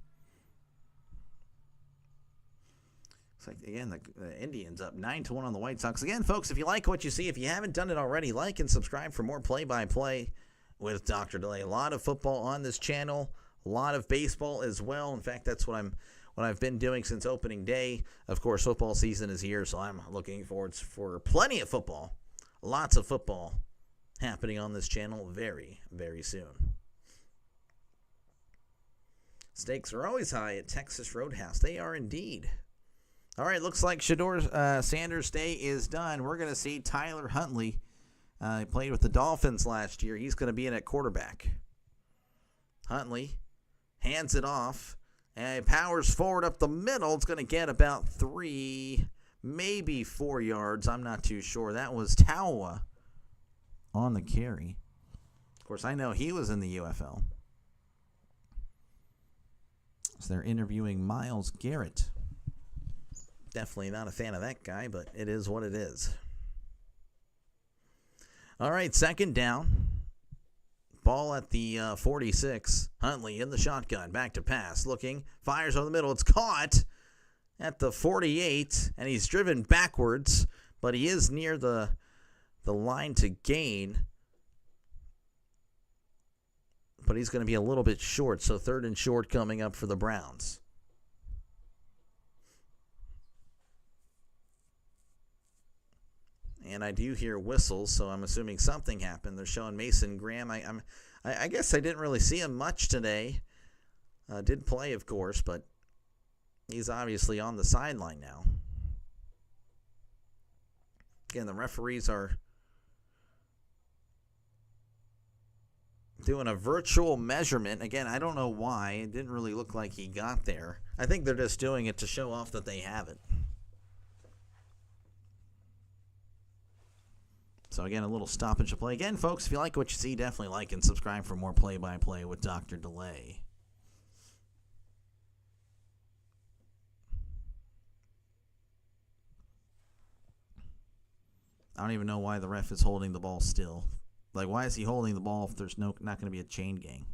Like, again, the Indians up 9-1 on the White Sox. Again, folks, if you like what you see, if you haven't done it already, like and subscribe for more play-by-play with Dr. Delay. A lot of football on this channel, a lot of baseball as well. In fact, that's what I've been doing since opening day. Of course, football season is here, so I'm looking forward for plenty of football. Lots of football happening on this channel very, very soon. Stakes are always high at Texas Roadhouse. They are indeed. All right, looks like Shedeur Sanders' day is done. We're going to see Tyler Huntley. He played with the Dolphins last year. He's going to be in at quarterback. Huntley hands it off and powers forward up the middle. It's going to get about 3, maybe 4 yards. I'm not too sure. That was Taua on the carry. Of course, I know he was in the UFL. So they're interviewing Myles Garrett. Definitely not a fan of that guy, but it is what it is. All right, 2nd down. Ball at the 46. Huntley in the shotgun. Back to pass. Looking. Fires over the middle. It's caught at the 48, and he's driven backwards, but he is near the line to gain. But he's going to be a little bit short, so 3rd and short coming up for the Browns. And I do hear whistles, so I'm assuming something happened. They're showing Mason Graham. I guess I didn't really see him much today. Did play, of course, but he's obviously on the sideline now. Again, the referees are doing a virtual measurement. Again, I don't know why. It didn't really look like he got there. I think they're just doing it to show off that they have it. So, again, a little stoppage of play. Again, folks, if you like what you see, definitely like and subscribe for more play-by-play with Dr. Delay. I don't even know why the ref is holding the ball still. Like, why is he holding the ball if there's not going to be a chain gang?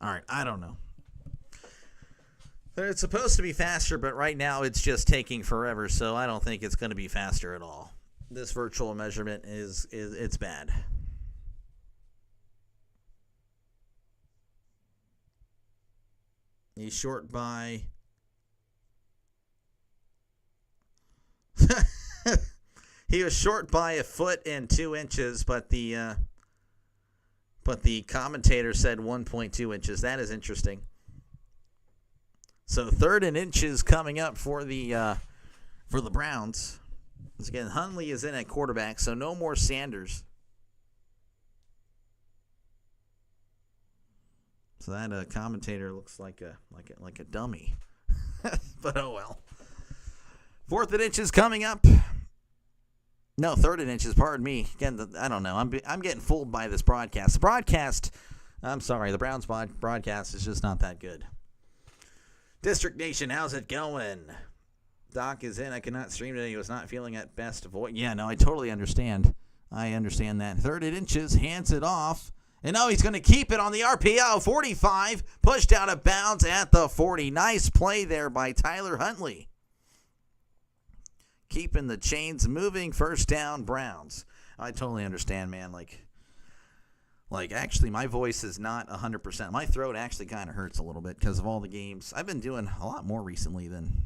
All right, I don't know. It's supposed to be faster, but right now it's just taking forever, so I don't think it's going to be faster at all. This virtual measurement is it's bad. He's short by he was short by 1 foot and 2 inches, but the commentator said 1.2 inches. That is interesting. So 3rd and inches coming up for the Browns. Once again, Hundley is in at quarterback, so no more Sanders. So that commentator looks like a dummy. But oh well. 4th and inches coming up. No, 3rd and inches, pardon me. Again, I don't know. I'm getting fooled by this broadcast. The Browns broadcast is just not that good. District Nation, how's it going? Doc is in. I cannot stream today. He was not feeling at best voice. Yeah, no, I totally understand. I understand that. 3rd and inches, hands it off. And now he's going to keep it on the RPO. 45, pushed out of bounds at the 40. Nice play there by Tyler Huntley. Keeping the chains moving. 1st down, Browns. I totally understand, man. Like actually, my voice is not 100%. My throat actually kind of hurts a little bit because of all the games. I've been doing a lot more recently than,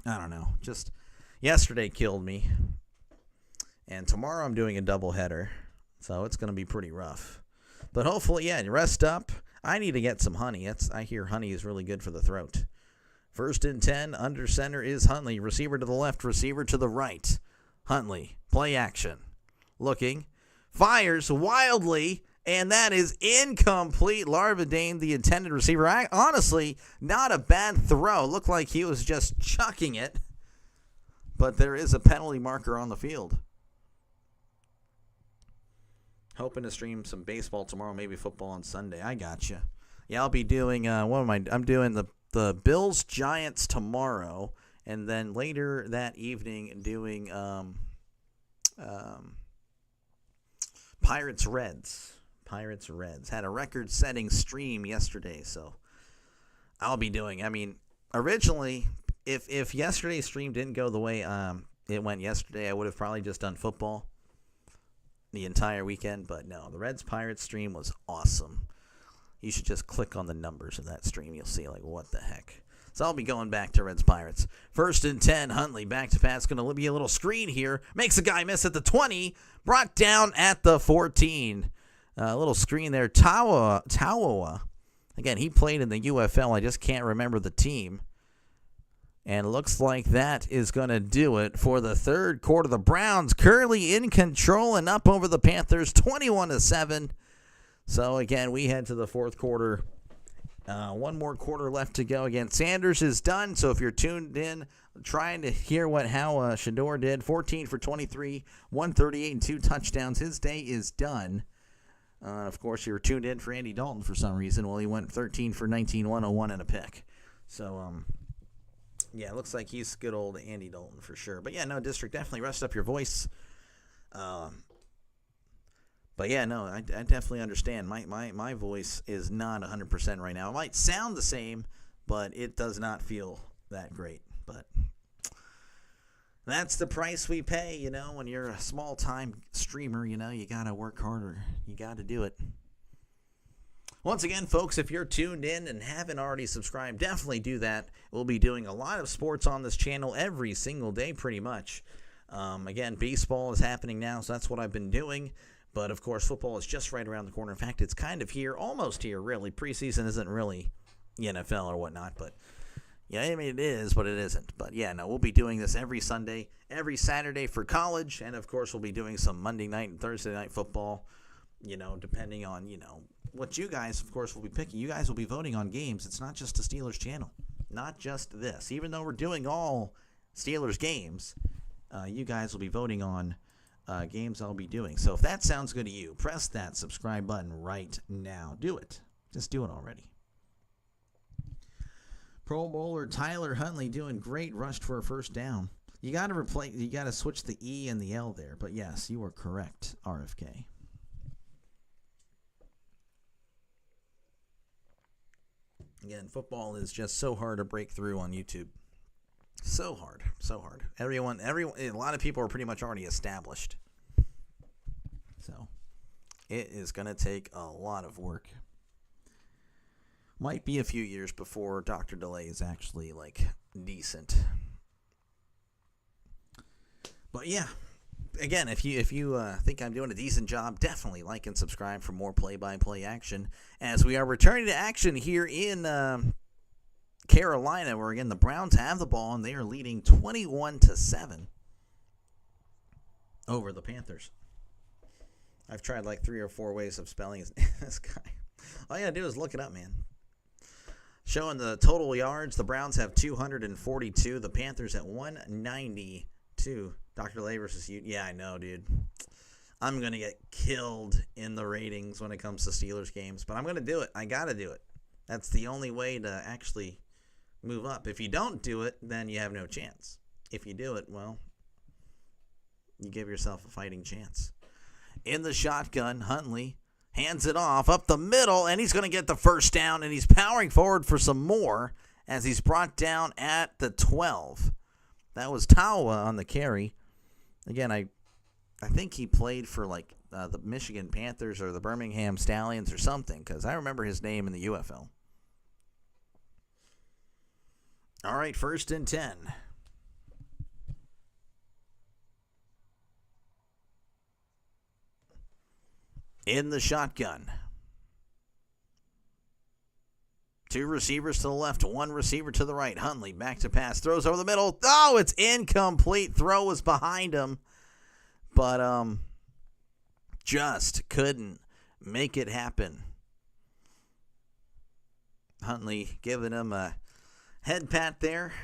I don't know. Just yesterday killed me. And tomorrow I'm doing a doubleheader. So it's going to be pretty rough. But hopefully, yeah, rest up. I need to get some honey. I hear honey is really good for the throat. 1st and 10, under center is Huntley. Receiver to the left, receiver to the right. Huntley, play action. Looking, fires wildly, and that is incomplete. Larvadane, the intended receiver. Honestly, not a bad throw. Looked like he was just chucking it. But there is a penalty marker on the field. Hoping to stream some baseball tomorrow, maybe football on Sunday. I gotcha. Yeah, I'll be doing, I'm doing the Bills-Giants tomorrow, and then later that evening doing Pirates-Reds. Pirates-Reds. Had a record-setting stream yesterday, so I'll be doing, originally, if yesterday's stream didn't go the way it went yesterday, I would have probably just done football the entire weekend, but no, the Reds-Pirates stream was awesome. You should just click on the numbers of that stream. You'll see, what the heck. So I'll be going back to Reds-Pirates. 1st and 10, Huntley back to pass. Going to be a little screen here. Makes a guy miss at the 20. Brought down at the 14. A little screen there. Tawawa. Again, he played in the UFL. I just can't remember the team. And looks like that is going to do it for the 3rd quarter. The Browns currently in control and up over the Panthers 21-7. So, again, we head to the 4th quarter. One more quarter left to go. Again, Sanders is done. So, if you're tuned in, trying to hear how Shedeur did, 14 for 23, 138 and 2 touchdowns. His day is done. Of course, you were tuned in for Andy Dalton for some reason. Well, he went 13 for 19, 101 and a pick. So, yeah, it looks like he's good old Andy Dalton for sure. But, yeah, no, District, definitely rest up your voice. But, yeah, no, I definitely understand. My voice is not 100% right now. It might sound the same, but it does not feel that great. But that's the price we pay, when you're a small-time streamer, you got to work harder. You got to do it. Once again, folks, if you're tuned in and haven't already subscribed, definitely do that. We'll be doing a lot of sports on this channel every single day, pretty much. Again, baseball is happening now, so that's what I've been doing. But, of course, football is just right around the corner. In fact, it's kind of here, almost here, really. Preseason isn't really the NFL or whatnot, but, yeah, it is, but it isn't. But, yeah, no, we'll be doing this every Sunday, every Saturday for college, and, of course, we'll be doing some Monday night and Thursday night football, depending on, what you guys, of course, will be picking. You guys will be voting on games. It's not just a Steelers channel. Not just this. Even though we're doing all Steelers games, you guys will be voting on games I'll be doing. So if that sounds good to you, press that subscribe button right now. Do it. Just do it already. Pro Bowler Tyler Huntley doing great. Rushed for a 1st down. You got to switch the E and the L there. But yes, you are correct, RFK. Again, football is just so hard to break through on YouTube. So hard, so hard. Everyone, a lot of people are pretty much already established. So it is going to take a lot of work. Might be a few years before Dr. Delay is actually, like, decent. But yeah, again, if you think I'm doing a decent job, definitely like and subscribe for more play-by-play action. As we are returning to action here in Carolina, where again the Browns have the ball and they are leading 21-7 over the Panthers. I've tried like 3 or 4 ways of spelling this guy. All you gotta do is look it up, man. Showing the total yards, the Browns have 242, the Panthers at 192. Dr. Lay versus you. Yeah, I know, dude. I'm going to get killed in the ratings when it comes to Steelers games, but I'm going to do it. I got to do it. That's the only way to actually move up. If you don't do it, then you have no chance. If you do it, well, you give yourself a fighting chance. In the shotgun, Huntley hands it off up the middle, and he's going to get the first down, and he's powering forward for some more as he's brought down at the 12. That was Tawa on the carry. Again, I think he played for like the Michigan Panthers or the Birmingham Stallions or something, because I remember his name in the UFL. All right, 1st and 10. In the shotgun. 2 receivers to the left, 1 receiver to the right. Huntley back to pass, throws over the middle. Oh, it's incomplete. Throw was behind him, but just couldn't make it happen. Huntley giving him a head pat there.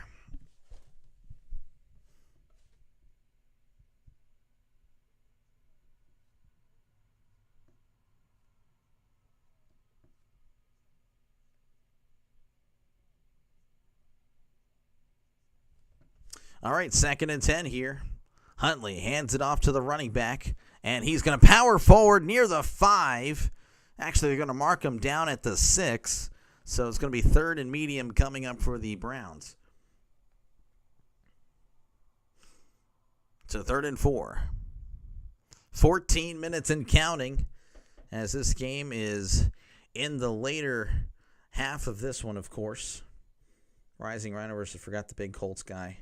All right, 2nd and 10 here. Huntley hands it off to the running back, and he's going to power forward near the 5. Actually, they're going to mark him down at the 6, so it's going to be 3rd and medium coming up for the Browns. So 3rd and 4. 14 minutes and counting, as this game is in the later half of this one, of course. Rising Rhino versus, forgot the big Colts guy.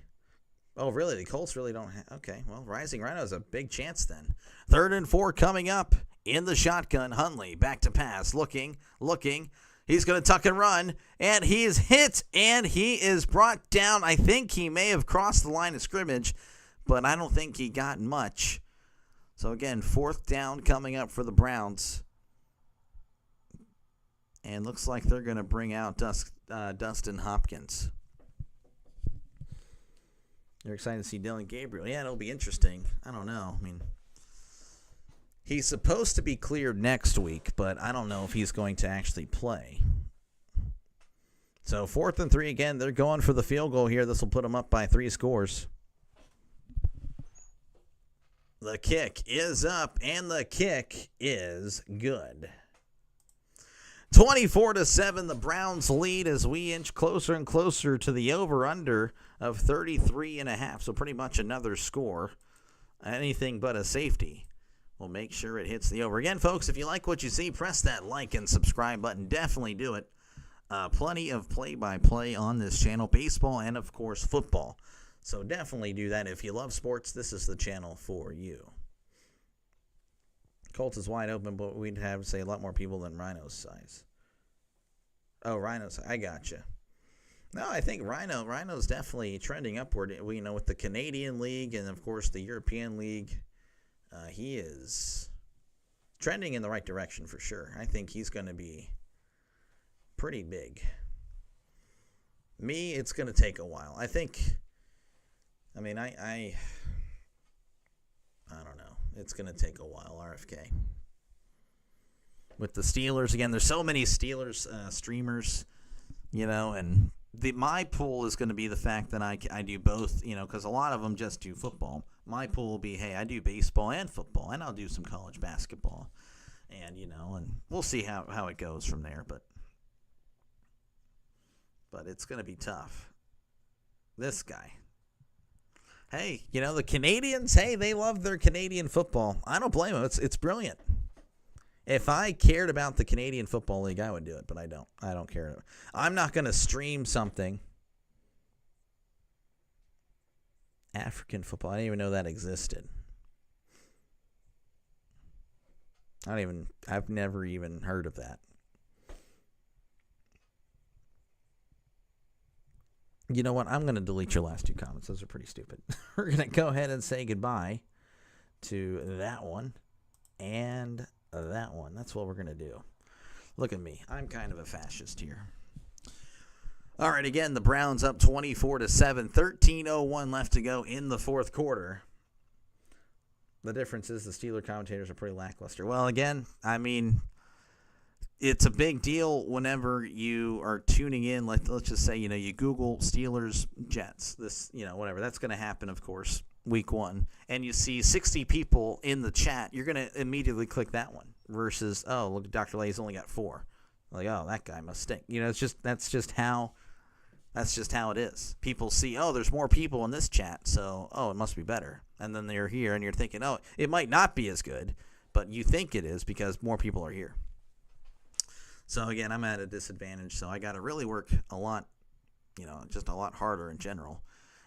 Oh, really? The Colts really don't have... Okay, well, Rising Rhino is a big chance then. 3rd and 4 coming up in the shotgun. Huntley back to pass. Looking. He's going to tuck and run, and he is hit, and he is brought down. I think he may have crossed the line of scrimmage, but I don't think he got much. So, again, 4th down coming up for the Browns. And looks like they're going to bring out Dustin Hopkins. You're excited to see Dylan Gabriel. Yeah, it'll be interesting. I don't know. I mean, he's supposed to be cleared next week, but I don't know if he's going to actually play. So 4th and 3 again. They're going for the field goal here. This will put them up by 3 scores. The kick is up, and the kick is good. 24-7, the Browns lead as we inch closer and closer to the over-under of 33.5. So pretty much another score. Anything but a safety. We'll make sure it hits the over. Again, folks, if you like what you see, press that like and subscribe button. Definitely do it. Plenty of play-by-play on this channel. Baseball and, of course, football. So definitely do that. If you love sports, this is the channel for you. Colts is wide open, but we'd have to say a lot more people than Rhino's size. Oh, Rhino's. I gotcha. No, I think Rhino's definitely trending upward. You know, with the Canadian League and, of course, the European League, he is trending in the right direction for sure. I think he's going to be pretty big. Me, it's going to take a while. I don't know. It's going to take a while, RFK. With the Steelers, again, there's so many Steelers streamers, you know, and my pool is going to be the fact that I do both, you know, because a lot of them just do football. My pool will be, hey, I do baseball and football, and I'll do some college basketball. And, you know, and we'll see how it goes from there. But but it's going to be tough. This guy. Hey, the Canadians, they love their Canadian football. I don't blame them. It's brilliant. If I cared about the Canadian Football League, I would do it, but I don't. I don't care. I'm not going to stream something. African football. I didn't even know that existed. I've never even heard of that. You know what? I'm going to delete your last two comments. Those are pretty stupid. We're going to go ahead and say goodbye to that one and that one. That's what we're going to do. Look at me. I'm kind of a fascist here. All right, again, the Browns up 24-7, 13:01 left to go in the fourth quarter. The difference is the Steeler commentators are pretty lackluster. Well, again, it's a big deal whenever you are tuning in. Let's just say, you Google Steelers Jets. This, whatever. That's going to happen, of course, week one. And you see 60 people in the chat. You're going to immediately click that one versus, oh, look, Dr. Lay's only got 4. Like, oh, that guy must stink. That's just how it is. People see, oh, there's more people in this chat, so, oh, it must be better. And then they're here, and you're thinking, oh, it might not be as good, but you think it is because more people are here. So, again, I'm at a disadvantage, so I got to really work a lot, just a lot harder in general.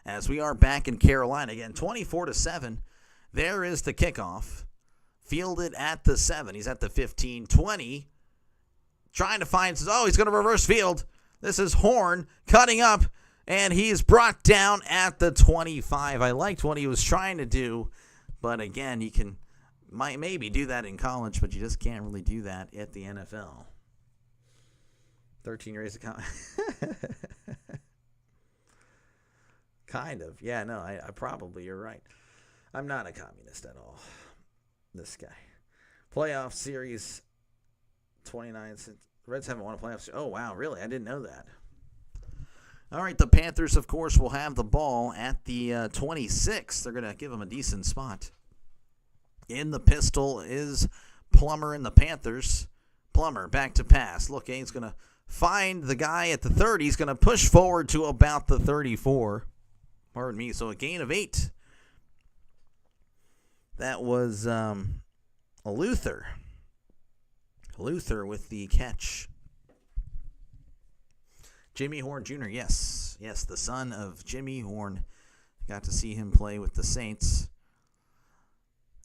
As we are back in Carolina, again, 24-7, there is the kickoff. Fielded at the 7. He's at the 15, 20. Trying to find, he's going to reverse field. This is Horn cutting up, and he's brought down at the 25. I liked what he was trying to do, but again, you might maybe do that in college, but you just can't really do that at the NFL. 13 raised a kind of. Yeah, no, I probably, you're right. I'm not a communist at all. This guy. Playoff series 29. Reds haven't won a playoff series. Oh, wow, really? I didn't know that. All right, the Panthers, of course, will have the ball at the 26. They're going to give them a decent spot. In the pistol is Plummer in the Panthers. Plummer back to pass. Look, he's going to find the guy at the 30. He's going to push forward to about the 34. Pardon me. So a gain of 8. That was a Luther. Luther with the catch. Jimmy Horn Jr., yes, the son of Jimmy Horn. Got to see him play with the Saints.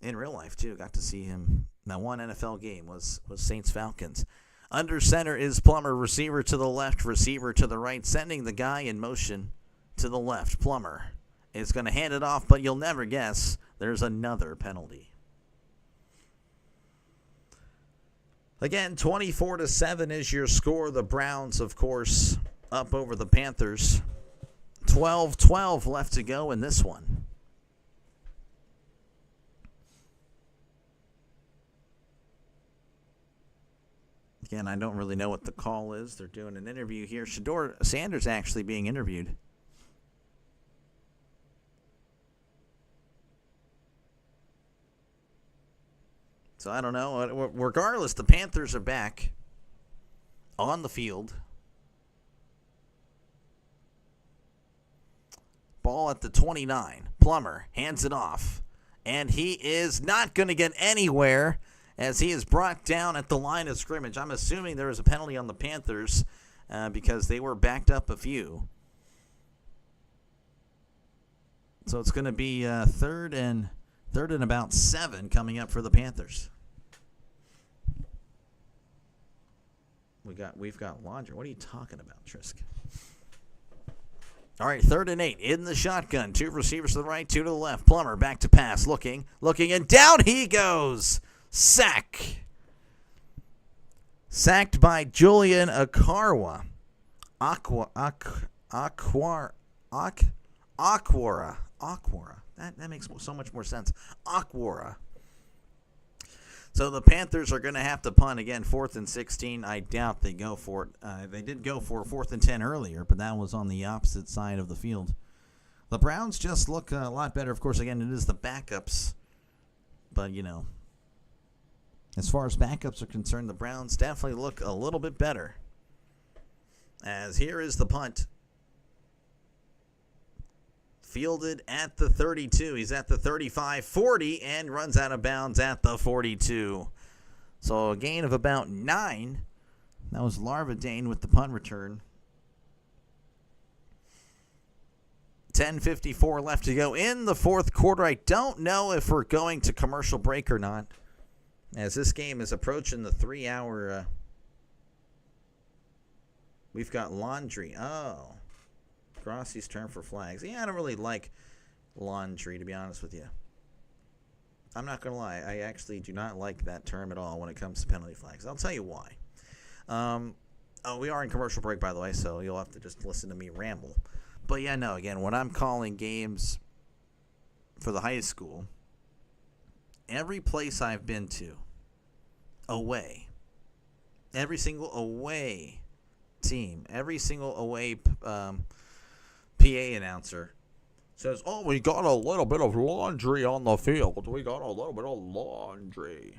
In real life, too. Got to see him. That one NFL game was Saints-Falcons. Under center is Plummer. Receiver to the left, receiver to the right. Sending the guy in motion to the left. Plummer is going to hand it off, but you'll never guess there's another penalty. Again, 24-7 is your score. The Browns, of course, up over the Panthers. 12-12 left to go in this one. Again, I don't really know what the call is. They're doing an interview here. Shedeur Sanders actually being interviewed. So I don't know. Regardless, the Panthers are back on the field. Ball at the 29. Plummer hands it off. And he is not going to get anywhere as he is brought down at the line of scrimmage. I'm assuming there was a penalty on the Panthers because they were backed up a few. So it's going to be third and about 7 coming up for the Panthers. We've got laundry. What are you talking about, Trisk? All right, 3rd and 8 in the shotgun. 2 receivers to the right, 2 to the left. Plummer back to pass, looking, and down he goes. Sacked by Julian Aquara. Aquara. That makes so much more sense. Aquara. So the Panthers are going to have to punt again. 4th and 16. I doubt they go for it. They did go for 4th and 10 earlier, but that was on the opposite side of the field. The Browns just look a lot better. Of course, again, it is the backups. But, as far as backups are concerned, the Browns definitely look a little bit better. As here is the punt. Fielded at the 32. He's at the 35, 40, and runs out of bounds at the 42. So a gain of about 9. That was Larvadane with the punt return. 10:54 left to go in the fourth quarter. I don't know if we're going to commercial break or not, as this game is approaching the 3-hour. We've got laundry. Oh. Grossi's turn for flags. Yeah, I don't really like laundry, to be honest with you. I'm not going to lie. I actually do not like that term at all when it comes to penalty flags. I'll tell you why. We are in commercial break, by the way, so you'll have to just listen to me ramble. But, yeah, no, again, when I'm calling games for the high school, every place I've been to, away, every single away team, every single away PA announcer says, oh, we got a little bit of laundry on the field. We got a little bit of laundry.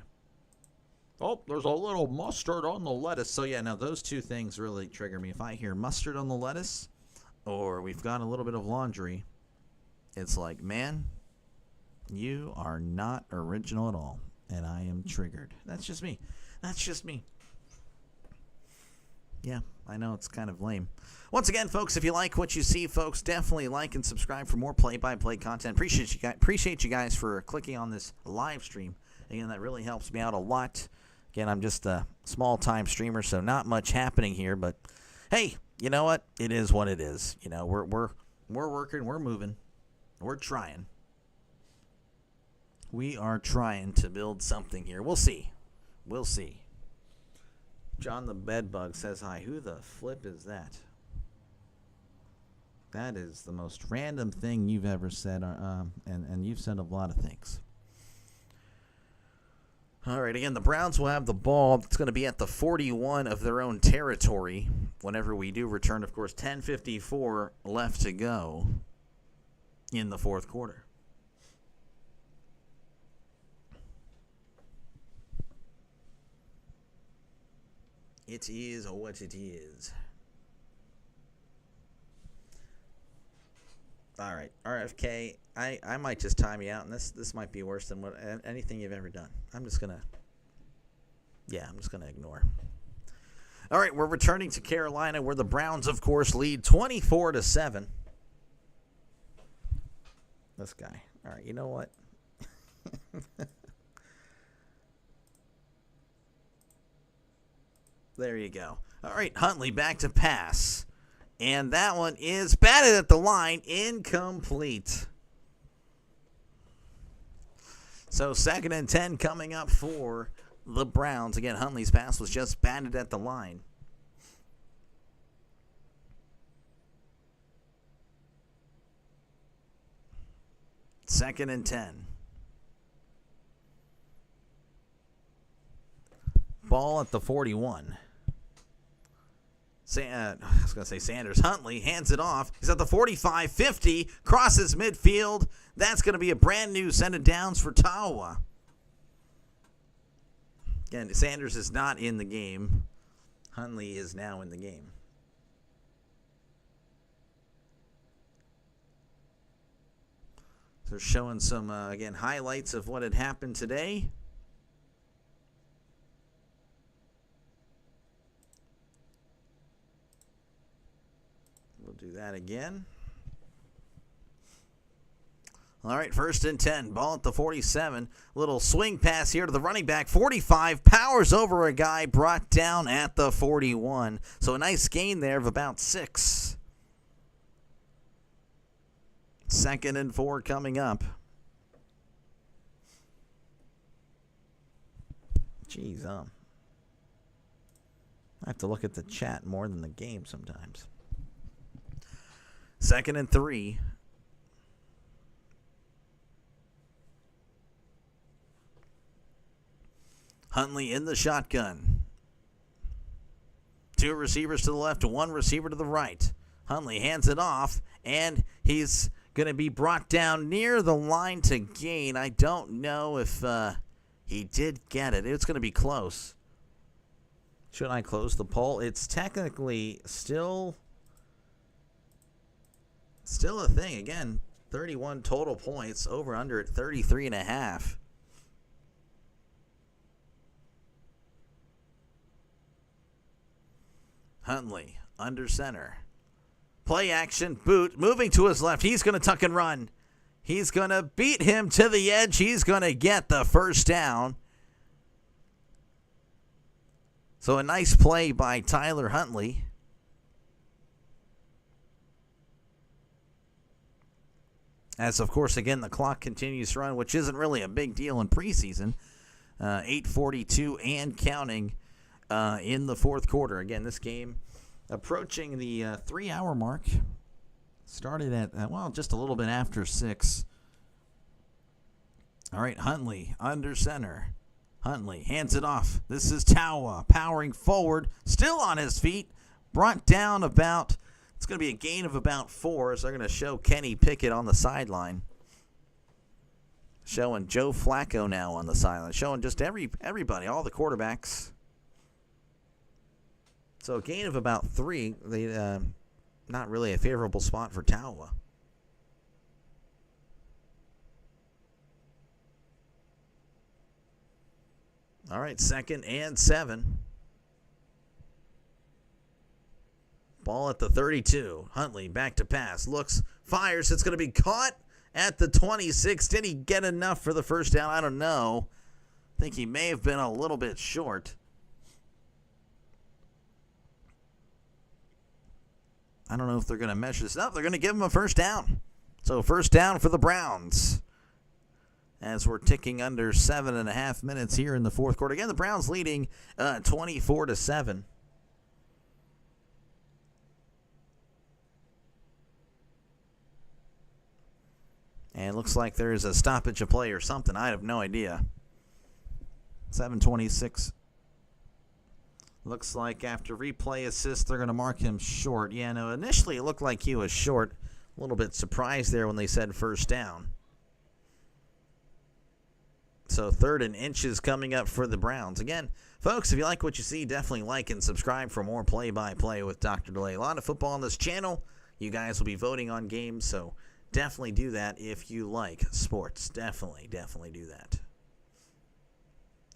Oh, there's a little mustard on the lettuce. So, yeah, now those two things really trigger me. If I hear mustard on the lettuce or we've got a little bit of laundry, it's like, man, you are not original at all. And I am triggered. That's just me. That's just me. Yeah, I know it's kind of lame. Once again, folks, if you like what you see, folks, definitely like and subscribe for more play-by-play content. Appreciate you guys for clicking on this live stream. Again, that really helps me out a lot. Again, I'm just a small-time streamer, so not much happening here. But hey, you know what? It is what it is. You know, we're working, we're moving, we're trying. We are trying to build something here. We'll see. We'll see. John the Bedbug says hi. Who the flip is that? That is the most random thing you've ever said, and you've said a lot of things. All right, again, the Browns will have the ball. It's going to be at the 41 of their own territory whenever we do return. Of course, 10:54 left to go in the fourth quarter. It is what it is. All right, RFK, I might just time you out, and this might be worse than anything you've ever done. I'm just gonna ignore. All right, we're returning to Carolina, where the Browns, of course, lead 24-7. This guy. All right, you know what? There you go. All right, Huntley back to pass. And that one is batted at the line, incomplete. So 2nd and 10 coming up for the Browns. Again, Huntley's pass was just batted at the line. Second and 10. Ball at the 41. I was going to say Sanders. Huntley hands it off. He's at the 45, 50, crosses midfield. That's going to be a brand new set of downs for Tawa. Again, Sanders is not in the game. Huntley is now in the game. So showing some, again, highlights of what had happened today. Do that again. All right, 1st and 10. Ball at the 47. Little swing pass here to the running back. 45. Powers over a guy. Brought down at the 41. So a nice gain there of about 6. 2nd and 4 coming up. Jeez, I have to look at the chat more than the game sometimes. 2nd and 3. Huntley in the shotgun. 2 receivers to the left, 1 receiver to the right. Huntley hands it off, and he's going to be brought down near the line to gain. I don't know if he did get it. It's going to be close. Should I close the poll? It's technically still a thing. Again, 31 total points, over under at 33.5. Huntley, under center. Play action, boot, moving to his left. He's going to tuck and run. He's going to beat him to the edge. He's going to get the first down. So a nice play by Tyler Huntley. As, of course, again, the clock continues to run, which isn't really a big deal in preseason. 8:42 and counting in the fourth quarter. Again, this game approaching the 3-hour mark. Started at, just a little bit after 6. All right, Huntley under center. Huntley hands it off. This is Taua powering forward, still on his feet. Brought down about, it's going to be a gain of about 4. So they're going to show Kenny Pickett on the sideline. Showing Joe Flacco now on the sideline. Showing just everybody, all the quarterbacks. So a gain of about 3. Not really a favorable spot for Taua. All right, 2nd and 7. Ball at the 32. Huntley back to pass. Looks, fires. It's going to be caught at the 26. Did he get enough for the first down? I don't know. I think he may have been a little bit short. I don't know if they're going to measure this up. They're going to give him a first down. So first down for the Browns. As we're ticking under 7.5 minutes here in the fourth quarter. Again, the Browns leading 24-7. And it looks like there is a stoppage of play or something. I have no idea. 7:26. Looks like after replay assist, they're going to mark him short. Yeah, no, initially it looked like he was short. A little bit surprised there when they said first down. So 3rd and inches coming up for the Browns. Again, folks, if you like what you see, definitely like and subscribe for more play-by-play with Dr. DeLay. A lot of football on this channel. You guys will be voting on games, so definitely do that if you like sports. Definitely do that.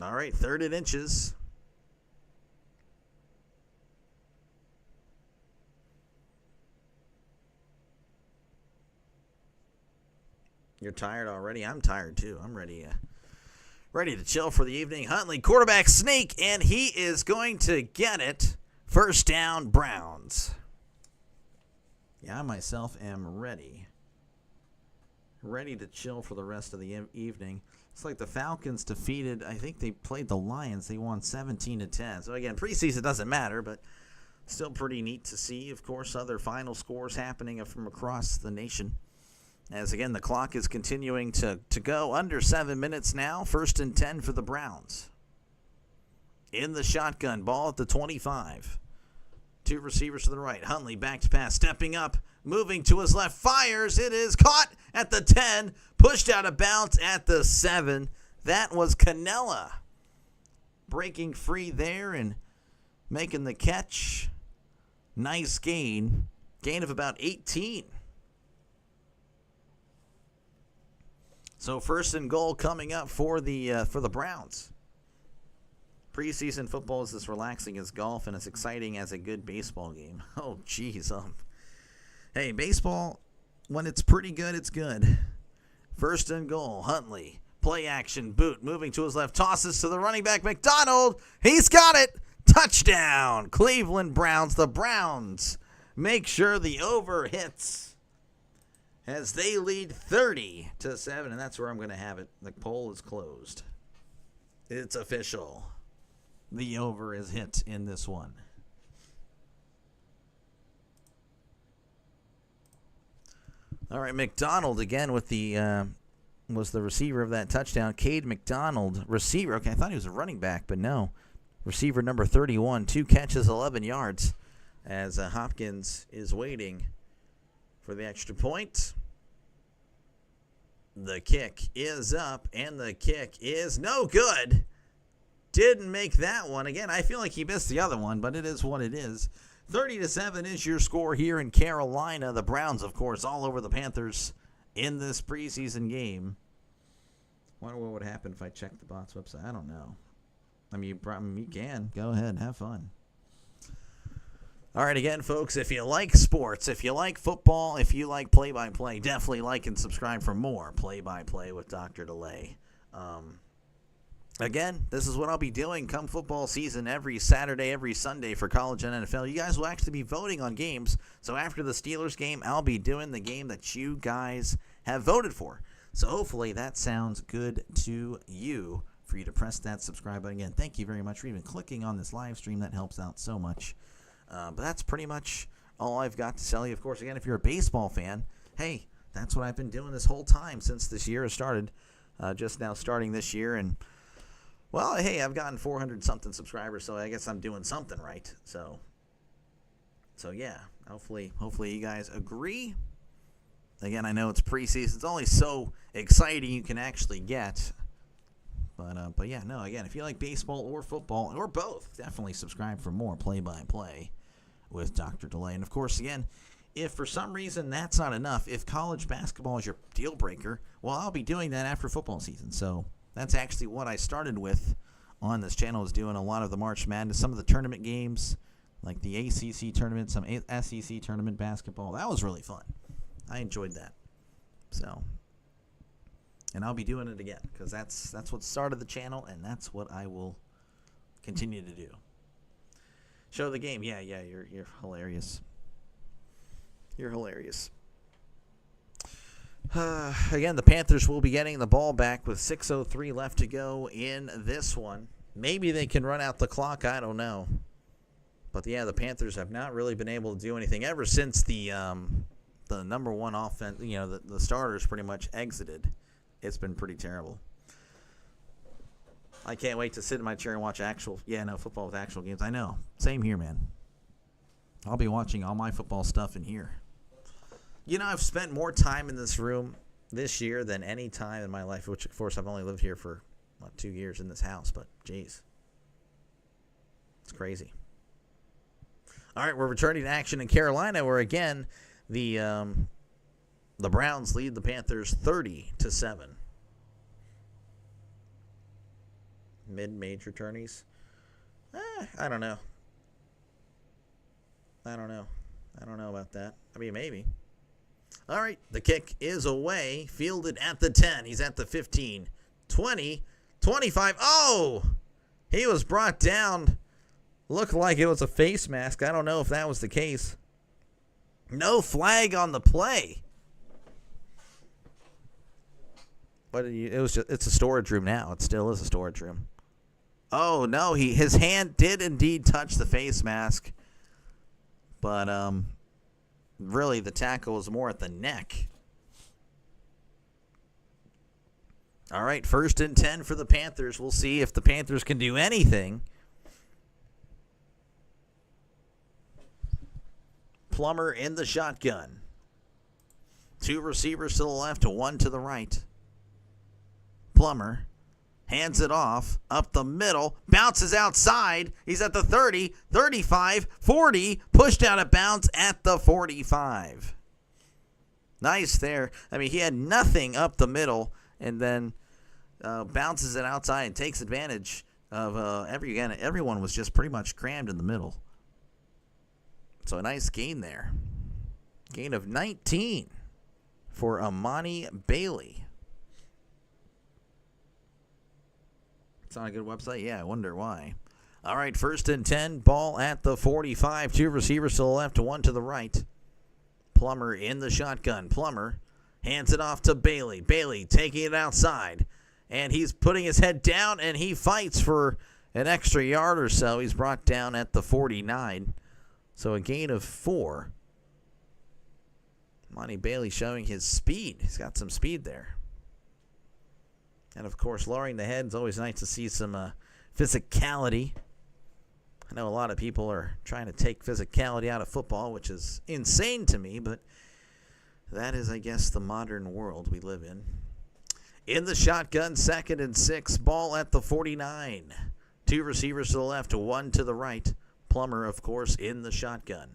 All right, 3rd and inches. You're tired already? I'm tired too. I'm ready to chill for the evening. Huntley, quarterback sneak, and he is going to get it. First down, Browns. Yeah, I myself am ready. Ready to chill for the rest of the evening. It's like the Falcons defeated, I think they played the Lions. They won 17-10. So again, preseason doesn't matter, but still pretty neat to see. Of course, other final scores happening from across the nation. As again, the clock is continuing to go under 7 minutes now. 1st and 10 for the Browns. In the shotgun, ball at the 25. 2 receivers to the right. Huntley back to pass, stepping up, moving to his left, fires. It is caught at the 10, pushed out of bounds at the 7. That was Canella breaking free there and making the catch. Nice gain. Gain of about 18. So 1st and goal coming up for the Browns. Preseason football is as relaxing as golf and as exciting as a good baseball game. Oh, geez. Hey, baseball, when it's pretty good, it's good. 1st and goal, Huntley. Play action, boot, moving to his left, tosses to the running back, McDonald. He's got it. Touchdown, Cleveland Browns. The Browns make sure the over hits as they lead 30-7, and that's where I'm going to have it. The poll is closed. It's official. The over is hit in this one. All right, McDonald again with the was the receiver of that touchdown. Cade McDonald, receiver. Okay, I thought he was a running back, but no. Receiver number 31, 2 catches, 11 yards, as Hopkins is waiting for the extra point. The kick is up, and the kick is no good. Didn't make that one. Again, I feel like he missed the other one, but it is what it is. 30-7 is your score here in Carolina. The Browns, of course, all over the Panthers in this preseason game. Wonder what would happen if I checked the bots website. I don't know. I mean, you can. Go ahead. Have fun. All right, again, folks, if you like sports, if you like football, if you like play-by-play, definitely like and subscribe for more play-by-play with Dr. Delay. Again, this is what I'll be doing come football season every Saturday, every Sunday for college and NFL. You guys will actually be voting on games. So after the Steelers game, I'll be doing the game that you guys have voted for. So hopefully that sounds good to you for you to press that subscribe button. Again, thank you very much for even clicking on this live stream. That helps out so much. But that's pretty much all I've got to tell you. Of course, again, if you're a baseball fan, hey, that's what I've been doing this whole time since this year has started. Just now starting this year. And well, hey, I've gotten 400-something subscribers, so I guess I'm doing something right. So yeah, hopefully you guys agree. Again, I know it's preseason. It's only so exciting you can actually get. But yeah, no, again, if you like baseball or football or both, definitely subscribe for more play-by-play with Dr. Delay. And, of course, again, if for some reason that's not enough, if college basketball is your deal breaker, well, I'll be doing that after football season. So that's actually what I started with on this channel, is doing a lot of the March Madness, some of the tournament games, like the ACC tournament, some SEC tournament basketball. That was really fun. I enjoyed that. So, and I'll be doing it again because that's what started the channel, and that's what I will continue to do. Show the game. Yeah, you're hilarious. You're hilarious. Again, the Panthers will be getting the ball back with 6:03 left to go in this one. Maybe they can run out the clock. I don't know. But, yeah, the Panthers have not really been able to do anything ever since the number one offense, the starters pretty much exited. It's been pretty terrible. I can't wait to sit in my chair and watch football with actual games. I know. Same here, man. I'll be watching all my football stuff in here. I've spent more time in this room this year than any time in my life, which, of course, I've only lived here for, 2 years in this house, but, geez. It's crazy. All right, we're returning to action in Carolina, where, again, the Browns lead the Panthers 30-7. Mid-major tourneys? I don't know. I don't know about that. I mean, maybe. All right, the kick is away. Fielded at the 10. He's at the 15. 20. 25. Oh! He was brought down. Looked like it was a face mask. I don't know if that was the case. No flag on the play. But it's a storage room now. It still is a storage room. Oh, no, his hand did indeed touch the face mask. But really the tackle was more at the neck. All right, 1st and 10 for the Panthers. We'll see if the Panthers can do anything. Plummer in the shotgun. 2 receivers to the left, 1 to the right. Plummer hands it off, up the middle, bounces outside. He's at the 30, 35, 40, pushed out of bounds at the 45. Nice there. I mean, he had nothing up the middle, and then bounces it outside and takes advantage of everyone was just pretty much crammed in the middle. So a nice gain there. Gain of 19 for Amani Bailey. It's not a good website? Yeah, I wonder why. All right, 1st and 10, ball at the 45. 2 receivers to the left, 1 to the right. Plummer in the shotgun. Plummer hands it off to Bailey. Bailey taking it outside. And he's putting his head down, and he fights for an extra yard or so. He's brought down at the 49. So a gain of 4. Monty Bailey showing his speed. He's got some speed there. And, of course, lowering the head is always nice to see some physicality. I know a lot of people are trying to take physicality out of football, which is insane to me, but that is, I guess, the modern world we live in. In the shotgun, 2nd and 6, ball at the 49. Two receivers to the left, one to the right. Plummer, of course, in the shotgun.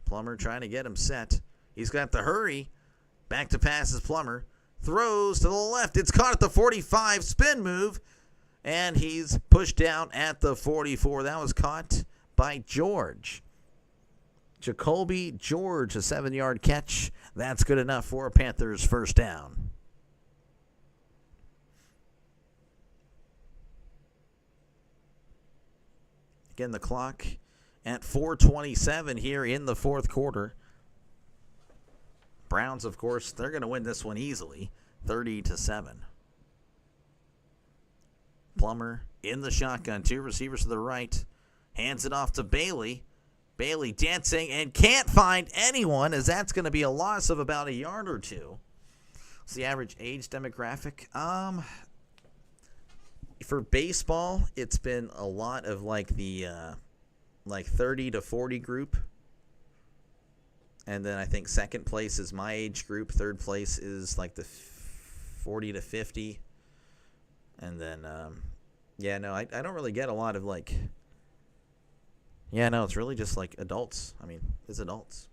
Plummer trying to get him set. He's got the hurry. Back to pass is Plummer. Throws to the left. It's caught at the 45. Spin move. And he's pushed down at the 44. That was caught by George. Jacoby George, a 7-yard catch. That's good enough for a Panthers first down. Again, the clock at 4:27 here in the fourth quarter. Browns, of course, they're going to win this one easily, 30-7. Plummer in the shotgun, two receivers to the right, hands it off to Bailey. Bailey dancing and can't find anyone, as that's going to be a loss of about a yard or two. What's the average age demographic? For baseball, it's been a lot of like the 30 to 40 group. And then I think second place is my age group. Third place is like the 40 to 50. And then, I don't really get a lot of like, it's really just like adults. I mean, it's adults.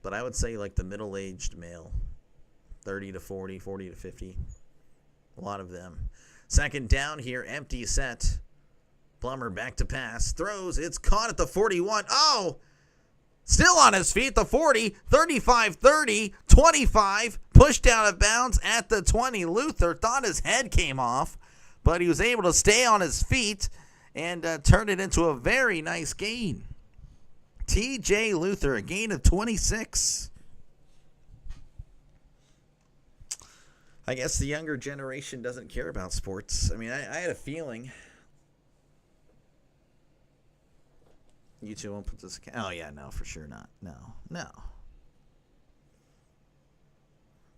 But I would say like the middle-aged male, 30 to 40, 40 to 50. A lot of them. Second down here, empty set. Plummer back to pass. Throws. It's caught at the 41. Oh! Still on his feet, the 40, 35, 30, 25, pushed out of bounds at the 20. Luther thought his head came off, but he was able to stay on his feet and turn it into a very nice gain. T.J. Luther, a gain of 26. I guess the younger generation doesn't care about sports. I mean, I had a feeling. You two won't put this. Oh, yeah, no, for sure not. No.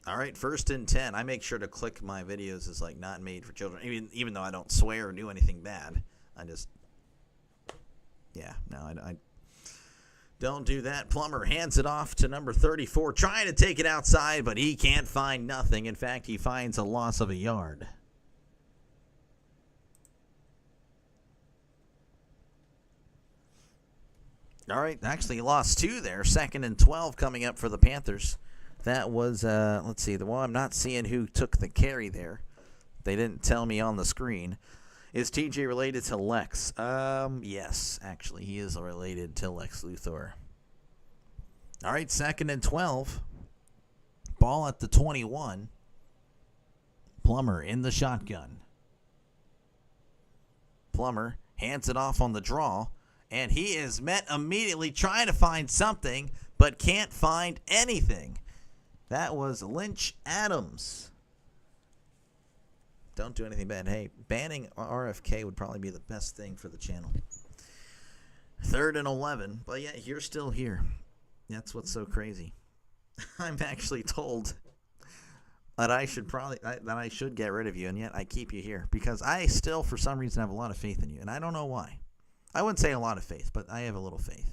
All right, 1st and 10. I make sure to click my videos as like not made for children, even though I don't swear or do anything bad. I just, I don't do that. Plummer hands it off to number 34, trying to take it outside, but he can't find nothing. In fact, he finds a loss of a yard. All right, actually he lost 2 there. 2nd and 12 coming up for the Panthers. That was, let's see, I'm not seeing who took the carry there. They didn't tell me on the screen. Is TJ related to Lex? Yes, actually, he is related to Lex Luthor. All right, 2nd and 12. Ball at the 21. Plummer in the shotgun. Plummer hands it off on the draw. And he is met immediately trying to find something, but can't find anything. That was Lynch Adams. Don't do anything bad. Hey, banning RFK would probably be the best thing for the channel. 3rd and 11. But yeah, you're still here. That's what's so crazy. I'm actually told that I should get rid of you, and yet I keep you here because I still, for some reason, have a lot of faith in you, and I don't know why. I wouldn't say a lot of faith, but I have a little faith.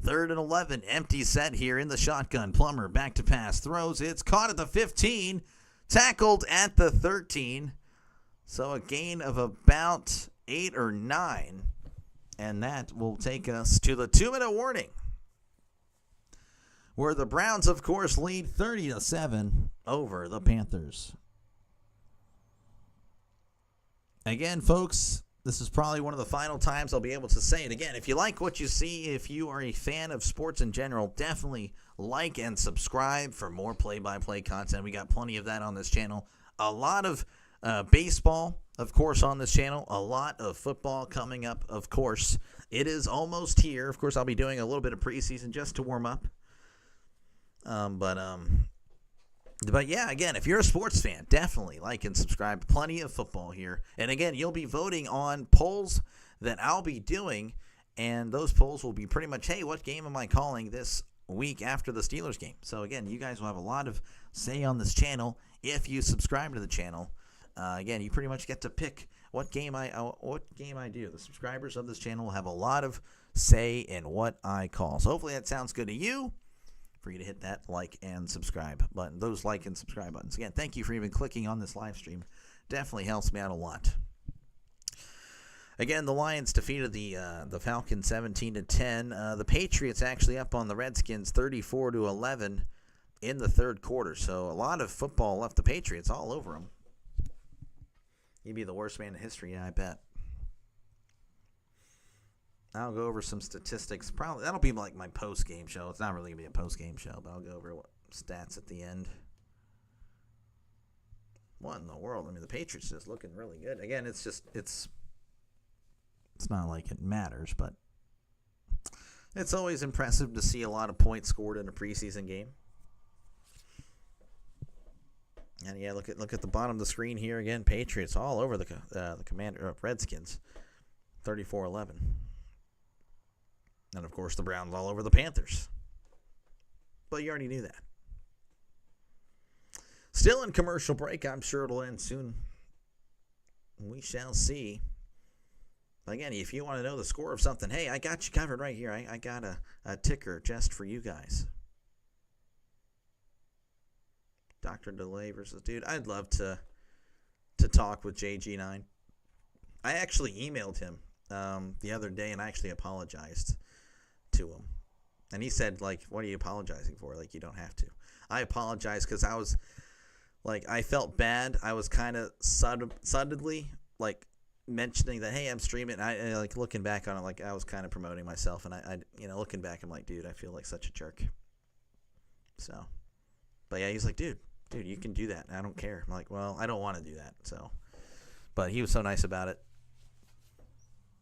3rd and 11, empty set here in the shotgun. Plummer back to pass, throws. It's caught at the 15, tackled at the 13. So a gain of about 8 or 9, and that will take us to the 2-minute warning, where the Browns, of course, lead 30-7 over the Panthers. Again, folks, this is probably one of the final times I'll be able to say it again. If you like what you see, if you are a fan of sports in general, definitely like and subscribe for more play-by-play content. We got plenty of that on this channel. A lot of baseball, of course, on this channel. A lot of football coming up, of course. It is almost here. Of course, I'll be doing a little bit of preseason just to warm up. But yeah, again, if you're a sports fan, definitely like and subscribe. Plenty of football here. And again, you'll be voting on polls that I'll be doing, and those polls will be pretty much, hey, what game am I calling this week after the Steelers game? So again, you guys will have a lot of say on this channel if you subscribe to the channel. Again, you pretty much get to pick what game I do. The subscribers of this channel will have a lot of say in what I call. So hopefully that sounds good to you. For you to hit that like and subscribe button, those like and subscribe buttons. Again, thank you for even clicking on this live stream. definitely helps me out a lot. Again, the Lions defeated the Falcons 17-10. The Patriots actually up on the Redskins 34-11 in the third quarter. So a lot of football left the Patriots all over them. He'd be the worst man in history, yeah, I bet. I'll go over some statistics. Probably that'll be like my post-game show. It's not really going to be a post-game show, but I'll go over what stats at the end. What in the world? I mean, the Patriots is looking really good. Again, it's not like it matters, but it's always impressive to see a lot of points scored in a preseason game. And yeah, look at the bottom of the screen here again. Patriots all over the Redskins, 34-11. And of course the Browns all over the Panthers. But you already knew that. Still in commercial break. I'm sure it'll end soon. We shall see. Again, if you want to know the score of something, hey, I got you covered right here. I got a ticker just for you guys. Dr. Delay versus dude. I'd love to talk with JG9. I actually emailed him the other day, and I actually apologized to him. And he said, like, what are you apologizing for? Like, you don't have to. I apologized because I was, like, I felt bad. I was kind of suddenly, like, mentioning that, hey, I'm streaming. I like, looking back on it, like, I was kind of promoting myself. And I looking back, I'm like, dude, I feel like such a jerk. So, but yeah, he's like, dude, you can do that. I don't care. I'm like, well, I don't want to do that. So, but he was so nice about it.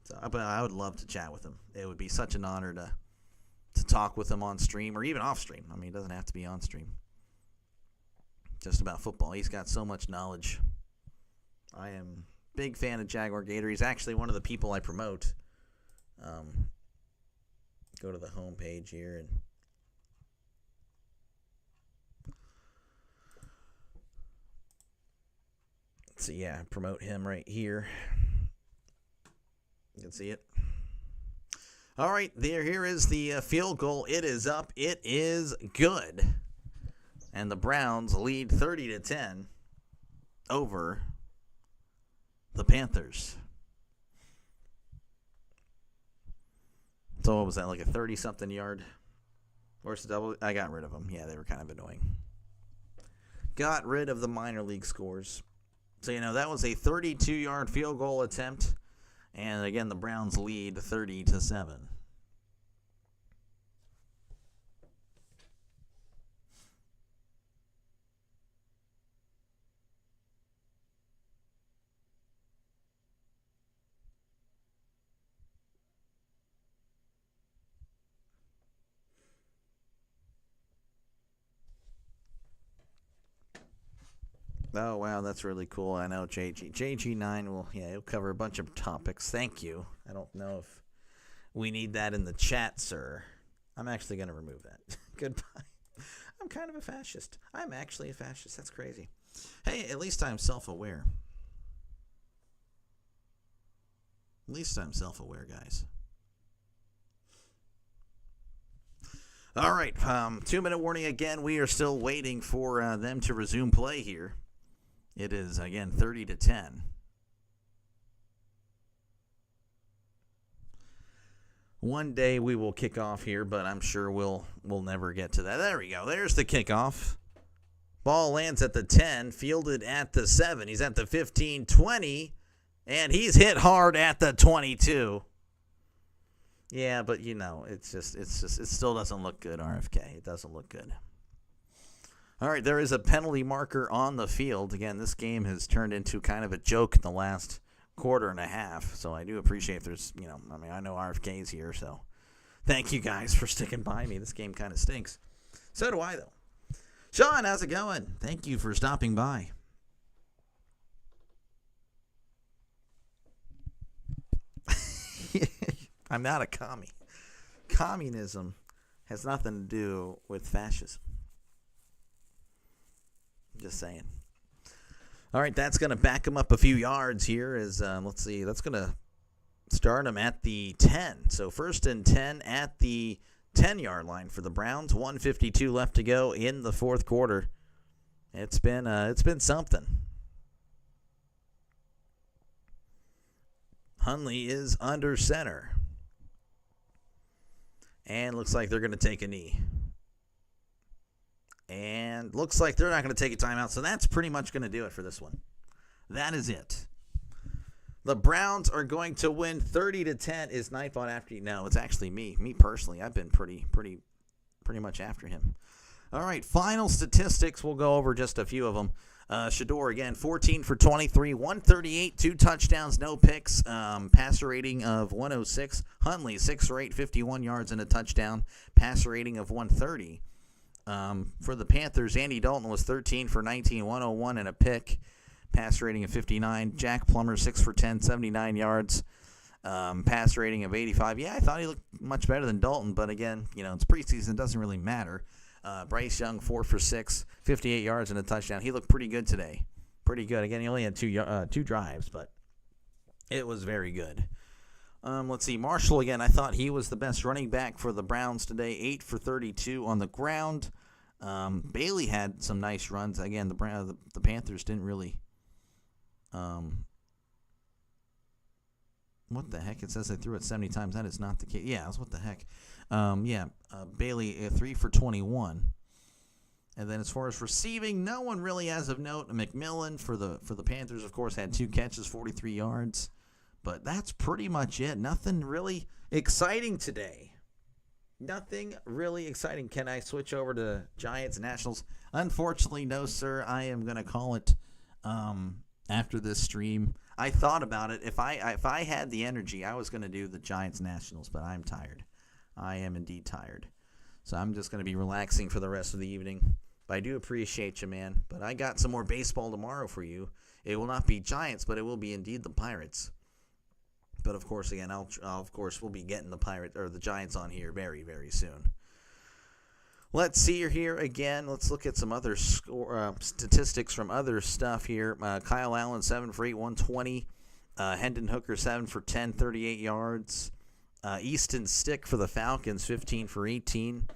So, but I would love to chat with him. It would be such an honor to talk with him on stream or even off stream. I mean, it doesn't have to be on stream. Just about football. He's got so much knowledge. I am a big fan of Jaguar Gator. He's actually one of the people I promote. Go to the homepage here and so yeah, promote him right here. You can see it. All right, here is the field goal. It is up. It is good. And the Browns lead 30-10 over the Panthers. So what was that, like a 30-something yard? Where's the double? I got rid of them. Yeah, they were kind of annoying. Got rid of the minor league scores. So, that was a 32-yard field goal attempt. And again, the Browns lead 30-7. Oh, wow, that's really cool. I know JG9 he'll cover a bunch of topics. Thank you. I don't know if we need that in the chat, sir. I'm actually going to remove that. Goodbye. I'm kind of a fascist. I'm actually a fascist. That's crazy. Hey, at least I'm self-aware. At least I'm self-aware, guys. All right, 2-minute warning again. We are still waiting for them to resume play here. It is, again, 30-10. One day we will kick off here, but I'm sure we'll never get to that. There we go. There's the kickoff. Ball lands at the 10, fielded at the 7. He's at the 15, 20, and he's hit hard at the 22. Yeah, but it still doesn't look good, RFK. It doesn't look good. All right, there is a penalty marker on the field. Again, this game has turned into kind of a joke in the last quarter and a half, so I do appreciate there's, I know RFK's here, so thank you guys for sticking by me. This game kind of stinks. So do I, though. Sean, how's it going? Thank you for stopping by. I'm not a commie. Communism has nothing to do with fascism. Just saying. All right, that's going to back him up a few yards here. Let's see, that's going to start him at the 10. So 1st and 10 at the 10-yard line for the Browns. 1:52 left to go in the fourth quarter. It's been something. Hundley is under center. And looks like they're going to take a knee. And looks like they're not going to take a timeout, so that's pretty much going to do it for this one. That is it. The Browns are going to win 30-10. Is Nightbot after you? No, it's actually me. Me personally. I've been pretty much after him. All right, final statistics. We'll go over just a few of them. Shedeur, again, 14 for 23, 138, 2 touchdowns, no picks, passer rating of 106. Hundley, 6 for 8, 51 yards and a touchdown, passer rating of 130. For the Panthers, Andy Dalton was 13 for 19, 101 and a pick, passer rating of 59. Jack Plummer, 6 for 10, 79 yards, passer rating of 85. Yeah, I thought he looked much better than Dalton, but again, it's preseason, it doesn't really matter. Bryce Young, 4 for 6, 58 yards and a touchdown. He looked pretty good today. Pretty good. Again, he only had two drives, but it was very good. Let's see. Marshall, again, I thought he was the best running back for the Browns today. 8 for 32 on the ground. Bailey had some nice runs. Again, the Panthers didn't really... what the heck? It says they threw it 70 times. That is not the case. Yeah, what the heck? Bailey, 3 for 21. And then as far as receiving, no one really as of note. McMillan for the Panthers, of course, had 2 catches, 43 yards. But that's pretty much it. Nothing really exciting today. Nothing really exciting. Can I switch over to Giants and Nationals? Unfortunately, no, sir. I am going to call it after this stream. I thought about it. If I had the energy, I was going to do the Giants Nationals, but I'm tired. I am indeed tired. So I'm just going to be relaxing for the rest of the evening. But I do appreciate you, man. But I got some more baseball tomorrow for you. It will not be Giants, but it will be indeed the Pirates. But of course, again, we'll be getting the Giants on here very, very soon. Let's see here again. Let's look at some other statistics from other stuff here. Kyle Allen, 7 for 8, 120. Hendon Hooker, 7 for 10, 38 yards. Easton Stick for the Falcons, 15 for 18,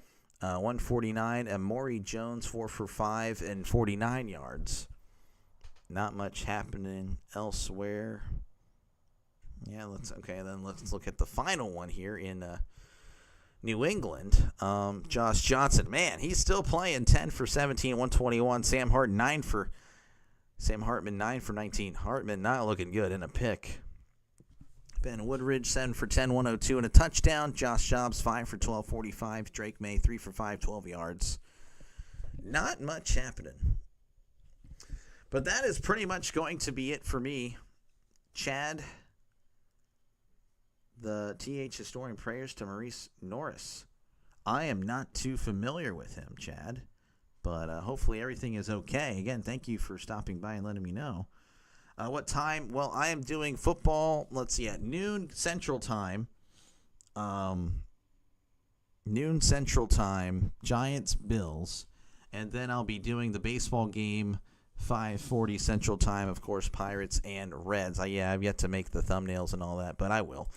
149. And Maury Jones, 4 for 5 and 49 yards. Not much happening elsewhere. Yeah, let's look at the final one here in New England. Josh Johnson, man, he's still playing. 10 for 17, 121. Sam Hartman, 9 for 19. Hartman not looking good in a pick. Ben Woodridge, 7 for 10, 102 and a touchdown. Josh Jobs, 5 for 12, 45. Drake May, 3 for 5, 12 yards. Not much happening. But that is pretty much going to be it for me. Chad, the TH historian, prayers to Maurice Norris. I am not too familiar with him, Chad, but hopefully everything is okay. Again, thank you for stopping by and letting me know. What time? Well, I am doing football, let's see, at noon Central Time. Noon Central Time, Giants, Bills. And then I'll be doing the baseball game, 5:40 Central Time, of course, Pirates and Reds. I've yet to make the thumbnails and all that, but I will.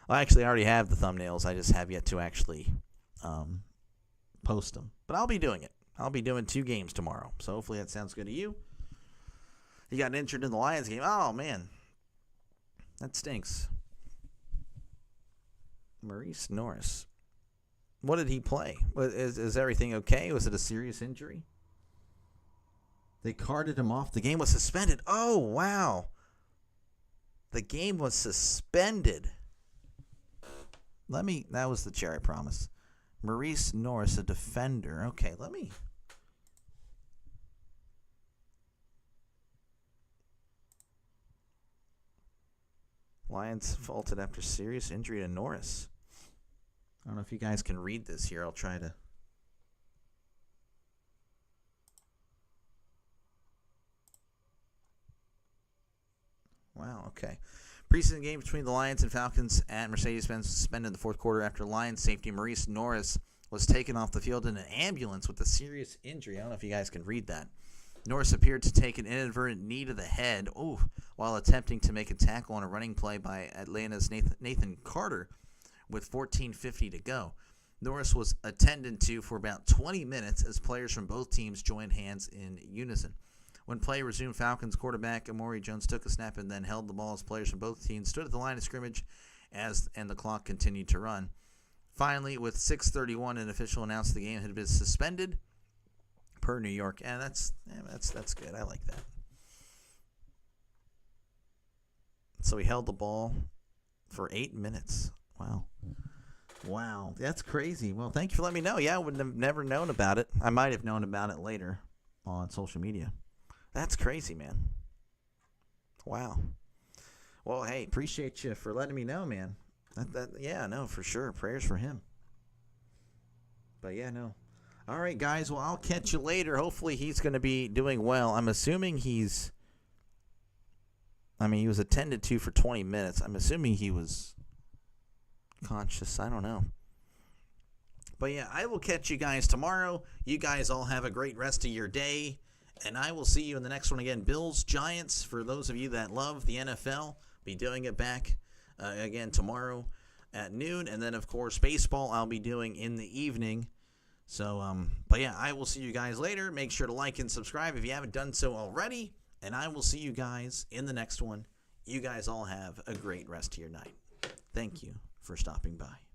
I actually already have the thumbnails. I just have yet to actually post them. But I'll be doing it. I'll be doing 2 games tomorrow. So hopefully that sounds good to you. He got injured in the Lions game. Oh, man. That stinks. Maurice Norris. What did he play? Is everything okay? Was it a serious injury? They carted him off. The game was suspended. Oh, wow. The game was suspended. That was the chair, I promise. Maurice Norris, a defender. Okay, let me. Lions faulted after serious injury to Norris. I don't know if you guys can read this here. I'll try to. Wow, okay. Preseason game between the Lions and Falcons at Mercedes-Benz suspended in the fourth quarter after Lions safety Maurice Norris was taken off the field in an ambulance with a serious injury. I don't know if you guys can read that. Norris appeared to take an inadvertent knee to the head while attempting to make a tackle on a running play by Atlanta's Nathan Carter with 14:50 to go. Norris was attended to for about 20 minutes as players from both teams joined hands in unison. When play resumed, Falcons quarterback Amari Jones took a snap and then held the ball as players from both teams stood at the line of scrimmage and the clock continued to run. Finally, with 6:31, an official announced the game had been suspended per New York. And that's good. I like that. So he held the ball for 8 minutes. Wow, that's crazy. Well, thank you for letting me know. Yeah, I would have never known about it. I might have known about it later on social media. That's crazy, man. Wow. Well, hey, appreciate you for letting me know, man. Yeah, no, for sure. Prayers for him. But yeah, no. All right, guys. Well, I'll catch you later. Hopefully he's going to be doing well. I'm assuming he was attended to for 20 minutes. I'm assuming he was conscious. I don't know. But yeah, I will catch you guys tomorrow. You guys all have a great rest of your day. And I will see you in the next one again. Bills, Giants, for those of you that love the NFL, be doing it back again tomorrow at noon. And then, of course, baseball I'll be doing in the evening. So, but yeah, I will see you guys later. Make sure to like and subscribe if you haven't done so already. And I will see you guys in the next one. You guys all have a great rest of your night. Thank you for stopping by.